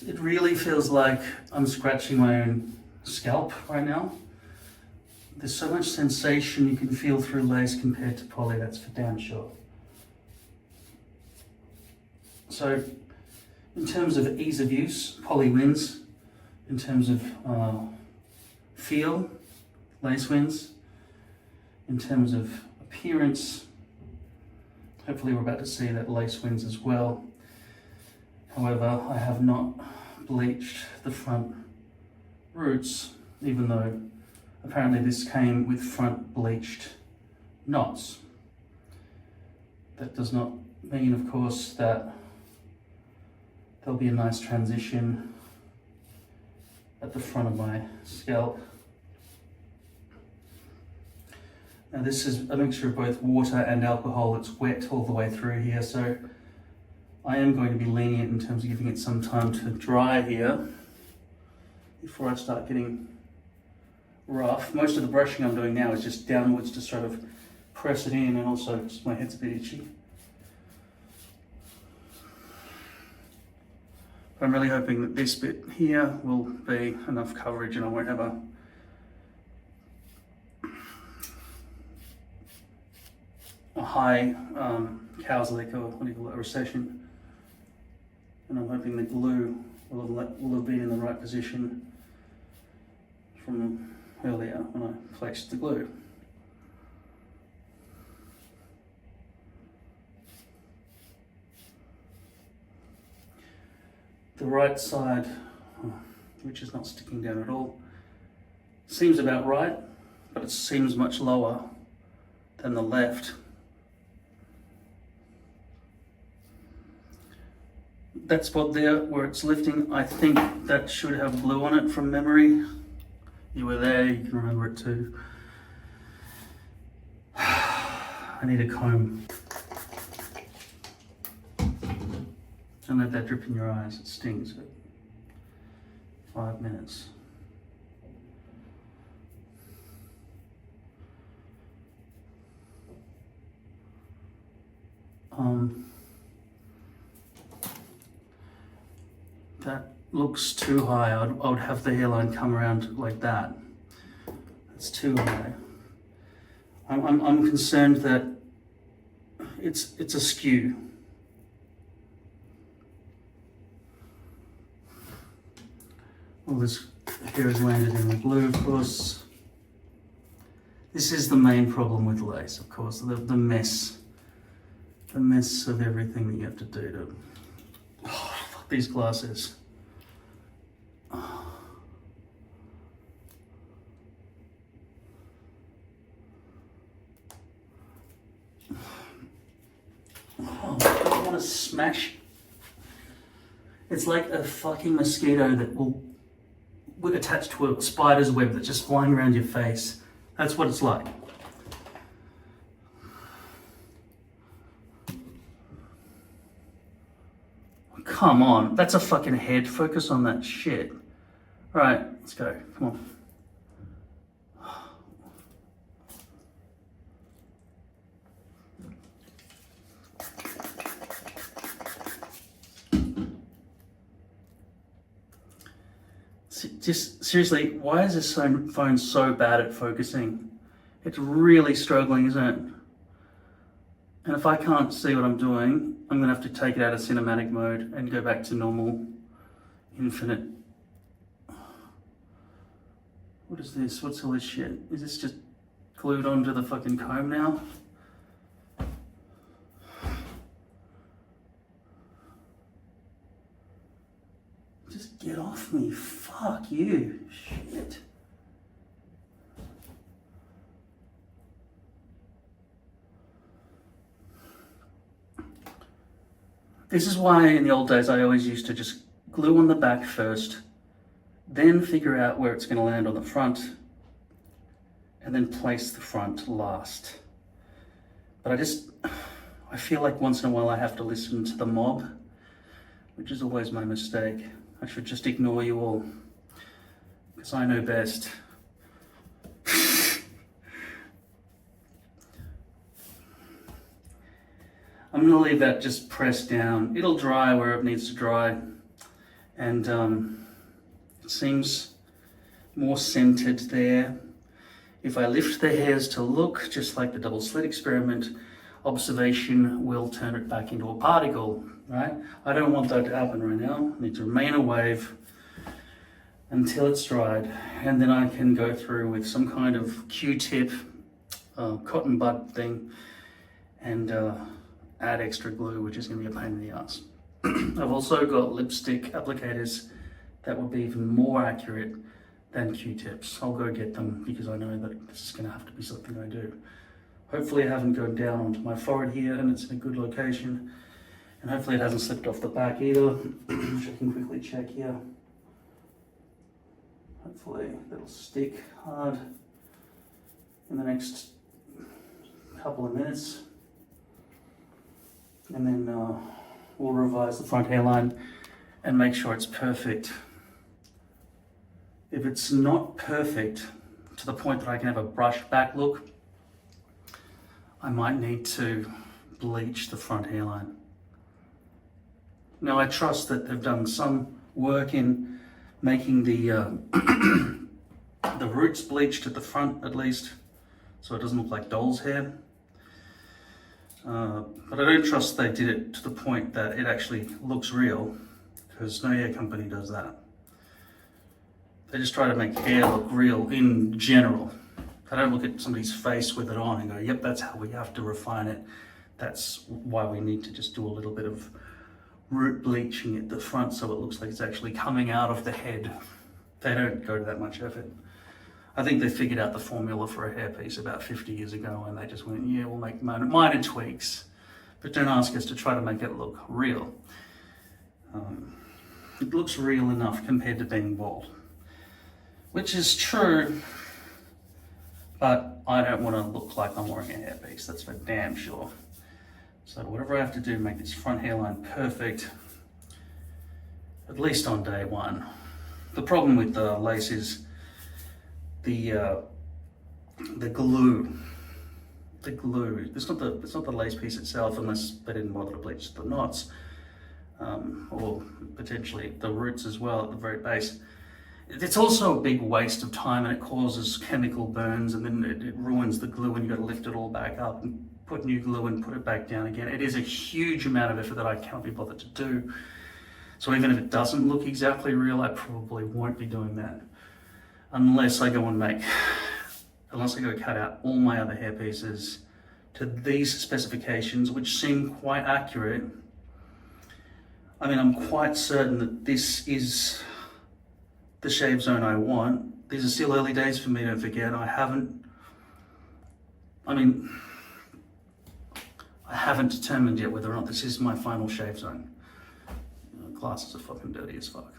It really feels like I'm scratching my own scalp right now. There's so much sensation you can feel through lace compared to poly, that's for damn sure. So, in terms of ease of use, poly wins. In terms of feel, lace wins. In terms of appearance, hopefully we're about to see that lace wins as well. However, I have not bleached the front roots, even though apparently this came with front bleached knots. That does not mean, of course, that there'll be a nice transition at the front of my scalp. Now this is a mixture of both water and alcohol. It's wet all the way through here, so I am going to be lenient in terms of giving it some time to dry here before I start getting rough. Most of the brushing I'm doing now is just downwards to sort of press it in, and also just my head's a bit itchy. But I'm really hoping that this bit here will be enough coverage and I won't have a high cow's lick, or what do you call it, a recession. And I'm hoping the glue will have been in the right position from earlier when I placed the glue. The right side, which is not sticking down at all, seems about right, but it seems much lower than the left. That spot there where it's lifting, I think that should have glue on it from memory. You were there, you can remember it too. I need a comb. Don't let that drip in your eyes, it stings at 5 minutes. That looks too high. I would have the hairline come around like that. It's too high. I'm concerned that it's askew. All this hair has landed in the glue, of course. This is the main problem with lace, of course, the mess. The mess of everything that you have to do to... Oh, fuck these glasses. Oh, I want to smash. It's like a fucking mosquito that will attach to a spider's web that's just flying around your face. That's what it's like. Come on, that's a fucking head. Focus on that shit. All right, let's go. Come on. Just seriously, why is this phone so bad at focusing? It's really struggling, isn't it? And if I can't see what I'm doing, I'm gonna have to take it out of cinematic mode and go back to normal, infinite. What is this? What's all this shit? Is this just glued onto the fucking comb now? Just get off me, fuck you, shit. This is why in the old days I always used to just glue on the back first, then figure out where it's going to land on the front, and then place the front last. But I feel like once in a while I have to listen to the mob, which is always my mistake. I should just ignore you all, because I know best. I'm gonna leave that just pressed down. It'll dry where it needs to dry. And it seems more centered there. If I lift the hairs to look, just like the double slit experiment, observation will turn it back into a particle, right? I don't want that to happen right now. I need to remain a wave until it's dried. And then I can go through with some kind of Q-tip, cotton bud thing, and add extra glue, which is going to be a pain in the ass. I've also got lipstick applicators that would be even more accurate than Q-tips. I'll go get them because I know that this is going to have to be something I do. Hopefully I haven't gone down onto my forehead here and it's in a good location. And hopefully it hasn't slipped off the back either, which I can quickly check here. Hopefully that'll stick hard in the next couple of minutes. And then we'll revise the front hairline and make sure it's perfect. If it's not perfect to the point that I can have a brushed back look, I might need to bleach the front hairline. Now I trust that they've done some work in making the the roots bleached at the front at least, so it doesn't look like doll's hair. But I don't trust they did it to the point that it actually looks real, because no hair company does that. They just try to make hair look real in general. They don't look at somebody's face with it on and go, yep, that's how we have to refine it. That's why we need to just do a little bit of root bleaching at the front so it looks like it's actually coming out of the head. They don't go to that much effort. I think they figured out the formula for a hairpiece about 50 years ago and they just went, yeah, we'll make minor tweaks, but don't ask us to try to make it look real. It looks real enough compared to being bald, which is true, but I don't want to look like I'm wearing a hairpiece, that's for damn sure. So whatever I have to do to make this front hairline perfect, at least on day one. The problem with the lace is the glue. The glue. It's not the lace piece itself, unless they didn't bother to bleach the knots, or potentially the roots as well at the very base. It's also a big waste of time, and it causes chemical burns, and then it ruins the glue, and you've got to lift it all back up and put new glue and put it back down again. It is a huge amount of effort that I cannot be bothered to do. So even if it doesn't look exactly real, I probably won't be doing that. Unless I go cut out all my other hair pieces to these specifications, which seem quite accurate. I mean, I'm quite certain that this is the shave zone I want. These are still early days for me, don't forget. I haven't determined yet whether or not this is my final shave zone. Glasses are fucking dirty as fuck.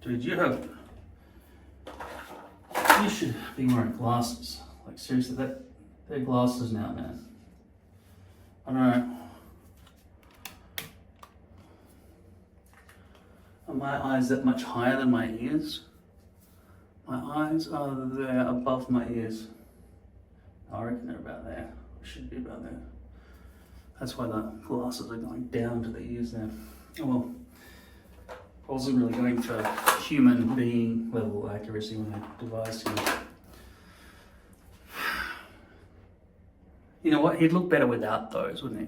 Dude, you should be wearing glasses. Like seriously, they're glasses now, man. I don't know. Are my eyes that much higher than my ears? My eyes are there above my ears. I reckon they're about there. Should be about there. That's why the glasses are going down to the ears there. Oh well. I wasn't really going for human being level accuracy when I devised him. You know what? He'd look better without those, wouldn't he?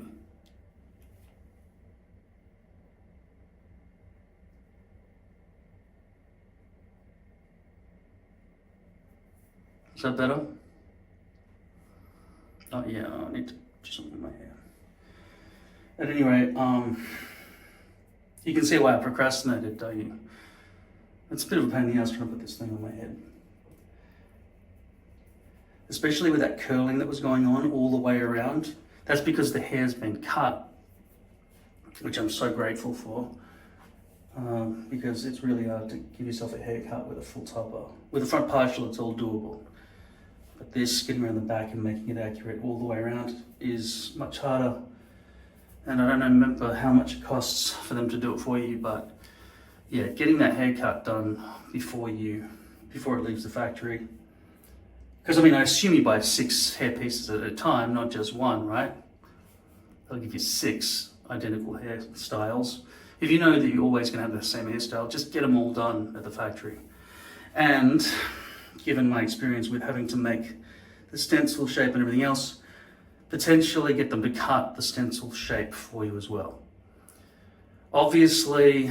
Is that better? Oh yeah, I need to do something in my hair. At any rate, you can see why I procrastinated, don't you? It's a bit of a pain in the ass trying to put this thing on my head. Especially with that curling that was going on all the way around. That's because the hair's been cut, which I'm so grateful for. Because it's really hard to give yourself a haircut with a full topper. With a front partial, it's all doable. But this, getting around the back and making it accurate all the way around is much harder. And I don't remember how much it costs for them to do it for you, but yeah, getting that haircut done before it leaves the factory. Because I mean, I assume you buy 6 hair pieces at a time, not just one, right? They'll give you 6 identical hairstyles. If you know that you're always going to have the same hairstyle, just get them all done at the factory. And given my experience with having to make the stencil shape and everything else, potentially get them to cut the stencil shape for you as well. Obviously,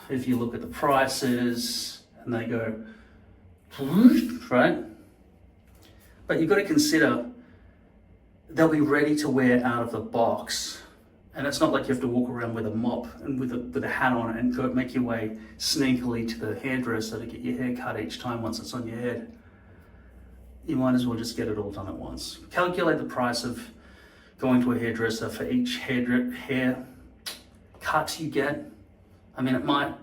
if you look at the prices and they go, right? But you've got to consider they'll be ready to wear out of the box And it's not like you have to walk around with a mop and with a hat on and go make your way sneakily to the hairdresser to get your hair cut each time once it's on your head. You might as well just get it all done at once. Calculate the price of going to a hairdresser for each hair cut you get. I mean, it might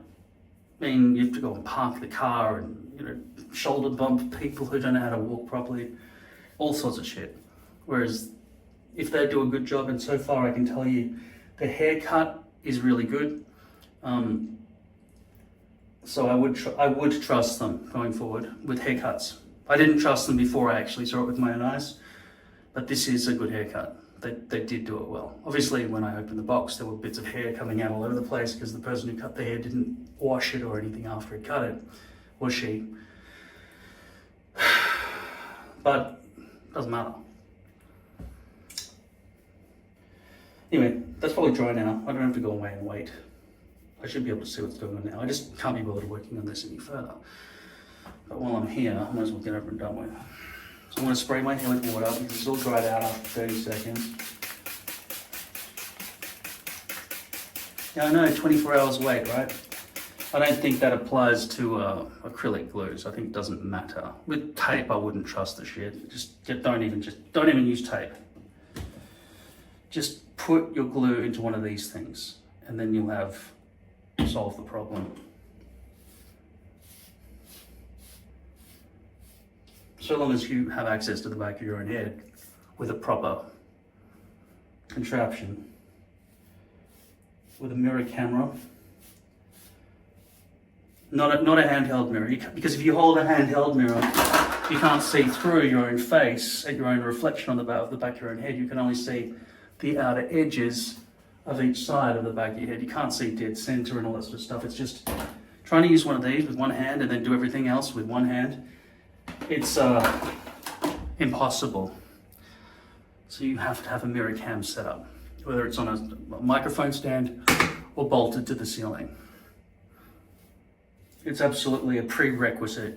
mean you have to go and park the car and, you know, shoulder bump people who don't know how to walk properly, all sorts of shit. Whereas if they do a good job, and so far I can tell you the haircut is really good, so I would trust them going forward with haircuts. I didn't trust them before I actually saw it with my own eyes, but this is a good haircut. They did do it well. Obviously, when I opened the box, there were bits of hair coming out all over the place because the person who cut the hair didn't wash it or anything after he cut it, or she. But doesn't matter. Anyway, that's probably dry now. I don't have to go away and wait. I should be able to see what's going on now. I just can't be bothered working on this any further. But while I'm here, I might as well get over and done with. So I'm going to spray my hair with water because it's all dried out after 30 seconds. Yeah, I know, 24 hours wait, right? I don't think that applies to acrylic glues. I think it doesn't matter. With tape, I wouldn't trust the shit. Don't even use tape. Just put your glue into one of these things, and then you'll have solved the problem. So long as you have access to the back of your own head with a proper contraption, with a mirror camera. Not a handheld mirror, because if you hold a handheld mirror, you can't see through your own face at your own reflection on the back of your own head. You can only see the outer edges of each side of the back of your head. You can't see dead center and all that sort of stuff. It's just trying to use one of these with one hand and then do everything else with one hand. It's impossible. So you have to have a mirror cam set up, whether it's on a microphone stand or bolted to the ceiling. It's absolutely a prerequisite,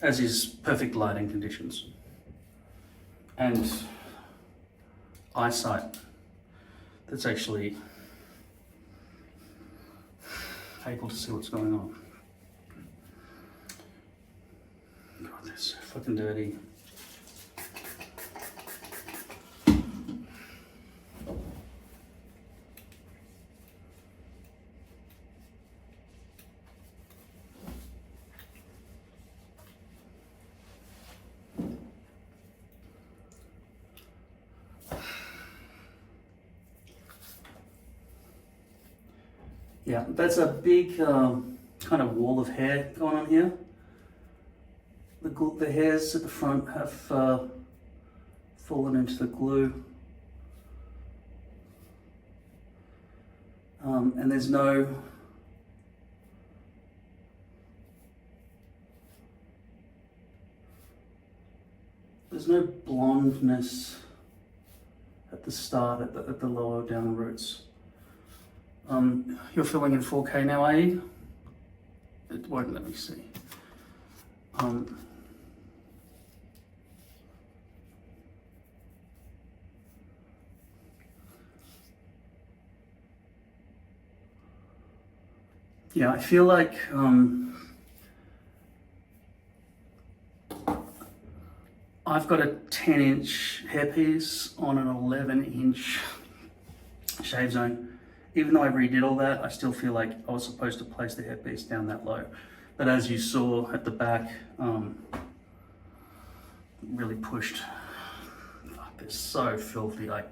as is perfect lighting conditions and eyesight that's actually able to see what's going on. God, they're so fucking dirty. Yeah, that's a big kind of wall of hair going on here. The hairs at the front have fallen into the glue. And there's no blondness at the start, at the lower down roots. You're filming in 4K now, are you? It won't let me see. Yeah, I feel like I've got a 10-inch hairpiece on an 11-inch shave zone. Even though I redid all that, I still feel like I was supposed to place the hairpiece down that low. But as you saw at the back, really pushed. Fuck, they're so filthy. Like,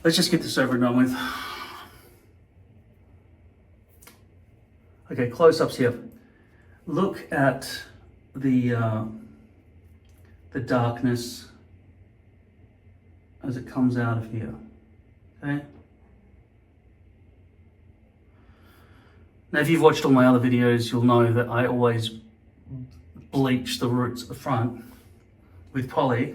let's just get this over and done with. Okay, close-ups here. Look at the darkness as it comes out of here. Okay. Now, if you've watched all my other videos, you'll know that I always bleach the roots at the front with poly.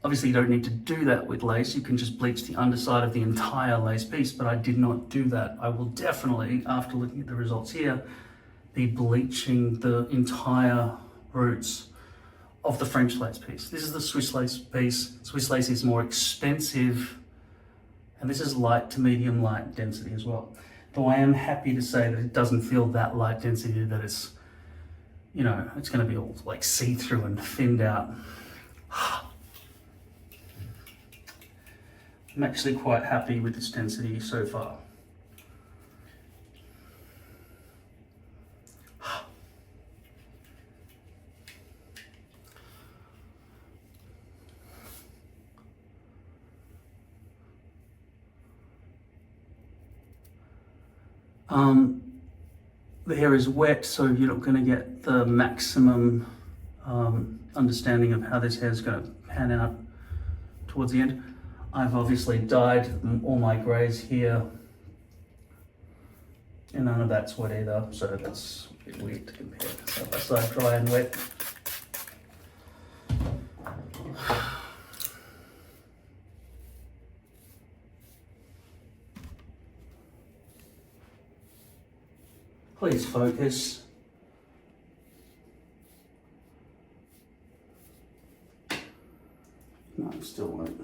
Obviously, you don't need to do that with lace. You can just bleach the underside of the entire lace piece, but I did not do that. I will definitely, after looking at the results here, be bleaching the entire roots of the French lace piece. This is the Swiss lace piece. Swiss lace is more expensive, and this is light to medium light density as well. Though I am happy to say that it doesn't feel that light density, that it's, you know, it's going to be all like see-through and thinned out. I'm actually quite happy with this density so far. The hair is wet, so you're not going to get the maximum understanding of how this hair is going to pan out towards the end. I've obviously dyed all my greys here, and none of that's wet either, so that's a bit weird to compare side by side, dry and wet. Please focus. No, it still won't.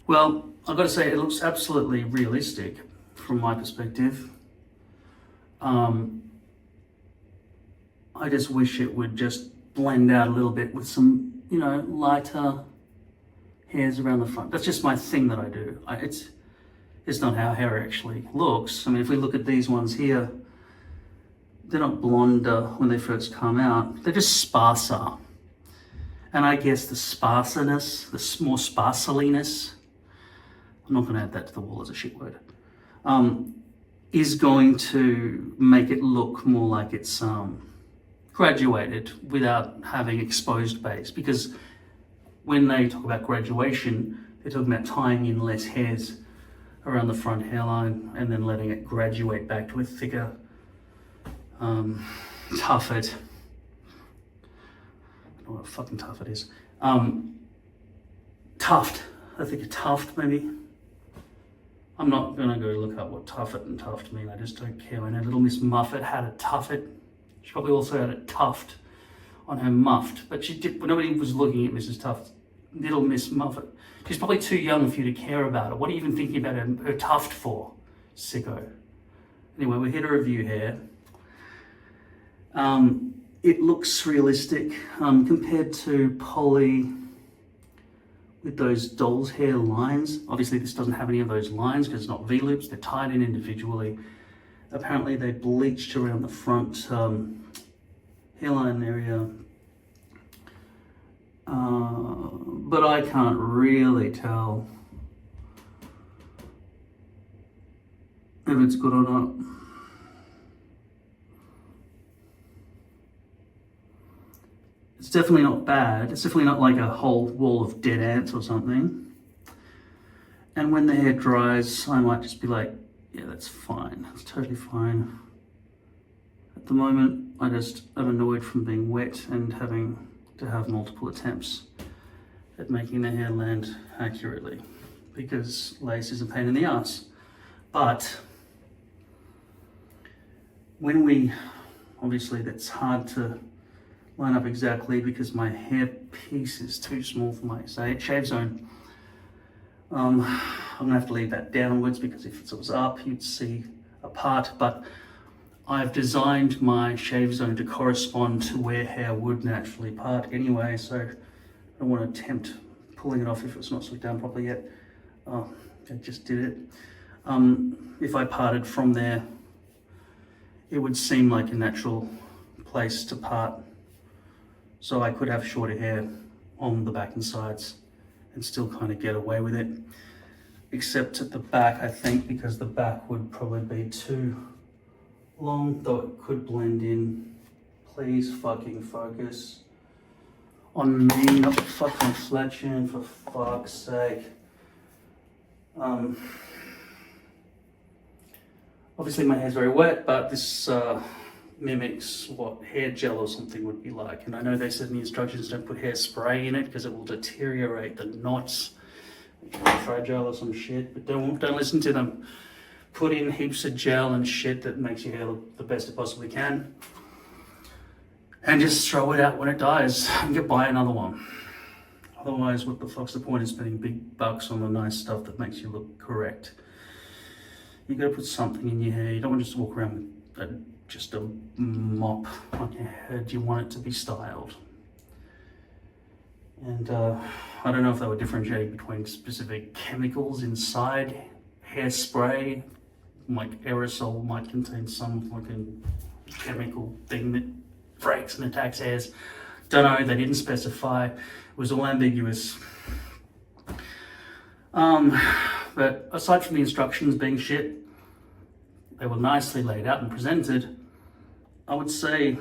Well, I've got to say, it looks absolutely realistic from my perspective. I just wish it would just blend out a little bit with some, you know, lighter hairs around the front. That's just my thing that I do. It's not how hair actually looks. I mean, if we look at these ones here, they're not blonder when they first come out. They're just sparser. And I guess the sparseness, the more sparseliness, I'm not going to add that to the wall as a shit word, is going to make it look more like it's graduated without having exposed base. Because when they talk about graduation, they're talking about tying in less hairs around the front hairline and then letting it graduate back to a thicker tuffet. I don't know what a fucking tuffet is. Tuft. I think a tuft maybe. I'm not going to go look up what tuffet and tuft mean. I just don't care. When little Miss Muffet had a tuffet, she probably also had a tuft on her muffed. But she did, nobody was looking at Mrs. Tuft. Little Miss Muffet. She's probably too young for you to care about her. What are you even thinking about her tuft for, sicko? Anyway, we're here to review hair. It looks realistic compared to Polly with those doll's hair lines. Obviously this doesn't have any of those lines because it's not V-loops, they're tied in individually. Apparently they bleached around the front hairline area. But I can't really tell if it's good or not. It's definitely not bad. It's definitely not like a whole wall of dead ants or something. And when the hair dries, I might just be like, yeah, that's fine. That's totally fine. At the moment, I just am annoyed from being wet and having to have multiple attempts at making the hair land accurately because lace is a pain in the ass. But when obviously that's hard to line up exactly because my hair piece is too small for my shave zone. I'm gonna have to leave that downwards because if it was up, you'd see a part, but I've designed my shave zone to correspond to where hair would naturally part anyway, so I don't want to attempt pulling it off if it's not slicked down properly yet. I just did it. If I parted from there, it would seem like a natural place to part. So I could have shorter hair on the back and sides and still kind of get away with it. Except at the back, I think, because the back would probably be too long, though it could blend in. Please fucking focus on me, not the fucking reflection, for fuck's sake. Obviously my hair's very wet, but this mimics what hair gel or something would be like. And I know they said in the instructions don't put hairspray in it because it will deteriorate the knots. Fragile or some shit, but don't listen to them. Put in heaps of gel and shit that makes your hair look the best it possibly can, and just throw it out when it dies and get buy another one. Otherwise, what the fuck's the point of spending big bucks on the nice stuff that makes you look correct? You gotta put something in your hair. You don't want to just walk around with just a mop on your head. You want it to be styled. And I don't know if they were differentiating between specific chemicals inside hairspray, like aerosol might contain some fucking chemical thing that breaks and attacks hairs. Don't know, they didn't specify. It was all ambiguous. But aside from the instructions being shit, they were nicely laid out and presented. I would say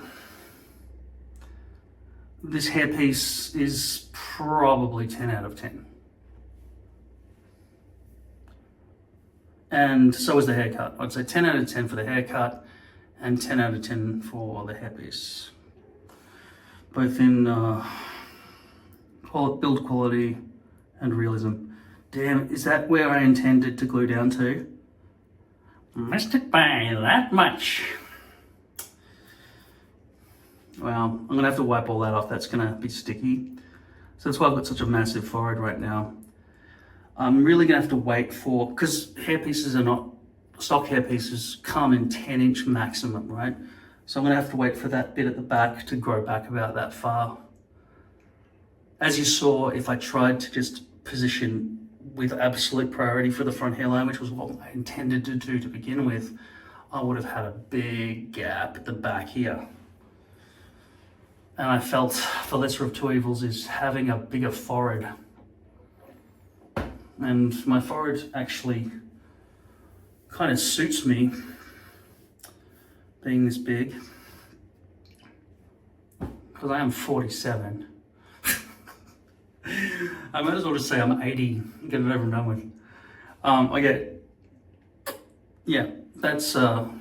this hairpiece is probably 10 out of 10. And so is the haircut. I'd say 10 out of 10 for the haircut and 10 out of 10 for the hairpiece. Both in build quality and realism. Damn, is that where I intended to glue down to? Missed it by that much. Well, I'm gonna have to wipe all that off. That's gonna be sticky. So that's why I've got such a massive forehead right now. I'm really gonna have to wait for, because hairpieces are not, stock hairpieces come in 10-inch maximum, right? So I'm gonna have to wait for that bit at the back to grow back about that far. As you saw, if I tried to just position with absolute priority for the front hairline, which was what I intended to do to begin with, I would have had a big gap at the back here. And I felt the lesser of two evils is having a bigger forehead. And my forehead actually kind of suits me being this big, because I am 47. I might as well just say I'm 80, get it over and done with. I get, yeah, that's fine.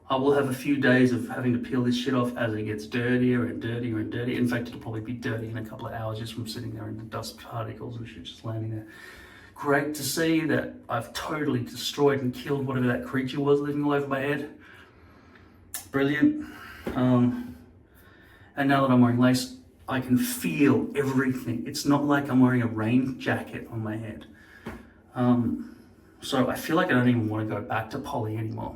I will have a few days of having to peel this shit off as it gets dirtier and dirtier and dirtier. In fact, it'll probably be dirty in a couple of hours just from sitting there in the dust particles and shit just landing there. Great to see that I've totally destroyed and killed whatever that creature was living all over my head. Brilliant. And now that I'm wearing lace, I can feel everything. It's not like I'm wearing a rain jacket on my head. So I feel like I don't even want to go back to poly anymore.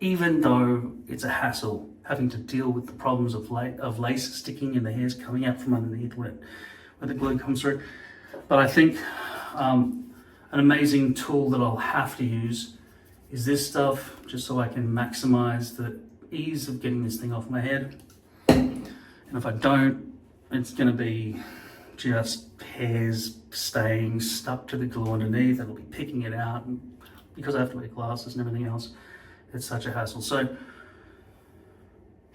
Even though it's a hassle having to deal with the problems of lace sticking and the hairs coming out from underneath when the glue comes through. But I think an amazing tool that I'll have to use is this stuff, just so I can maximize the ease of getting this thing off my head. And if I don't, it's gonna be just hairs staying stuck to the glue underneath. It'll be picking it out, and because I have to wear glasses and everything else, it's such a hassle. So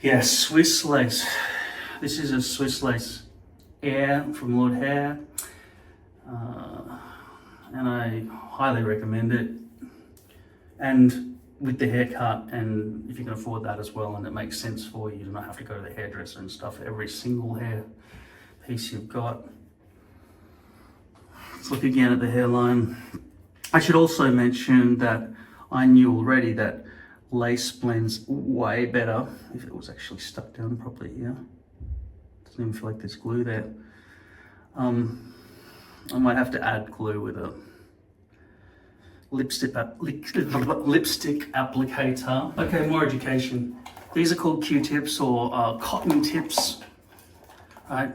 yeah, Swiss lace. This is a Swiss lace Air from Lord Hair, and I highly recommend it. And with the haircut, and if you can afford that as well, and it makes sense for you to not have to go to the hairdresser and stuff every single hair piece you've got. Let's look again at the hairline. I should also mention that I knew already that lace blends way better if it was actually stuck down properly here. Doesn't even feel like there's glue there. I might have to add glue with a lipstick applicator. Okay, more education. These are called Q-tips or cotton tips, right?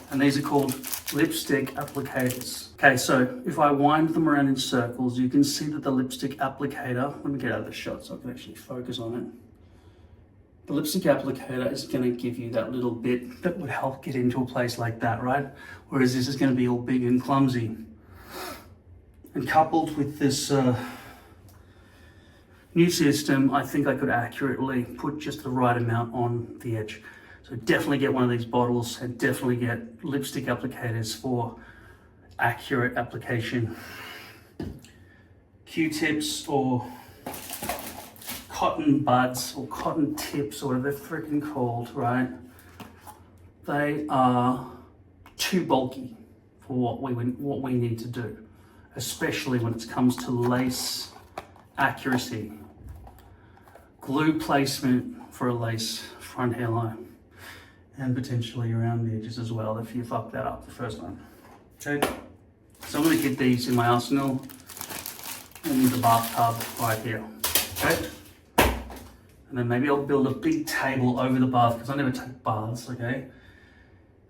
And these are called lipstick applicators. Okay, so if I wind them around in circles, you can see that the lipstick applicator, let me get out of the shot so I can actually focus on it. The lipstick applicator is going to give you that little bit that would help get into a place like that, right? Whereas this is going to be all big and clumsy. And coupled with this new system, I think I could accurately put just the right amount on the edge. So definitely get one of these bottles and definitely get lipstick applicators for accurate application. Q-tips or cotton buds or cotton tips or whatever they're freaking called, right? They are too bulky for what we need to do, especially when it comes to lace accuracy, glue placement for a lace front hairline, and potentially around the edges as well if you fuck that up the first time. Okay, so I'm going to get these in my arsenal in the bathtub right here. Okay, and then maybe I'll build a big table over the bath because I never take baths. Okay,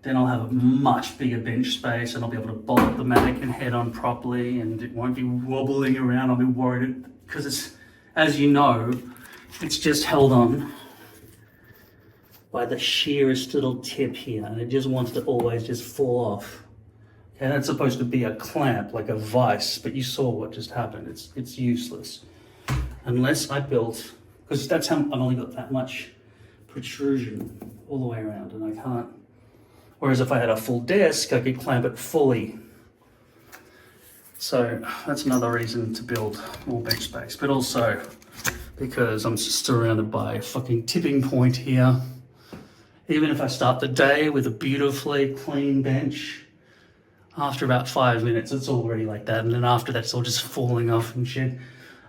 then I'll have a much bigger bench space and I'll be able to bolt the mannequin head on properly and it won't be wobbling around. I'll be worried because it's, as you know, it's just held on by the sheerest little tip here and it just wants to always just fall off. Okay, that's supposed to be a clamp, like a vice, but you saw what just happened. It's useless. Unless I built, because that's how I've only got that much protrusion all the way around and I can't. Whereas if I had a full desk, I could clamp it fully. So that's another reason to build more bench space, but also because I'm surrounded by a fucking tipping point here. Even if I start the day with a beautifully clean bench, after about 5 minutes, it's already like that. And then after that, it's all just falling off and shit.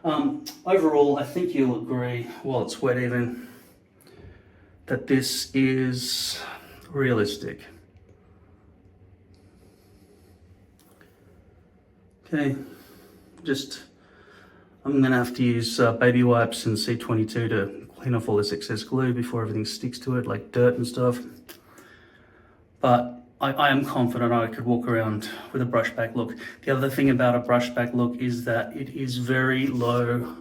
Overall, I think you'll agree, while it's wet even, that this is realistic. Okay, I'm gonna have to use baby wipes and C22 to clean off all this excess glue before everything sticks to it, like dirt and stuff. But I am confident I could walk around with a brush back look. The other thing about a brush back look is that it is very low.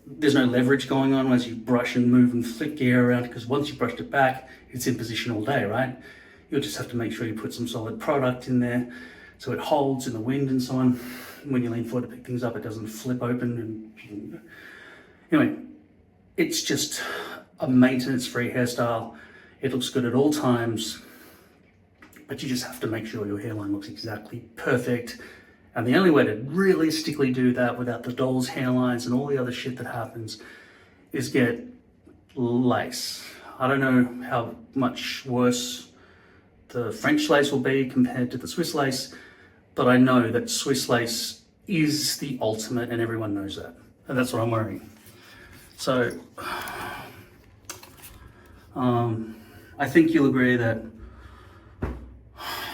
There's no leverage going on as you brush and move and flick your hair around, because once you brushed it back, it's in position all day, right? You'll just have to make sure you put some solid product in there so it holds in the wind and so on. When you lean forward to pick things up, it doesn't flip open. And anyway, it's just a maintenance-free hairstyle. It looks good at all times, but you just have to make sure your hairline looks exactly perfect. And the only way to realistically do that without the doll's hairlines and all the other shit that happens is get lace. I don't know how much worse the French lace will be compared to the Swiss lace, but I know that Swiss lace is the ultimate and everyone knows that. And that's what I'm wearing. So, I think you'll agree that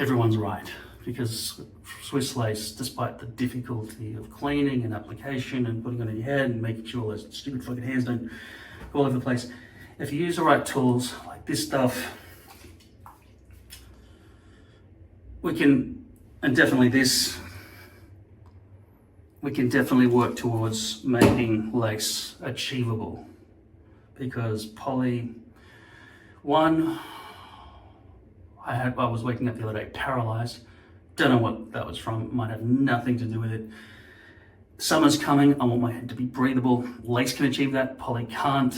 everyone's right, because Swiss lace, despite the difficulty of cleaning and application and putting it on your head and making sure those stupid fucking hairs don't go all over the place, if you use the right tools, like this stuff, we can, and definitely this, we can definitely work towards making lace achievable. Because poly, one, I was waking up the other day paralyzed. Don't know what that was from. Might have nothing to do with it. Summer's coming. I want my head to be breathable. Lace can achieve that. Poly can't.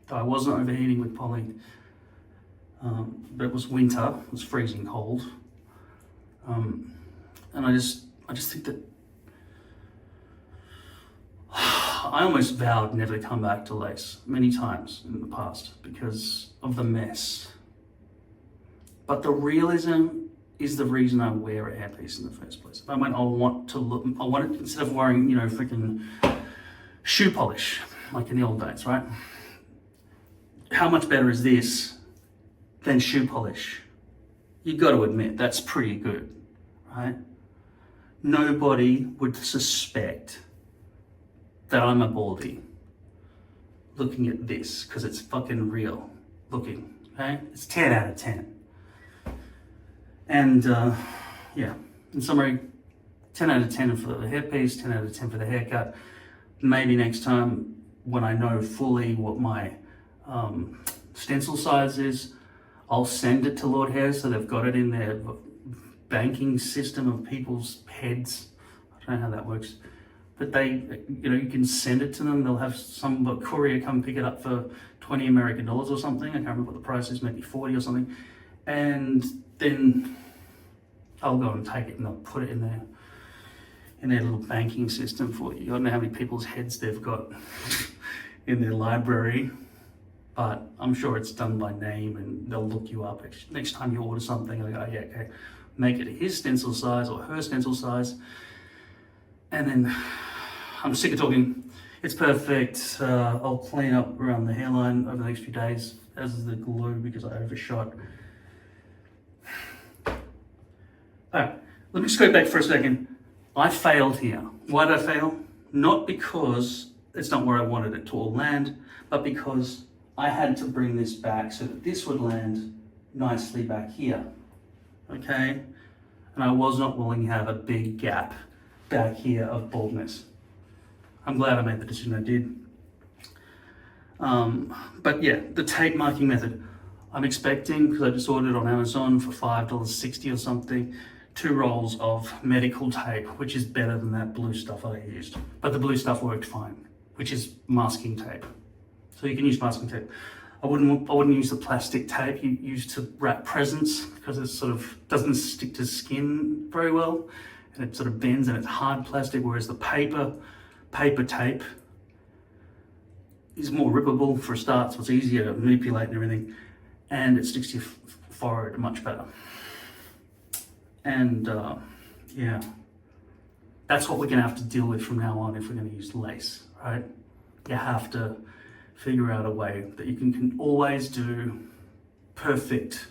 Though I wasn't overheating with poly. But it was winter. It was freezing cold. And I just think that I almost vowed never to come back to lace many times in the past because of the mess. But the realism is the reason I wear a hairpiece in the first place. I want it, instead of wearing, freaking shoe polish, like in the old days, right? How much better is this than shoe polish? You got to admit, that's pretty good, right? Nobody would suspect that I'm a baldy looking at this, because it's fucking real looking, okay? It's 10 out of 10. And yeah, in summary, 10 out of 10 for the hairpiece, 10 out of 10 for the haircut. Maybe next time when I know fully what my stencil size is, I'll send it to Lord Hair so they've got it in their banking system of people's heads. I don't know how that works. But they, you can send it to them. They'll have some courier come pick it up for $20 American or something. I can't remember what the price is, maybe 40 or something. And then I'll go and take it and I'll put it in there, in their little banking system for you. I don't know how many people's heads they've got in their library, but I'm sure it's done by name and they'll look you up. Next time you order something, they'll go, yeah, okay, make it his stencil size or her stencil size. And then I'm sick of talking. It's perfect. I'll clean up around the hairline over the next few days, as is the glue, because I overshot. All right, let me just go back for a second. I failed here. Why did I fail? Not because it's not where I wanted it to all land, but because I had to bring this back so that this would land nicely back here, okay? And I was not willing to have a big gap back here of baldness. I'm glad I made the decision I did. But yeah, the tape marking method. I'm expecting, because I just ordered it on Amazon for $5.60 or something, 2 rolls of medical tape, which is better than that blue stuff I used. But the blue stuff worked fine, which is masking tape. So you can use masking tape. I wouldn't use the plastic tape you use to wrap presents, because it sort of doesn't stick to skin very well, and it sort of bends, and it's hard plastic, whereas the paper tape is more rippable for a start, so it's easier to manipulate and everything, and it sticks to your forehead much better. And yeah, that's what we're gonna have to deal with from now on if we're gonna use lace, right? You have to figure out a way that you can always do perfect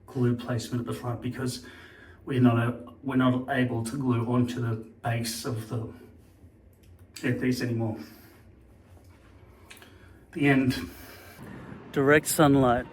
glue placement at the front, because we're not able to glue onto the base of the headpiece anymore. The end. Direct sunlight